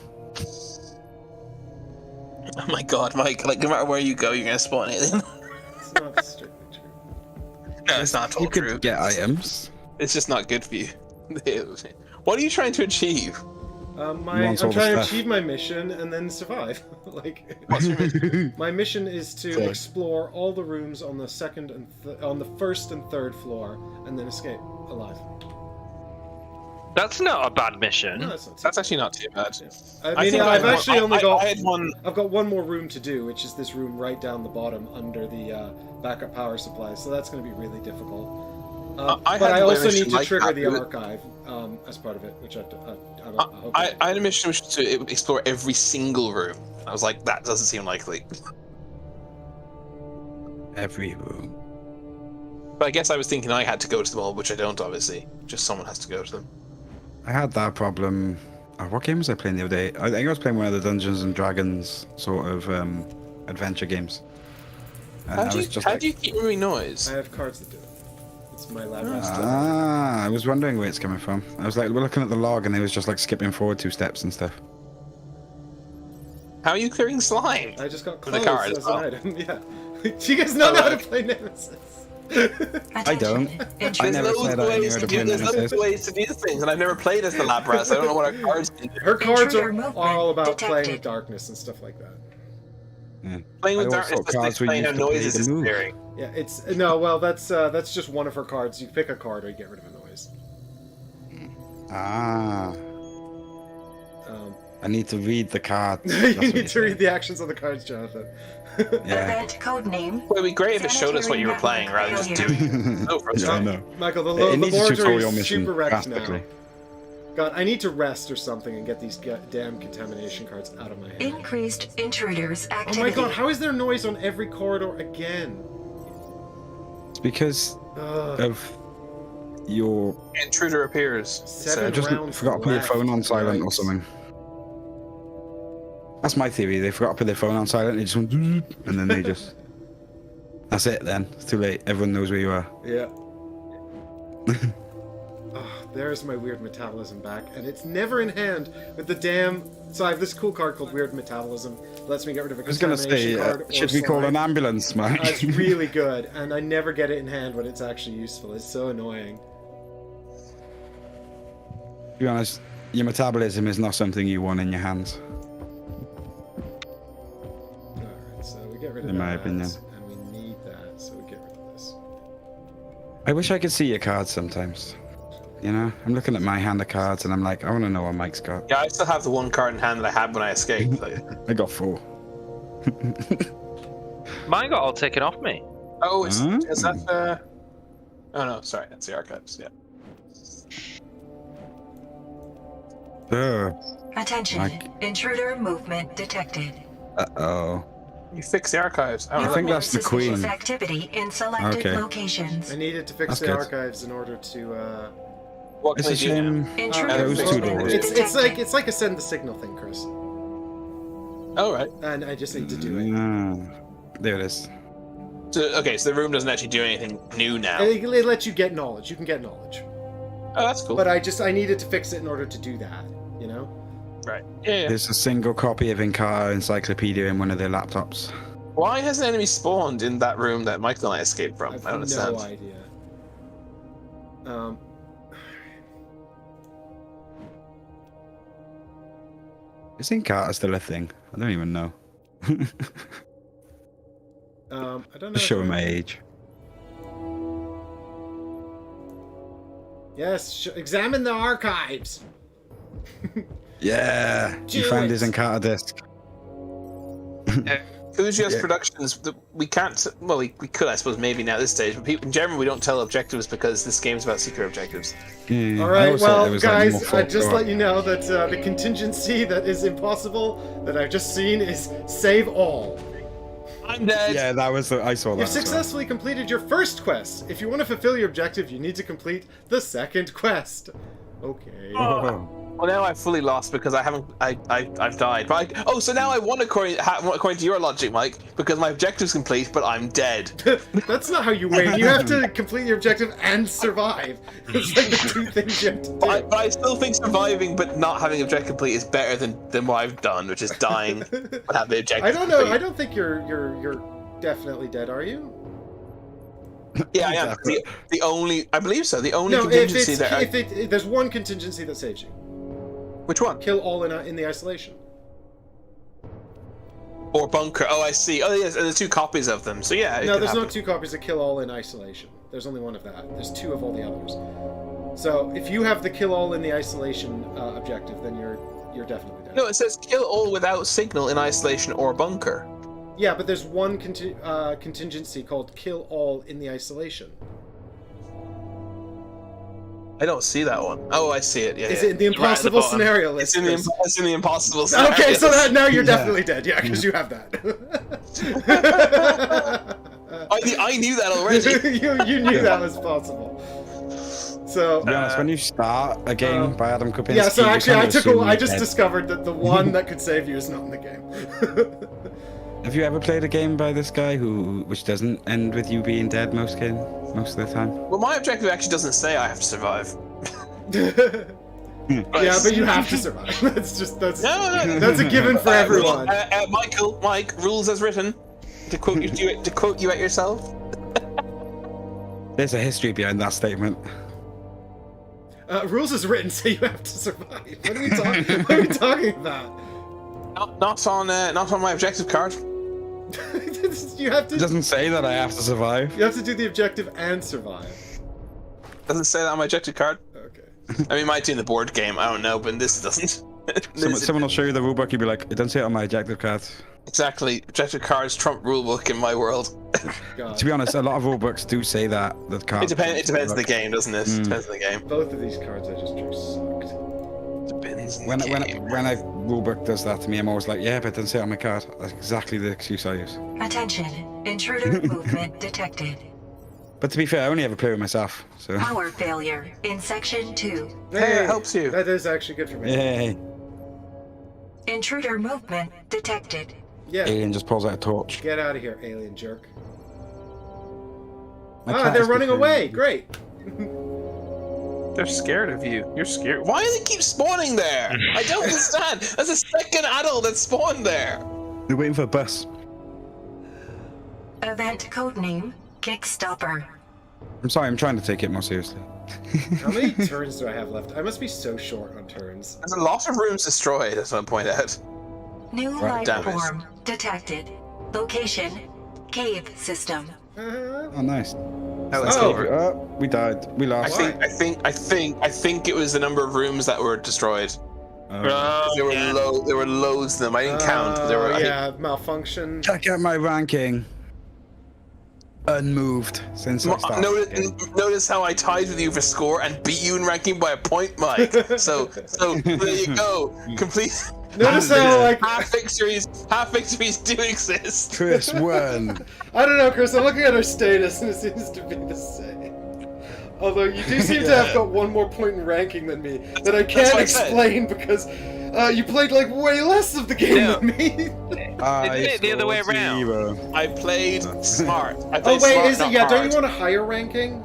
[SPEAKER 2] Oh my god, Mike! Like, no matter where you go, you're gonna spawn alien.
[SPEAKER 1] It's not strictly true.
[SPEAKER 2] No, it's not at all
[SPEAKER 3] You could
[SPEAKER 2] true.
[SPEAKER 3] get items.
[SPEAKER 2] It's just not good for you. What are you trying to achieve?
[SPEAKER 1] I'm
[SPEAKER 3] wants all
[SPEAKER 1] trying
[SPEAKER 3] the
[SPEAKER 1] to
[SPEAKER 3] stuff.
[SPEAKER 1] achieve my mission and then survive. Like,
[SPEAKER 2] What's your mission?
[SPEAKER 1] my mission is to
[SPEAKER 3] Okay.
[SPEAKER 1] explore all the rooms on the on the first and third floor, and then escape alive.
[SPEAKER 4] That's not a bad mission.
[SPEAKER 1] No, that's not too
[SPEAKER 2] That's actually not too bad.
[SPEAKER 1] I mean, I've actually only got.
[SPEAKER 2] I had one.
[SPEAKER 1] I've got one more room to do, which is this room right down the bottom under the backup power supply. So that's going to be really difficult.
[SPEAKER 2] I
[SPEAKER 1] But
[SPEAKER 2] had
[SPEAKER 1] I
[SPEAKER 2] one
[SPEAKER 1] also
[SPEAKER 2] mission
[SPEAKER 1] need to
[SPEAKER 2] like
[SPEAKER 1] trigger
[SPEAKER 2] that,
[SPEAKER 1] the
[SPEAKER 2] but-
[SPEAKER 1] archive as part of it, which I hope
[SPEAKER 2] I had a mission which was to explore every single room. I was like, that doesn't seem likely.
[SPEAKER 3] Every room.
[SPEAKER 2] But I guess I was thinking I had to go to them all, which I don't, obviously. Just someone has to go to them.
[SPEAKER 3] I had that problem. What game was I playing the other day? I think I was playing one of the Dungeons and Dragons sort of adventure games. And
[SPEAKER 2] How
[SPEAKER 3] I
[SPEAKER 2] do
[SPEAKER 3] was
[SPEAKER 2] you,
[SPEAKER 3] just
[SPEAKER 2] how
[SPEAKER 3] like,
[SPEAKER 2] do you keep moving noise?
[SPEAKER 1] I have cards that do it. It's my lab rest.
[SPEAKER 3] I was wondering where it's coming from. I was like, we're looking at the log, and it was just like skipping forward 2 steps and stuff.
[SPEAKER 2] How are you clearing slime?
[SPEAKER 1] I just got
[SPEAKER 2] With a
[SPEAKER 1] clothes
[SPEAKER 2] card
[SPEAKER 1] as
[SPEAKER 2] as
[SPEAKER 1] an
[SPEAKER 2] well.
[SPEAKER 1] item. Yeah. Do you guys not know how to play Nemesis?
[SPEAKER 3] I don't. I never
[SPEAKER 2] There's
[SPEAKER 3] said
[SPEAKER 2] loads
[SPEAKER 3] I
[SPEAKER 2] of
[SPEAKER 3] knew
[SPEAKER 2] ways
[SPEAKER 3] how
[SPEAKER 2] to
[SPEAKER 3] to play
[SPEAKER 2] do. There's loads
[SPEAKER 3] Nemesis.
[SPEAKER 2] of ways to do things, and I've never played as the lab rat, so I don't know what our cards can do.
[SPEAKER 1] Her cards
[SPEAKER 5] Intruder
[SPEAKER 1] are
[SPEAKER 5] movement
[SPEAKER 1] all about playing
[SPEAKER 5] detected.
[SPEAKER 1] with darkness and stuff like that.
[SPEAKER 3] Yeah.
[SPEAKER 2] Playing with
[SPEAKER 3] I always
[SPEAKER 2] darkness
[SPEAKER 3] thought
[SPEAKER 2] doesn't
[SPEAKER 3] cards were
[SPEAKER 2] explain how
[SPEAKER 3] used to play
[SPEAKER 2] noises
[SPEAKER 3] the
[SPEAKER 2] is
[SPEAKER 3] move.
[SPEAKER 2] clearing.
[SPEAKER 1] Yeah, it's no. Well, that's just one of her cards. You pick a card or you get rid of a noise.
[SPEAKER 3] Ah, I need to read the cards.
[SPEAKER 1] You need to read the actions on the cards, Jonathan.
[SPEAKER 3] Yeah.
[SPEAKER 5] Event codename.
[SPEAKER 2] Well, it'd be great if it showed us what you were playing rather than just doing it. So
[SPEAKER 3] Yeah, I
[SPEAKER 2] frustrating.
[SPEAKER 3] know.
[SPEAKER 1] Michael, the
[SPEAKER 3] It needs a
[SPEAKER 1] laboratory
[SPEAKER 3] tutorial
[SPEAKER 1] is
[SPEAKER 3] mission,
[SPEAKER 1] super wrecked now.
[SPEAKER 3] drastically.
[SPEAKER 1] God, I need to rest or something and get these damn contamination cards out of my head.
[SPEAKER 5] Increased intruders
[SPEAKER 1] Oh
[SPEAKER 5] activity.
[SPEAKER 1] my god, how is there noise on every corridor again?
[SPEAKER 3] It's because
[SPEAKER 1] Ugh.
[SPEAKER 3] of your.
[SPEAKER 2] Intruder appears.
[SPEAKER 1] Seven
[SPEAKER 3] I just
[SPEAKER 1] rounds
[SPEAKER 3] forgot to put your
[SPEAKER 1] left,
[SPEAKER 3] phone on silent or
[SPEAKER 1] yikes.
[SPEAKER 3] something. That's my theory. They forgot to put their phone on silent. They just went, and then they just. That's it. Then it's too late. Everyone knows where you are.
[SPEAKER 1] Yeah. Oh, there's my weird metabolism back, and it's never in hand with the damn. So I have this cool card called Weird Metabolism. Lets me get rid of a
[SPEAKER 3] I was gonna
[SPEAKER 1] contamination
[SPEAKER 3] say,
[SPEAKER 1] card. or
[SPEAKER 3] should we call
[SPEAKER 1] slime.
[SPEAKER 3] an ambulance, man?
[SPEAKER 1] It's really good, and I never get it in hand when it's actually useful. It's so annoying.
[SPEAKER 3] To be honest, your metabolism is not something you want in your hands.
[SPEAKER 1] Alright, so we get rid of
[SPEAKER 3] In
[SPEAKER 1] that,
[SPEAKER 3] my opinion.
[SPEAKER 1] and we need that, so we get rid of this.
[SPEAKER 3] I wish I could see your cards sometimes. You know, I'm looking at my hand of cards, and I'm like, I want to know what Mike's got.
[SPEAKER 2] Yeah, I still have the one card in hand that I had when I escaped.
[SPEAKER 3] I got 4.
[SPEAKER 4] Mine got all taken off me.
[SPEAKER 2] Oh, is that Oh no, sorry, that's the archives. Yeah.
[SPEAKER 5] Attention.
[SPEAKER 3] Mike.
[SPEAKER 5] Intruder movement detected.
[SPEAKER 3] Uh-oh.
[SPEAKER 2] You fixed the archives. I
[SPEAKER 3] I
[SPEAKER 2] was
[SPEAKER 3] think
[SPEAKER 2] like,
[SPEAKER 3] that's the
[SPEAKER 5] Suspicious
[SPEAKER 3] queen.
[SPEAKER 5] activity in selected
[SPEAKER 3] Okay.
[SPEAKER 5] lotions.
[SPEAKER 1] I needed to fix
[SPEAKER 3] That's
[SPEAKER 1] the
[SPEAKER 3] good.
[SPEAKER 1] archives in order to.
[SPEAKER 2] what can
[SPEAKER 3] It's a
[SPEAKER 2] I do now?
[SPEAKER 3] shame.
[SPEAKER 5] Intruder
[SPEAKER 3] those two
[SPEAKER 5] movement
[SPEAKER 3] doors.
[SPEAKER 5] detected.
[SPEAKER 1] It's like a send the signal thing, Chris.
[SPEAKER 2] Oh right.
[SPEAKER 1] And I just need to do it.
[SPEAKER 3] Ah, there it is.
[SPEAKER 2] So okay, so the room doesn't actually do anything new now.
[SPEAKER 1] It lets you get knowledge. You can get knowledge.
[SPEAKER 2] Oh, that's cool.
[SPEAKER 1] But I needed to fix it in order to do that. You know.
[SPEAKER 2] Right. Yeah.
[SPEAKER 3] There's a single copy of Inkara Encyclopedia in one of their laptops.
[SPEAKER 2] Why has an enemy spawned in that room that Michael and I escaped from?
[SPEAKER 1] I've
[SPEAKER 2] I don't understand.
[SPEAKER 1] no idea.
[SPEAKER 3] Is Inkara still a thing? I don't even know.
[SPEAKER 1] I don't know.
[SPEAKER 3] Just showing my age.
[SPEAKER 1] Yes, examine the archives.
[SPEAKER 3] Yeah, you
[SPEAKER 1] Do
[SPEAKER 3] found
[SPEAKER 1] it.
[SPEAKER 3] his Inkara disc.
[SPEAKER 2] Enthusiast
[SPEAKER 3] Yeah.
[SPEAKER 2] Productions, we can't. Well, we could, I suppose, maybe now at this stage. But people, in general, we don't tell objectives because this game's about secret objectives.
[SPEAKER 3] Yeah,
[SPEAKER 1] All
[SPEAKER 3] I
[SPEAKER 1] right,
[SPEAKER 3] always thought
[SPEAKER 1] well,
[SPEAKER 3] there was, like, more
[SPEAKER 1] guys,
[SPEAKER 3] folk
[SPEAKER 1] just
[SPEAKER 3] lore.
[SPEAKER 1] let you know that the contingency that is impossible that I've just seen is save all.
[SPEAKER 2] I'm dead.
[SPEAKER 3] Yeah, that was I saw that.
[SPEAKER 1] You've
[SPEAKER 3] as well.
[SPEAKER 1] successfully completed your first quest. If you want to fulfill your objective, you need to complete the second quest. Okay.
[SPEAKER 3] Oh.
[SPEAKER 2] Well, now I've fully lost because I haven't. I've died. But so now I won according to your logic, Mike, because my objective's complete, but I'm dead.
[SPEAKER 1] That's not how you win. You have to complete your objective and survive. It's like the two things you have to do.
[SPEAKER 2] But I still think surviving but not having objective complete is better than what I've done, which is dying but having the objective.
[SPEAKER 1] I don't know.
[SPEAKER 2] complete.
[SPEAKER 1] I don't think you're definitely dead. Are you?
[SPEAKER 2] Yeah, I am. The only, I believe so. The only
[SPEAKER 1] No,
[SPEAKER 2] contingency
[SPEAKER 1] there's one contingency that saves you.
[SPEAKER 2] Which one?
[SPEAKER 1] Kill all in the isolation.
[SPEAKER 2] Or bunker. Oh, I see. Oh, yes, and there's 2 copies of them. So yeah.
[SPEAKER 1] No, there's not 2 copies of kill all in isolation. There's only one of that. There's 2 of all the others. So if you have the kill all in the isolation objective, then you're definitely dead.
[SPEAKER 2] No, it says kill all without signal in isolation or bunker.
[SPEAKER 1] Yeah, but there's one contingency called kill all in the isolation.
[SPEAKER 2] I don't see that one. Oh, I see it. Yeah.
[SPEAKER 1] Is it in the impossible scenario list?
[SPEAKER 2] It's in the impossible scenario.
[SPEAKER 1] Okay, so now you're definitely dead. Yeah, because you have that.
[SPEAKER 2] I knew that already.
[SPEAKER 1] you knew that was possible. So,
[SPEAKER 3] To be honest, when you start a game by Adam Kopinski,
[SPEAKER 1] yeah. So actually, I just
[SPEAKER 3] dead.
[SPEAKER 1] discovered that the one that could save you is not in the game.
[SPEAKER 3] Have you ever played a game by this guy which doesn't end with you being dead most of the time?
[SPEAKER 2] Well, my objective actually doesn't say I have to survive.
[SPEAKER 1] Yeah, but you have to survive. That's
[SPEAKER 2] No.
[SPEAKER 1] that's a given for everyone.
[SPEAKER 2] Mike, rules as written. To quote you at yourself.
[SPEAKER 3] There's a history behind that statement.
[SPEAKER 1] Rules is written, so you have to survive. What are we talking about?
[SPEAKER 2] Not on my objective card.
[SPEAKER 1] You have to.
[SPEAKER 3] It doesn't say that I have to survive.
[SPEAKER 1] You have to do the objective and survive.
[SPEAKER 2] Doesn't say that on my objective card.
[SPEAKER 1] Okay.
[SPEAKER 2] I mean, it might do in the board game. I don't know, but this doesn't.
[SPEAKER 3] Someone will show you the rulebook. You'll be like, it doesn't say it on my objective card.
[SPEAKER 2] Exactly. Objective cards trump rulebook in my world.
[SPEAKER 1] God.
[SPEAKER 3] To be honest, a lot of rulebooks do say that. The card.
[SPEAKER 2] It depends on the game, doesn't it? It depends on the game.
[SPEAKER 1] Both of these cards I just drew sucked.
[SPEAKER 2] Depends on
[SPEAKER 3] When
[SPEAKER 2] the game.
[SPEAKER 3] a rulebook does that to me, I'm always like, yeah, but it doesn't say it on my card. That's exactly the excuse I use.
[SPEAKER 5] Attention. Intruder movement detected.
[SPEAKER 3] But to be fair, I only ever play with myself, so.
[SPEAKER 5] Power failure in section 2.
[SPEAKER 2] Hey, it helps you.
[SPEAKER 1] That is actually good for me.
[SPEAKER 3] Yay.
[SPEAKER 5] Intruder movement detected.
[SPEAKER 1] Yeah.
[SPEAKER 3] Alien just pulls out a torch.
[SPEAKER 1] Get out of here, alien jerk.
[SPEAKER 3] My cat
[SPEAKER 1] They're
[SPEAKER 3] is
[SPEAKER 1] running
[SPEAKER 3] confused.
[SPEAKER 1] away. Great.
[SPEAKER 2] They're scared of you. You're scared. Why do they keep spawning there? I don't understand. There's a second adult that spawned there.
[SPEAKER 3] They're waiting for a bus.
[SPEAKER 5] Event codename Kickstopper.
[SPEAKER 3] I'm sorry, I'm trying to take it more seriously.
[SPEAKER 1] How many turns do I have left? I must be so short on turns.
[SPEAKER 2] There's a lot of rooms destroyed, as I point out.
[SPEAKER 5] New
[SPEAKER 3] Right,
[SPEAKER 5] life
[SPEAKER 2] damn it.
[SPEAKER 5] form detected. Location cave system.
[SPEAKER 3] Oh, nice.
[SPEAKER 1] Oh.
[SPEAKER 3] We died. We
[SPEAKER 2] I
[SPEAKER 3] lost.
[SPEAKER 2] think it was the number of rooms that were destroyed. There were loads of them. I didn't count, but there were.
[SPEAKER 1] Yeah, malfunction.
[SPEAKER 3] Check out my ranking. Unmoved since I started.
[SPEAKER 2] Notice how I tied with you for score and beat you in ranking by a point, Mike. So there you go. Complete.
[SPEAKER 1] Notice how like
[SPEAKER 2] half victories do exist.
[SPEAKER 3] Chris won.
[SPEAKER 1] I don't know, Chris. I'm looking at our status and it seems to be the same. Although you do seem to have got one more point in ranking than me that I can't
[SPEAKER 2] what I said.
[SPEAKER 1] explain because you played like way less of the game than me.
[SPEAKER 4] The other way around.
[SPEAKER 3] 0.
[SPEAKER 2] I played smart. I
[SPEAKER 1] Oh
[SPEAKER 2] played
[SPEAKER 1] wait,
[SPEAKER 2] smart,
[SPEAKER 1] is it?
[SPEAKER 2] not
[SPEAKER 1] Yeah, don't
[SPEAKER 2] hard.
[SPEAKER 1] you want a higher ranking?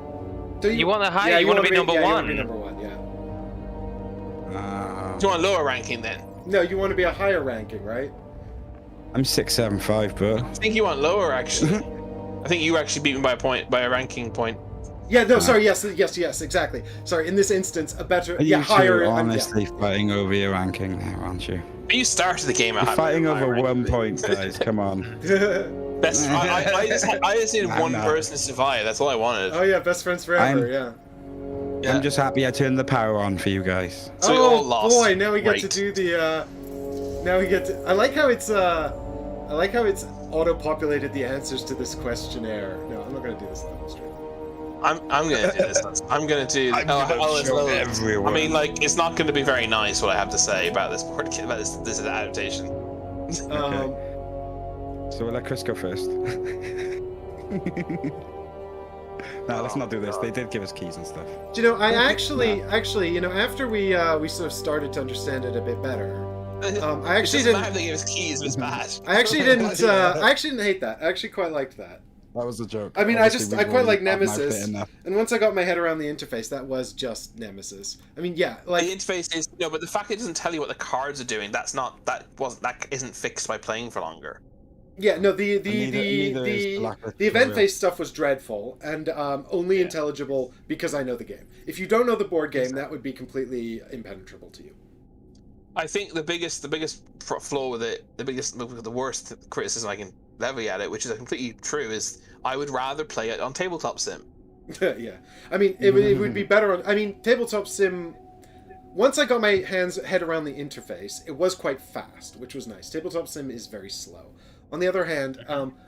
[SPEAKER 1] Do
[SPEAKER 4] You want a higher?
[SPEAKER 1] Yeah,
[SPEAKER 4] you want to be number
[SPEAKER 1] yeah, You
[SPEAKER 4] one.
[SPEAKER 1] want to be number one. Yeah.
[SPEAKER 2] Do you want a lower ranking then?
[SPEAKER 1] No, you want to be a higher ranking, right?
[SPEAKER 3] I'm 675, bro.
[SPEAKER 2] I think you want lower actually. I think you actually beat me by a ranking point.
[SPEAKER 1] Yeah. No. Sorry. Yes. Exactly. Sorry. In this instance, a better.
[SPEAKER 3] Are
[SPEAKER 1] Yeah.
[SPEAKER 3] you
[SPEAKER 1] Higher.
[SPEAKER 3] two
[SPEAKER 1] I'm-
[SPEAKER 3] honestly fighting over your ranking now, aren't you?
[SPEAKER 2] But you started the game.
[SPEAKER 3] You're fighting over 1 point, guys. Come on.
[SPEAKER 1] Yeah.
[SPEAKER 2] Best. I just needed one
[SPEAKER 3] Nah.
[SPEAKER 2] person to survive. That's all I wanted.
[SPEAKER 1] Oh yeah, best friends forever. Yeah.
[SPEAKER 3] I'm just happy I turned the power on for you guys.
[SPEAKER 2] So we all lost.
[SPEAKER 1] Boy, now we get to
[SPEAKER 2] Great.
[SPEAKER 1] do the. Now we get to. I like how it's auto-populated the answers to this questionnaire. No, I'm not gonna do this level stream.
[SPEAKER 2] I'm gonna do this. I'm gonna do. It's
[SPEAKER 3] show
[SPEAKER 2] loads.
[SPEAKER 3] everyone.
[SPEAKER 2] I mean, like, it's not gonna be very nice what I have to say about this board game, about this adaptation.
[SPEAKER 3] So we'll let Chris go first. No, let's not do this. They did give us keys and stuff.
[SPEAKER 1] Do you know? I actually, you know, after we sort of started to understand it a bit better. I actually
[SPEAKER 2] It doesn't matter
[SPEAKER 1] didn't.
[SPEAKER 2] if they give us keys. It's bad.
[SPEAKER 1] I actually didn't. I actually didn't hate that. I actually quite liked that.
[SPEAKER 3] That was a joke.
[SPEAKER 1] I mean,
[SPEAKER 3] Obviously,
[SPEAKER 1] I
[SPEAKER 3] we've
[SPEAKER 1] quite like
[SPEAKER 3] already had my
[SPEAKER 1] Nemesis,
[SPEAKER 3] bit enough.
[SPEAKER 1] and once I got my head around the interface, that was just Nemesis. I mean, yeah, like
[SPEAKER 2] The interface is no, but the fact it doesn't tell you what the cards are doing, that isn't fixed by playing for longer.
[SPEAKER 1] Yeah, no, the
[SPEAKER 3] neither is the lack of
[SPEAKER 1] event
[SPEAKER 3] tutorial.
[SPEAKER 1] phase stuff was dreadful and only intelligible because I know the game. If you don't know the board game, that would be completely impenetrable to you.
[SPEAKER 2] I think the biggest flaw with it, the worst criticism I can levy at it, which is completely true, is I would rather play it on tabletop sim.
[SPEAKER 1] Yeah, I mean, it would be better on. I mean, tabletop sim. Once I got my head around the interface, it was quite fast, which was nice. Tabletop sim is very slow. On the other hand,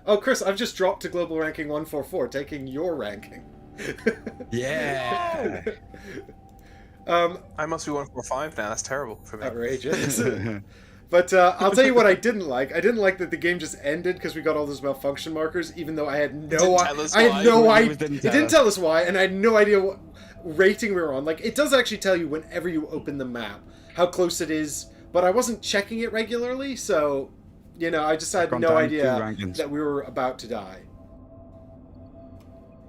[SPEAKER 1] oh, Chris, I've just dropped to global ranking 144, taking your ranking.
[SPEAKER 3] Yeah.
[SPEAKER 2] I must be 145 now. That's terrible for me.
[SPEAKER 1] Outrageous. But I'll tell you what I didn't like. I didn't like that the game just ended because we got all those malfunction markers, even though I had no idea. It didn't tell us why, and I had no idea what rating we were on. Like, it does actually tell you whenever you open the map how close it is, but I wasn't checking it regularly, so, you know, I just had no idea that we were about to die.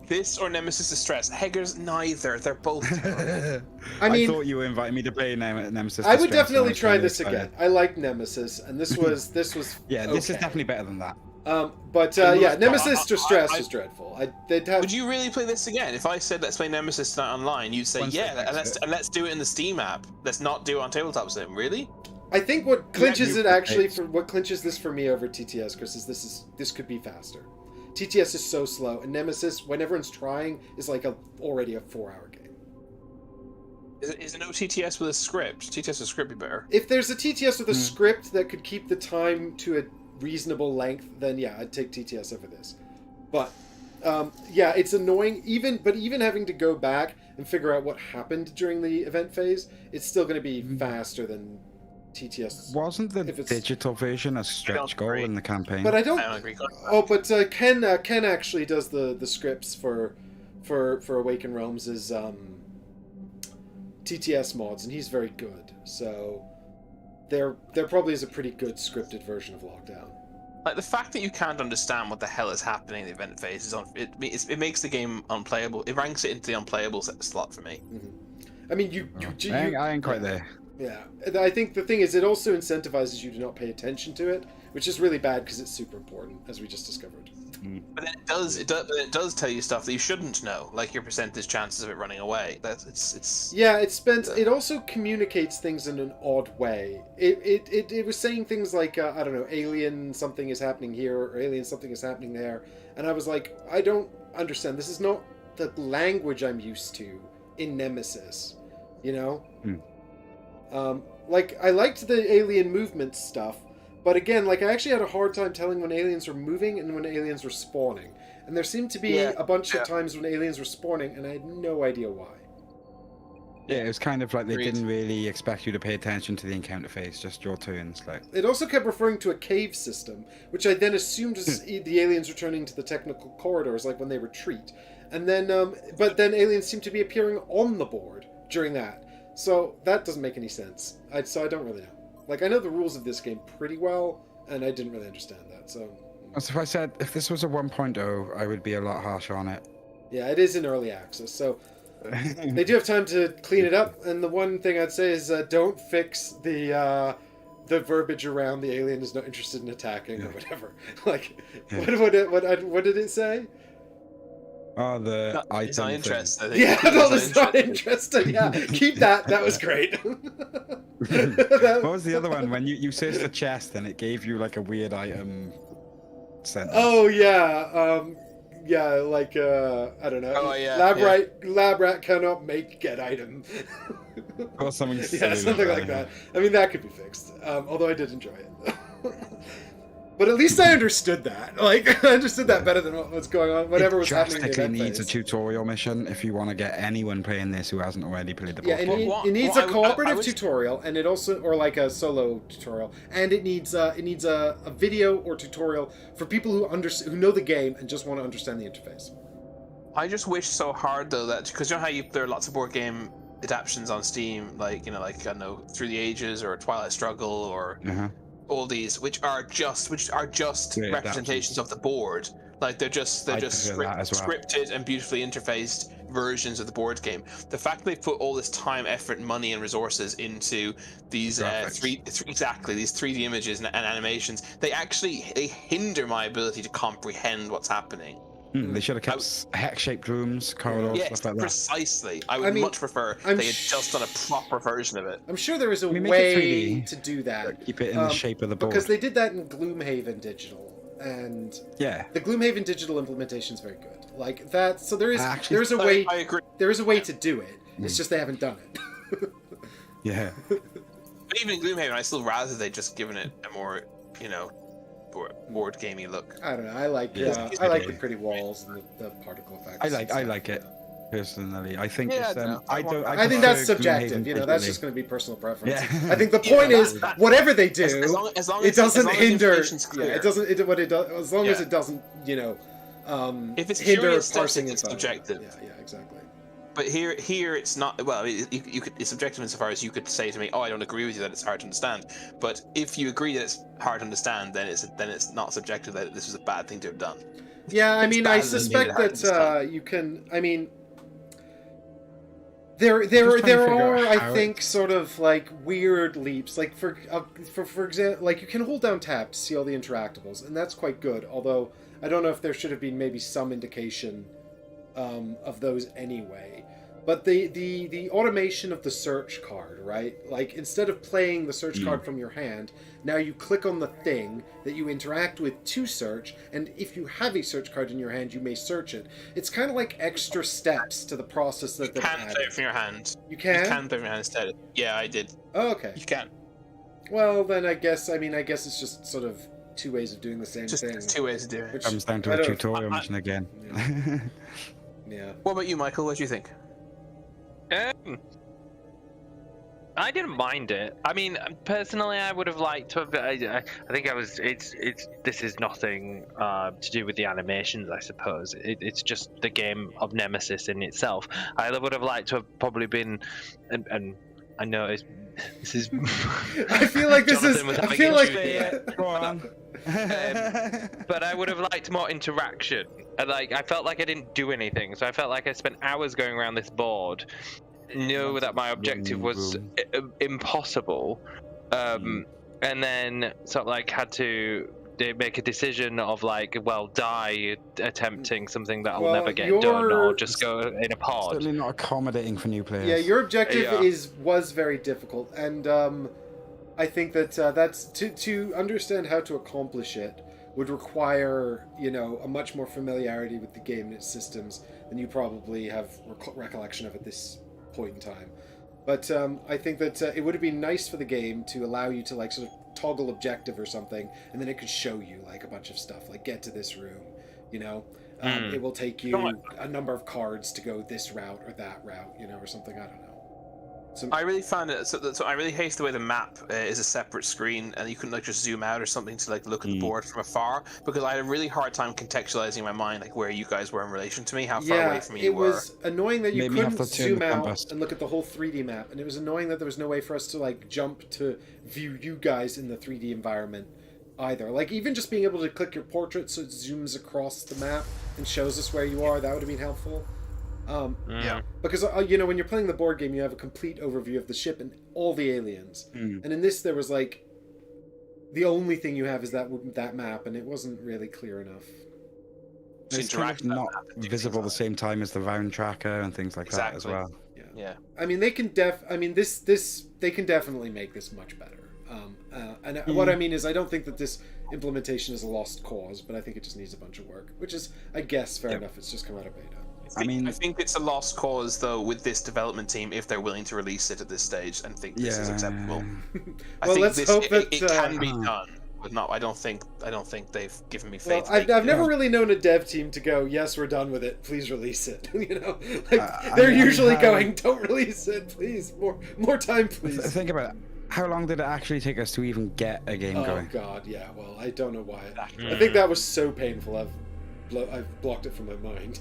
[SPEAKER 2] This or Nemesis Distress? Heggers, neither. They're both.
[SPEAKER 1] I mean,
[SPEAKER 3] I thought you were inviting me to play Nemesis.
[SPEAKER 1] I would definitely try this again. I like Nemesis, and this was
[SPEAKER 3] yeah,
[SPEAKER 1] okay.
[SPEAKER 3] this is definitely better than that.
[SPEAKER 1] But yeah, Nemesis Distress was dreadful.
[SPEAKER 2] Would you really play this again? If I said let's play Nemesis tonight online, you'd say yeah, and let's do it in the Steam app. Let's not do it on tabletop sim. Really?
[SPEAKER 1] I think what clinches it actually what clinches this for me over TTS, Chris, is this could be faster. TTS is so slow, and Nemesis, when everyone's trying, is like already a 4-hour game.
[SPEAKER 2] Is there no TTS with a script? TTS with a script be better.
[SPEAKER 1] If there's a TTS with a script that could keep the time to a reasonable length, then yeah, I'd take TTS over this. But yeah, it's annoying. Even having to go back and figure out what happened during the event phase, it's still going to be faster than TTS.
[SPEAKER 3] Wasn't the digital version a stretch goal in the campaign?
[SPEAKER 1] But I don't agree. Oh, but Ken actually does the scripts for Awaken Realms' TTS mods, and he's very good. So there probably is a pretty good scripted version of Lockdown.
[SPEAKER 2] Like, the fact that you can't understand what the hell is happening in the event phase is it makes the game unplayable. It ranks it into the unplayable slot for me.
[SPEAKER 1] I mean,
[SPEAKER 3] I ain't quite there.
[SPEAKER 1] Yeah, I think the thing is, it also incentivizes you to not pay attention to it, which is really bad because it's super important, as we just discovered.
[SPEAKER 2] But then it does tell you stuff that you shouldn't know, like your percentage chances of it running away.
[SPEAKER 1] It also communicates things in an odd way. It was saying things like I don't know, alien something is happening here, or alien something is happening there, and I was like, I don't understand. This is not the language I'm used to in Nemesis, you know. Like, I liked the alien movement stuff, but again, like, I actually had a hard time telling when aliens were moving and when aliens were spawning. And there seemed to be a bunch of times when aliens were spawning, and I had no idea why.
[SPEAKER 3] Yeah, it was kind of like they didn't really expect you to pay attention to the encounter phase, just your turns. Like,
[SPEAKER 1] it also kept referring to a cave system, which I then assumed was the aliens returning to the technical corridors, like when they retreat. And then, but then aliens seem to be appearing on the board during that. So that doesn't make any sense. So I don't really know. Like, I know the rules of this game pretty well, and I didn't really understand that. So
[SPEAKER 3] as if I said, if this was a 1.0, I would be a lot harsher on it.
[SPEAKER 1] Yeah, it is in early access, so they do have time to clean it up. And the one thing I'd say is don't fix the verbiage around the alien is not interested in attacking or whatever. Like, what did it say?
[SPEAKER 3] Oh, the item.
[SPEAKER 2] It's not interested.
[SPEAKER 1] Yeah, no, it's not interesting. Yeah, keep that. That was great.
[SPEAKER 3] What was the other one? When you searched the chest and it gave you like a weird item sentence.
[SPEAKER 1] Oh yeah, yeah, like I don't know.
[SPEAKER 2] Oh yeah.
[SPEAKER 1] Lab rat cannot get item.
[SPEAKER 3] Or something.
[SPEAKER 1] Yeah, something like that. I mean, that could be fixed. Although I did enjoy it. But at least I understood that. Like, I understood that better than what was going on. Whatever was happening. It
[SPEAKER 3] drastically needs a tutorial mission if you want to get anyone playing this who hasn't already played the board.
[SPEAKER 1] Yeah, it needs a cooperative tutorial, and it also, or like a solo tutorial, and it needs a video or tutorial for people who know the game and just want to understand the interface.
[SPEAKER 2] I just wish so hard though that, because you know how there are lots of board game adaptations on Steam, like I don't know, Through the Ages or Twilight Struggle or. All these, which are just representations of the board, like they're just scripted and beautifully interfaced versions of the board game. The fact that they put all this time, effort, money, and resources into these these 3D images and animations, they hinder my ability to comprehend what's happening.
[SPEAKER 3] They should have kept hex-shaped rooms, corridors, stuff like that.
[SPEAKER 2] Precisely. I would much prefer they had just done a proper version of it.
[SPEAKER 1] I'm sure there is a way to do that.
[SPEAKER 3] Keep it in the shape of the board.
[SPEAKER 1] Because they did that in Gloomhaven Digital, and the Gloomhaven Digital implementation is very good. Like that, so there is a way.
[SPEAKER 2] I agree.
[SPEAKER 1] There is a way to do it. It's just they haven't done it.
[SPEAKER 3] Yeah.
[SPEAKER 2] But even in Gloomhaven, I still rather they just given it a more, board gamey look.
[SPEAKER 1] I don't know. I like the pretty walls and the particle effects.
[SPEAKER 3] I like it personally. I think
[SPEAKER 1] I think that's subjective. That's just going to be personal preference. Yeah. I think the point is whatever they do, it doesn't hinder. It doesn't. As long as it doesn't,
[SPEAKER 2] if it's
[SPEAKER 1] hinder
[SPEAKER 2] curious,
[SPEAKER 1] parsing
[SPEAKER 2] it's subjective.
[SPEAKER 1] Yeah, exactly.
[SPEAKER 2] But here it's not. Well, it's subjective insofar as you could say to me, "Oh, I don't agree with you that it's hard to understand." But if you agree that it's hard to understand, then it's not subjective that this was a bad thing to have done.
[SPEAKER 1] Yeah, I mean, I suspect that you can. I mean, there are, I think, sort of like weird leaps. Like for example, like you can hold down tab to see all the interactables, and that's quite good. Although I don't know if there should have been maybe some indication of those anyway. But the automation of the search card, right? Like instead of playing the search card from your hand, now you click on the thing that you interact with to search, and if you have a search card in your hand, you may search it. It's kind of like extra steps to the process that they've added.
[SPEAKER 2] You can play it from your hand.
[SPEAKER 1] You can?
[SPEAKER 2] You can play it from your hand instead. Yeah, I did.
[SPEAKER 1] Oh, okay.
[SPEAKER 2] You can.
[SPEAKER 1] Well, then I guess it's just sort of two ways of doing the same thing.
[SPEAKER 2] Just two ways of doing it.
[SPEAKER 3] Comes down to a tutorial mission again.
[SPEAKER 1] Yeah.
[SPEAKER 2] What about you, Michael? What do you think?
[SPEAKER 4] I didn't mind it. I mean, personally, I would have liked to have. I think I was. This is nothing to do with the animations, I suppose. It's just the game of Nemesis in itself. I would have liked to have probably been, and I know this is.
[SPEAKER 1] I feel like this is. I feel like.
[SPEAKER 3] Go on.
[SPEAKER 4] But I would have liked more interaction. I felt like I didn't do anything, so I felt like I spent hours going around this board, knew that my objective was impossible, and then sort of like had to make a decision of die attempting something that I'll never get done, or just go in a pod.
[SPEAKER 3] Certainly not accommodating for new players.
[SPEAKER 1] Yeah, your objective was very difficult, and I think that that's to understand how to accomplish it would require, a much more familiarity with the game and its systems than you probably have recollection of at this point in time. But I think that it would have been nice for the game to allow you to sort of toggle objective or something, and then it could show you a bunch of stuff, like get to this room, it will take you a number of cards to go this route or that route, or something. I don't know.
[SPEAKER 2] I really found it. So I really hate the way the map is a separate screen, and you can just zoom out or something to look at the board from afar. Because I had a really hard time contextualizing in my mind where you guys were in relation to me, how far away from me you were.
[SPEAKER 1] It was annoying that you couldn't zoom out and look at the whole 3D map, and it was annoying that there was no way for us to jump to view you guys in the 3D environment either. Even just being able to click your portrait so it zooms across the map and shows us where you are, that would have been helpful. Because when you're playing the board game, you have a complete overview of the ship and all the aliens, and in this there was the only thing you have is that map, and it wasn't really clear enough.
[SPEAKER 3] It's kind of not visible at the same time as the round tracker and things like that as well.
[SPEAKER 2] Yeah.
[SPEAKER 1] I mean, they can they can definitely make this much better. And what I mean is, I don't think that this implementation is a lost cause, but I think it just needs a bunch of work, which is, I guess, fair enough. It's just come out of beta.
[SPEAKER 2] I think it's a lost cause though with this development team if they're willing to release it at this stage and think this is acceptable. I think
[SPEAKER 1] let's hope that
[SPEAKER 2] it can be done, but I don't think they've given me faith.
[SPEAKER 1] Well, I've never really known a dev team to go, "Yes, we're done with it. Please release it." They're usually going, "Don't release it, please. More time, please."
[SPEAKER 3] Think about it. How long did it actually take us to even get a game going?
[SPEAKER 1] Oh God, yeah. Well, I don't know why. I think that was so painful. I've blocked it from my mind.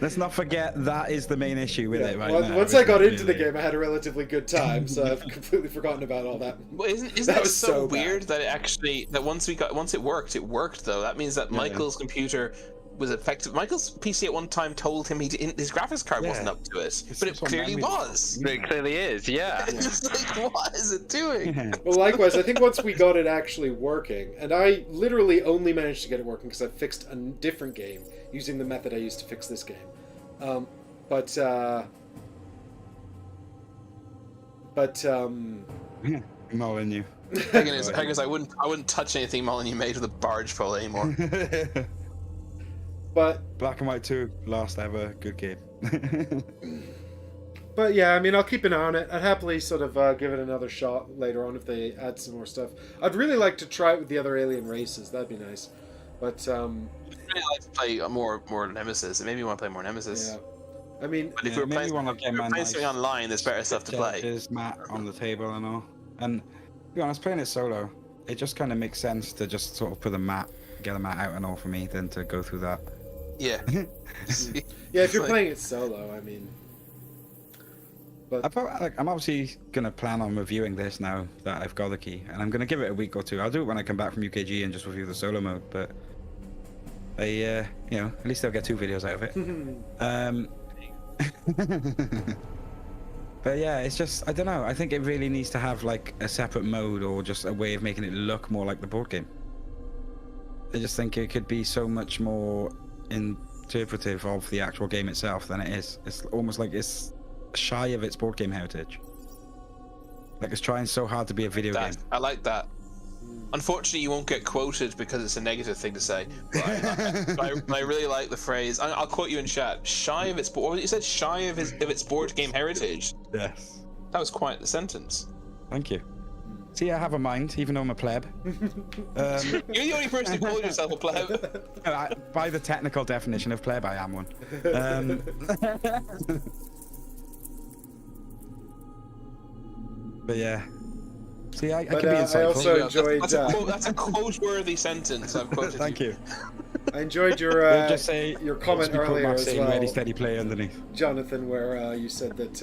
[SPEAKER 3] Let's not forget that is the main issue with it right now.
[SPEAKER 1] Once I got into the game, I had a relatively good time, so I've completely forgotten about all that.
[SPEAKER 2] Well, isn't that so weird that it actually once it worked though. That means that Michael's computer was effective. Michael's PC at one time told him his graphics card wasn't up to it, but it clearly was.
[SPEAKER 4] It clearly is, yeah.
[SPEAKER 2] It's just like, what is it doing?
[SPEAKER 1] Well, likewise, I think once we got it actually working, and I literally only managed to get it working because I fixed a different game using the method I used to fix this game.
[SPEAKER 3] Molyneux.
[SPEAKER 2] Thing is, I wouldn't touch anything Molyneux made with a barge pole anymore.
[SPEAKER 1] But
[SPEAKER 3] Black and White 2, last ever good game.
[SPEAKER 1] But yeah, I mean, I'll keep an eye on it. I'd happily sort of give it another shot later on if they add some more stuff. I'd really like to try it with the other alien races. That'd be nice. But
[SPEAKER 2] I'd really like to play more Nemesis. It made me want to play more Nemesis.
[SPEAKER 1] yeah, I mean,
[SPEAKER 2] But if we were playing something online, there's better stuff to play.
[SPEAKER 3] There's Matt on the table and all. And to be honest, playing it solo, it just kind of makes sense to just sort of get the map out and all for me than to go through that.
[SPEAKER 2] Yeah.
[SPEAKER 1] yeah, if you're playing it solo, I mean. But
[SPEAKER 3] I'm obviously gonna plan on reviewing this now that I've got the key, and I'm gonna give it a week or two. I'll do it when I come back from UKG and just review the solo mode. But at least I'll get 2 videos out of it. But yeah, it's just, I don't know. I think it really needs to have like a separate mode or just a way of making it look more like the board game. I just think it could be so much more interpretive of the actual game itself than it is. It's almost like it's shy of its board game heritage. Like it's trying so hard to be a video game.
[SPEAKER 2] I like that. Unfortunately, you won't get quoted because it's a negative thing to say. But I really like the phrase. I'll quote you in chat. Shy of its board. You said shy of its board game heritage.
[SPEAKER 3] Yes.
[SPEAKER 2] That was quite the sentence.
[SPEAKER 3] Thank you. See, I have a mind, even though I'm a pleb.
[SPEAKER 2] You're the only person who called yourself a pleb.
[SPEAKER 3] By the technical definition of pleb, I am one. But yeah. See, I can be insightful.
[SPEAKER 1] I also enjoyed.
[SPEAKER 2] That's a quote-worthy sentence. I've quoted.
[SPEAKER 3] Thank you.
[SPEAKER 1] I enjoyed your comment earlier as well,
[SPEAKER 3] ready, steady, play underneath.
[SPEAKER 1] Jonathan, where you said that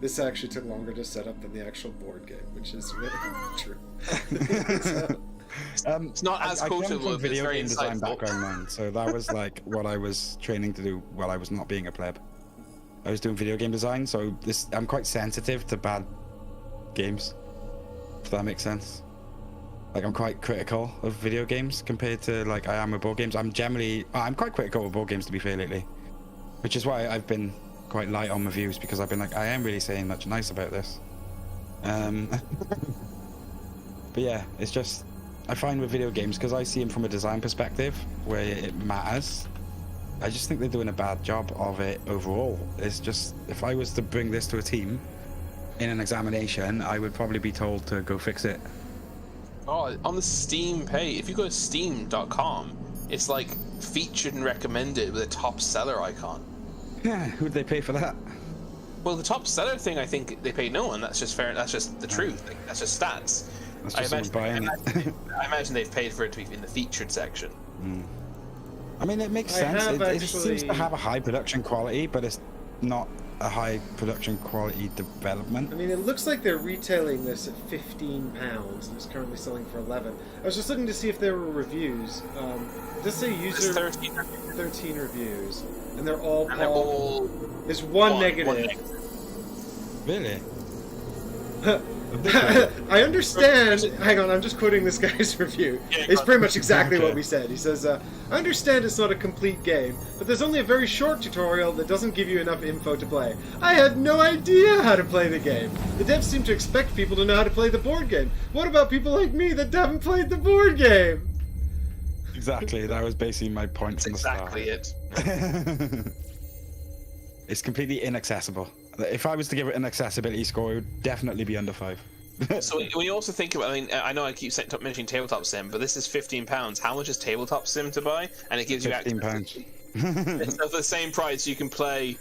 [SPEAKER 1] this actually took longer to set up than the actual board game, which is really true.
[SPEAKER 2] It's not as quotable, but it's
[SPEAKER 3] video
[SPEAKER 2] very
[SPEAKER 3] game design
[SPEAKER 2] insightful.
[SPEAKER 3] background, man. So that was like what I was training to do while I was not being a pleb. I was doing video game design, so I'm quite sensitive to bad games. If that makes sense. Like I'm quite critical of video games compared to like I am with board games. I'm quite critical of board games, to be fair, lately, which is why I've been quite light on reviews, because I've been like, I am really saying much nice about this. But yeah, it's just, I find with video games, because I see them from a design perspective where it matters, I just think they're doing a bad job of it overall. It's just, if I was to bring this to a team in an examination, I would probably be told to go fix it.
[SPEAKER 2] Oh, on the Steam page, if you go to steam.com, it's like featured and recommended with a top seller icon.
[SPEAKER 3] Yeah, who'd they pay for that?
[SPEAKER 2] Well, the top seller thing, I think they pay no one. That's just fair. That's just the truth. Like, that's just stats.
[SPEAKER 3] That's just someone buying it.
[SPEAKER 2] I imagine they've paid for it to be in the featured section.
[SPEAKER 3] I mean, it makes sense. It seems to have a high production quality, but it's not a high production quality development.
[SPEAKER 1] I mean, it looks like they're retailing this at £15 and it's currently selling for 11. I was just looking to see if there were reviews. Does say user 13 reviews, and they're all There's one negative.
[SPEAKER 3] Really?
[SPEAKER 1] I understand. Hang on, I'm just quoting this guy's review. It's pretty much exactly what we said. He says, I understand it's not a complete game, but there's only a very short tutorial that doesn't give you enough info to play. I had no idea how to play the game. The devs seem to expect people to know how to play the board game. What about people like me that haven't played the board game?
[SPEAKER 3] Exactly, that was basically my point from the start.
[SPEAKER 2] Exactly it.
[SPEAKER 3] It's completely inaccessible. If I was to give it an accessibility score, it would definitely be under 5.
[SPEAKER 2] So when you also think about, I mean, I know I keep mentioning Tabletop Sim, but this is £15. How much is Tabletop Sim to buy? And it gives you
[SPEAKER 3] £15.
[SPEAKER 2] It's for the same price. You can play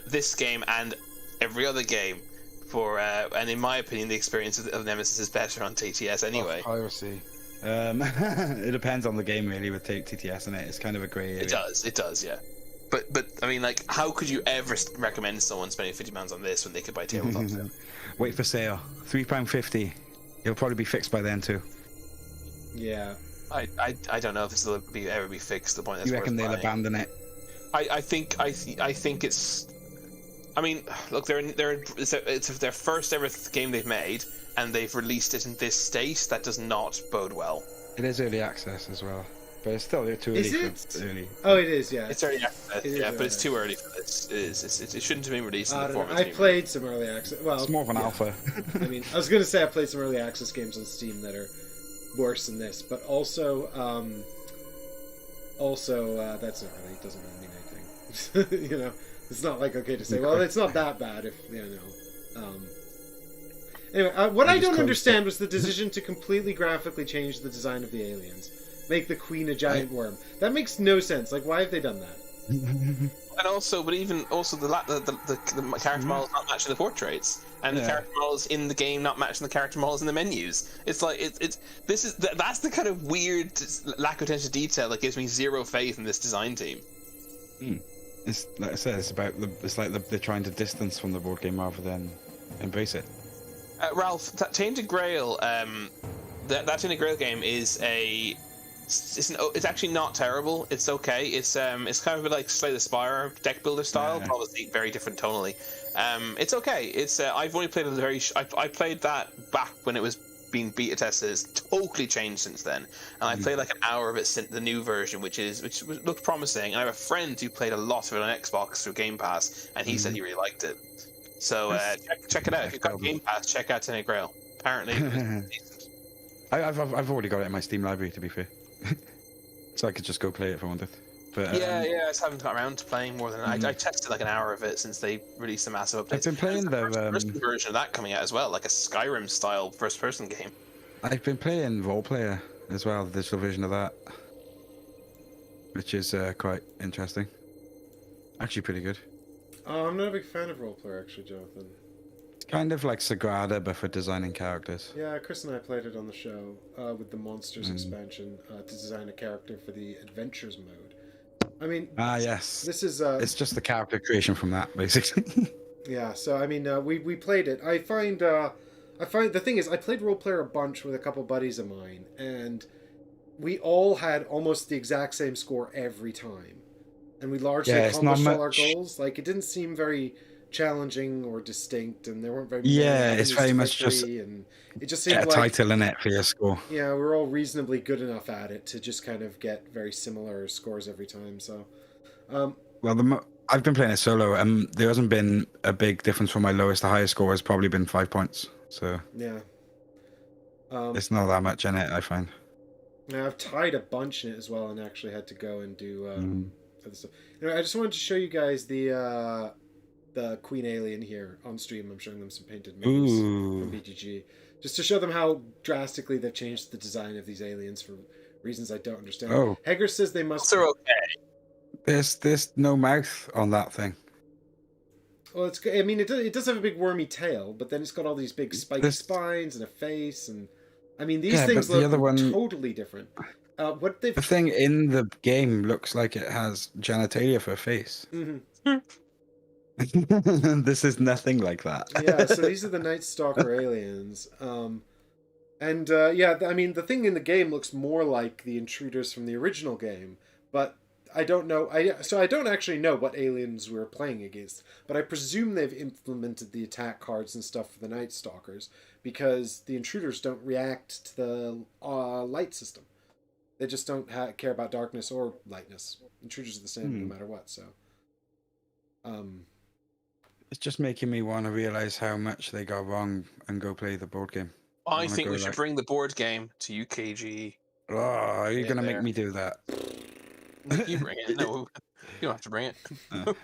[SPEAKER 2] this game and every other game for, and in my opinion, the experience of Nemesis is better on TTS anyway.
[SPEAKER 3] Piracy. It depends on the game, really, with TTS in it. It's kind of a grey area.
[SPEAKER 2] It does, yeah. But I mean, like, how could you ever recommend someone spending £50 on this when they could buy Tabletop Sim?
[SPEAKER 3] Wait for sale. £3.50. It'll probably be fixed by then too.
[SPEAKER 1] Yeah.
[SPEAKER 2] I don't know if this will ever be fixed to the point that's
[SPEAKER 3] You reckon
[SPEAKER 2] worth
[SPEAKER 3] they'll
[SPEAKER 2] buying.
[SPEAKER 3] abandon it?
[SPEAKER 2] I think it's. I mean, look, it's their first ever game they've made, and they've released it in this state. That does not bode well.
[SPEAKER 3] It is early access as well, but it's still too early.
[SPEAKER 1] Is it?
[SPEAKER 3] For early.
[SPEAKER 1] Oh, it is. Yeah.
[SPEAKER 2] It's early access, but it's too early for this. It shouldn't have been released in the format.
[SPEAKER 1] I played some early access. Well,
[SPEAKER 3] It's more of an alpha.
[SPEAKER 1] I mean, I was going to say I played some early access games on Steam that are worse than this, but also that's not really, it doesn't really mean anything. You know, it's not like okay to say, well, it's not that bad if Anyway, what I don't understand was the decision to completely graphically change the design of the aliens, make the queen a giant worm. That makes no sense. Like, why have they done that?
[SPEAKER 2] And also, but even also the character models not matching the portraits, and the character models in the game not matching the character models in the menus. It's like that's the kind of weird lack of attention to detail that gives me zero faith in this design team.
[SPEAKER 3] It's like I said, it's like they're trying to distance from the board game rather than embrace it.
[SPEAKER 2] Ralph, Tainted Grail, that Tainted Grail game is it's actually not terrible. It's okay. It's kind of a bit like Slay the Spire deck builder style, but obviously very different tonally. It's okay. It's I've only played I played that back when it was being beta tested. It's totally changed since then, and I played like an hour of it since the new version, which looked promising. And I have a friend who played a lot of it on Xbox through Game Pass, and he said he really liked it. So check it out. If you've got Game Pass, check out Tainted Grail. Apparently, it's decent.
[SPEAKER 3] I've already got it in my Steam library, to be fair. So I could just go play it if I wanted. But
[SPEAKER 2] yeah, I just haven't got around to playing more than I tested like an hour of it since they released the massive update.
[SPEAKER 3] I've been playing the
[SPEAKER 2] first version of that coming out as well, like a Skyrim style first-person game.
[SPEAKER 3] I've been playing Roleplayer as well, the digital version of that, which is quite interesting. Actually, pretty good.
[SPEAKER 1] Oh, I'm not a big fan of roleplayer, actually, Jonathan.
[SPEAKER 3] It's kind of like Sagrada, but for designing characters.
[SPEAKER 1] Yeah, Chris and I played it on the show with the Monsters expansion to design a character for the Adventures mode. I mean,
[SPEAKER 3] yes.
[SPEAKER 1] This is
[SPEAKER 3] it's just the character creation from that, basically.
[SPEAKER 1] Yeah, so I mean, we played it. I find the thing is, I played Roleplayer a bunch with a couple buddies of mine, and we all had almost the exact same score every time, and we largely accomplished all our goals. Like, it didn't seem very challenging or distinct, and there weren't very many
[SPEAKER 3] it's very much just
[SPEAKER 1] and it just seemed
[SPEAKER 3] get a
[SPEAKER 1] like
[SPEAKER 3] title in it for your score.
[SPEAKER 1] Yeah, we were all reasonably good enough at it to just kind of get very similar scores every time. So,
[SPEAKER 3] I've been playing it solo, and there hasn't been a big difference from my lowest to highest score. Has probably been 5 points. So
[SPEAKER 1] yeah,
[SPEAKER 3] it's not that much in it, I find.
[SPEAKER 1] Now I've tied a bunch in it as well, and actually had to go and do other stuff. Anyway, I just wanted to show you guys the Queen Alien here on stream. I'm showing them some painted models from BGG, just to show them how drastically they've changed the design of these aliens for reasons I don't understand.
[SPEAKER 3] Oh,
[SPEAKER 1] Hager says they must.
[SPEAKER 2] They're okay.
[SPEAKER 3] There's no mouth on that thing.
[SPEAKER 1] Well, I mean, it does have a big wormy tail, but then it's got all these big spiky spines and a face, and I mean, these things look totally different.
[SPEAKER 3] The thing in the game looks like it has genitalia for a face.
[SPEAKER 1] Mm-hmm.
[SPEAKER 3] This is nothing like that.
[SPEAKER 1] Yeah, so these are the Night Stalker aliens. I mean, the thing in the game looks more like the intruders from the original game, but I don't know. I don't actually know what aliens we're playing against, but I presume they've implemented the attack cards and stuff for the Night Stalkers, because the intruders don't react to the light system. They just don't care about darkness or lightness. Intruders are the same no matter what. So,
[SPEAKER 3] it's just making me want to realize how much they got wrong and go play the board game.
[SPEAKER 2] I think we should bring the board game to UKG.
[SPEAKER 3] Oh, are you going to make me do that?
[SPEAKER 2] You bring it. No, you don't have to bring it.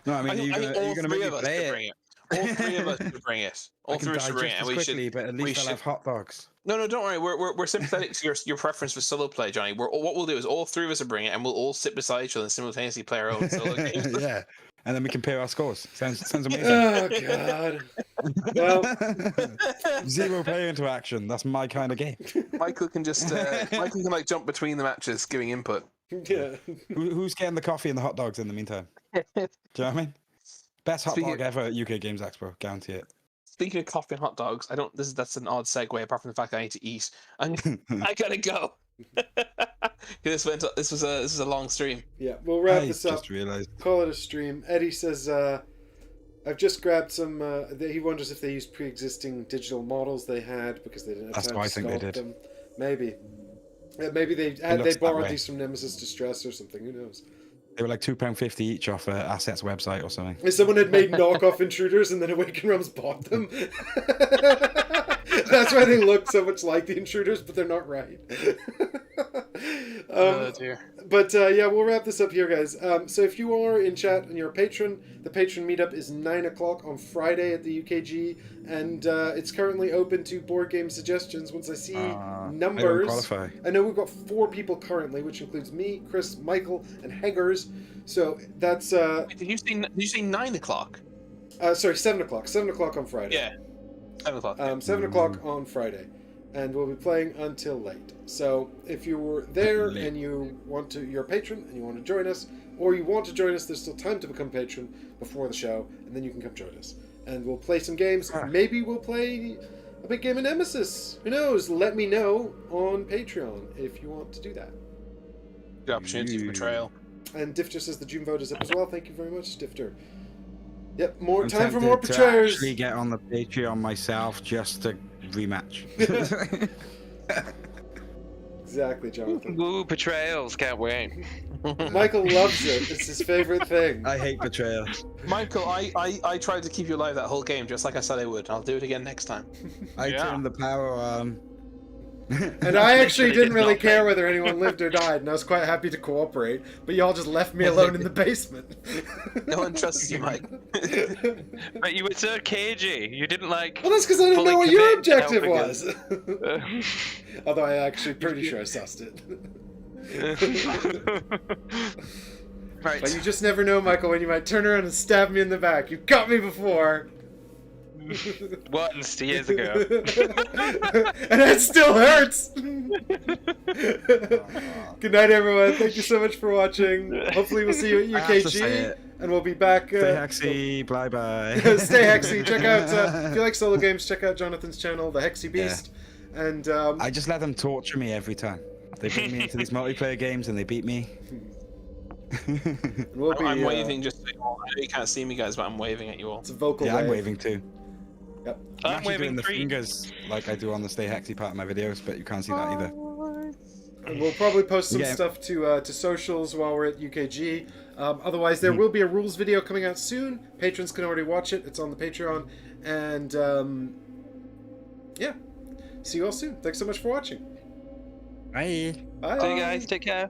[SPEAKER 3] No, I mean, you're going to make me play it.
[SPEAKER 2] All three of us should bring it. All three of us should bring it. And
[SPEAKER 3] but at least I'll have hot dogs.
[SPEAKER 2] No, don't worry. We're sympathetic to your preference for solo play, Johnny. What we'll do is all three of us will bring it, and we'll all sit beside each other and simultaneously play our own solo games.
[SPEAKER 3] Yeah, and then we compare our scores. Sounds amazing.
[SPEAKER 1] Oh God. Well,
[SPEAKER 3] zero player interaction. That's my kind of game.
[SPEAKER 2] Michael can just like jump between the matches, giving input.
[SPEAKER 1] Yeah.
[SPEAKER 3] Who's getting the coffee and the hot dogs in the meantime? Do you know what I mean? Best hot dog ever at UK Games Expo, guarantee it.
[SPEAKER 2] Speaking of coffee and hot dogs, that's an odd segue apart from the fact that I need to eat. I gotta go. This was a long stream.
[SPEAKER 1] Yeah, we'll wrap
[SPEAKER 3] I
[SPEAKER 1] this up.
[SPEAKER 3] just realized.
[SPEAKER 1] Call it a stream. Eddie says, I've just grabbed some. He wonders if they used pre-existing digital models they had because they didn't have
[SPEAKER 3] That's
[SPEAKER 1] time
[SPEAKER 3] what I
[SPEAKER 1] to
[SPEAKER 3] think they
[SPEAKER 1] sculpt
[SPEAKER 3] did.
[SPEAKER 1] them. Maybe. Maybe they
[SPEAKER 3] looks that
[SPEAKER 1] borrowed
[SPEAKER 3] way.
[SPEAKER 1] these from Nemesis Distress or something. Who knows?
[SPEAKER 3] They were like £2.50 each off Assets website or something.
[SPEAKER 1] If someone had made knockoff intruders and then Awakened Realms bought them. That's why they look so much like the intruders, but they're not right.
[SPEAKER 2] Oh dear.
[SPEAKER 1] But yeah, we'll wrap this up here, guys. So if you are in chat and you're a patron, the patron meetup is 9 o'clock on Friday at the UKG, and it's currently open to board game suggestions. Once I see numbers,
[SPEAKER 3] I don't qualify.
[SPEAKER 1] I know we've got 4 people currently, which includes me, Chris, Michael, and Heggers. So that's
[SPEAKER 2] Wait, did you say 9 o'clock?
[SPEAKER 1] sorry, 7 o'clock. 7 o'clock on Friday.
[SPEAKER 2] Yeah. 7 o'clock.
[SPEAKER 1] 7 o'clock on Friday, and we'll be playing until late. So if you were there and you're a patron and you want to join us, or you want to join us, there's still time to become patron before the show, and then you can come join us. And we'll play some games. Maybe we'll play a big game of Nemesis. Who knows? Let me know on Patreon if you want to do that.
[SPEAKER 2] The opportunity for betrayal.
[SPEAKER 1] And Difter says the June vote is up as well. Thank you very much, Difter. Yep, more
[SPEAKER 3] I'm
[SPEAKER 1] time for
[SPEAKER 3] tempted
[SPEAKER 1] more
[SPEAKER 3] to
[SPEAKER 1] betrayers.
[SPEAKER 3] actually get on the Patreon myself just to rematch.
[SPEAKER 1] Exactly, Jonathan.
[SPEAKER 4] Woo, betrayals, can't wait.
[SPEAKER 1] Michael loves it. It's his favorite thing.
[SPEAKER 3] I hate betrayal.
[SPEAKER 2] Michael, I tried to keep you alive that whole game, just like I said I would. I'll do it again next time.
[SPEAKER 3] I turned the power on.
[SPEAKER 1] And I actually didn't really
[SPEAKER 4] not
[SPEAKER 1] care whether anyone lived or died, and I was quite happy to cooperate, but y'all just left me alone in the basement.
[SPEAKER 2] No one trusts you, Mike.
[SPEAKER 4] But you were so cagey. You didn't like.
[SPEAKER 1] Well, that's because I didn't
[SPEAKER 4] fully
[SPEAKER 1] know what your
[SPEAKER 4] commit to
[SPEAKER 1] objective
[SPEAKER 4] helping
[SPEAKER 1] was.
[SPEAKER 4] us.
[SPEAKER 1] Although I actually pretty sure I sussed it.
[SPEAKER 4] Right.
[SPEAKER 1] But you just never know, Michael, when you might turn around and stab me in the back. You've got me before.
[SPEAKER 4] Once years ago.
[SPEAKER 1] And it still hurts. Good night, everyone. Thank you so much for watching. Hopefully we'll see you at
[SPEAKER 3] I have to say
[SPEAKER 1] UKG,
[SPEAKER 3] it.
[SPEAKER 1] and we'll be back.
[SPEAKER 3] Stay hexy, bye bye.
[SPEAKER 1] Stay Hexy. Check out, if you like solo games, check out Jonathan's channel, The Hexy Beast. And
[SPEAKER 3] I just let them torture me every time. They bring me into these multiplayer games and they beat me.
[SPEAKER 1] we'll be,
[SPEAKER 2] I'm waving just so you all. I know you can't see me, guys, but I'm waving at you all.
[SPEAKER 1] It's a vocal
[SPEAKER 3] Yeah, I'm
[SPEAKER 1] wave.
[SPEAKER 3] waving too.
[SPEAKER 1] Yep.
[SPEAKER 3] I'm
[SPEAKER 4] I'm
[SPEAKER 3] actually doing
[SPEAKER 4] waving
[SPEAKER 3] the
[SPEAKER 4] 3.
[SPEAKER 3] fingers like I do on the Stay Hexy part of my videos, but you can't see that either.
[SPEAKER 1] And we'll probably post some
[SPEAKER 3] Yeah.
[SPEAKER 1] stuff to socials while we're at UKG. Otherwise, there will be a rules video coming out soon. Patrons can already watch it. It's on the Patreon. And yeah, see you all soon. Thanks so much for watching.
[SPEAKER 3] Bye.
[SPEAKER 1] Bye.
[SPEAKER 4] See you guys. Take care.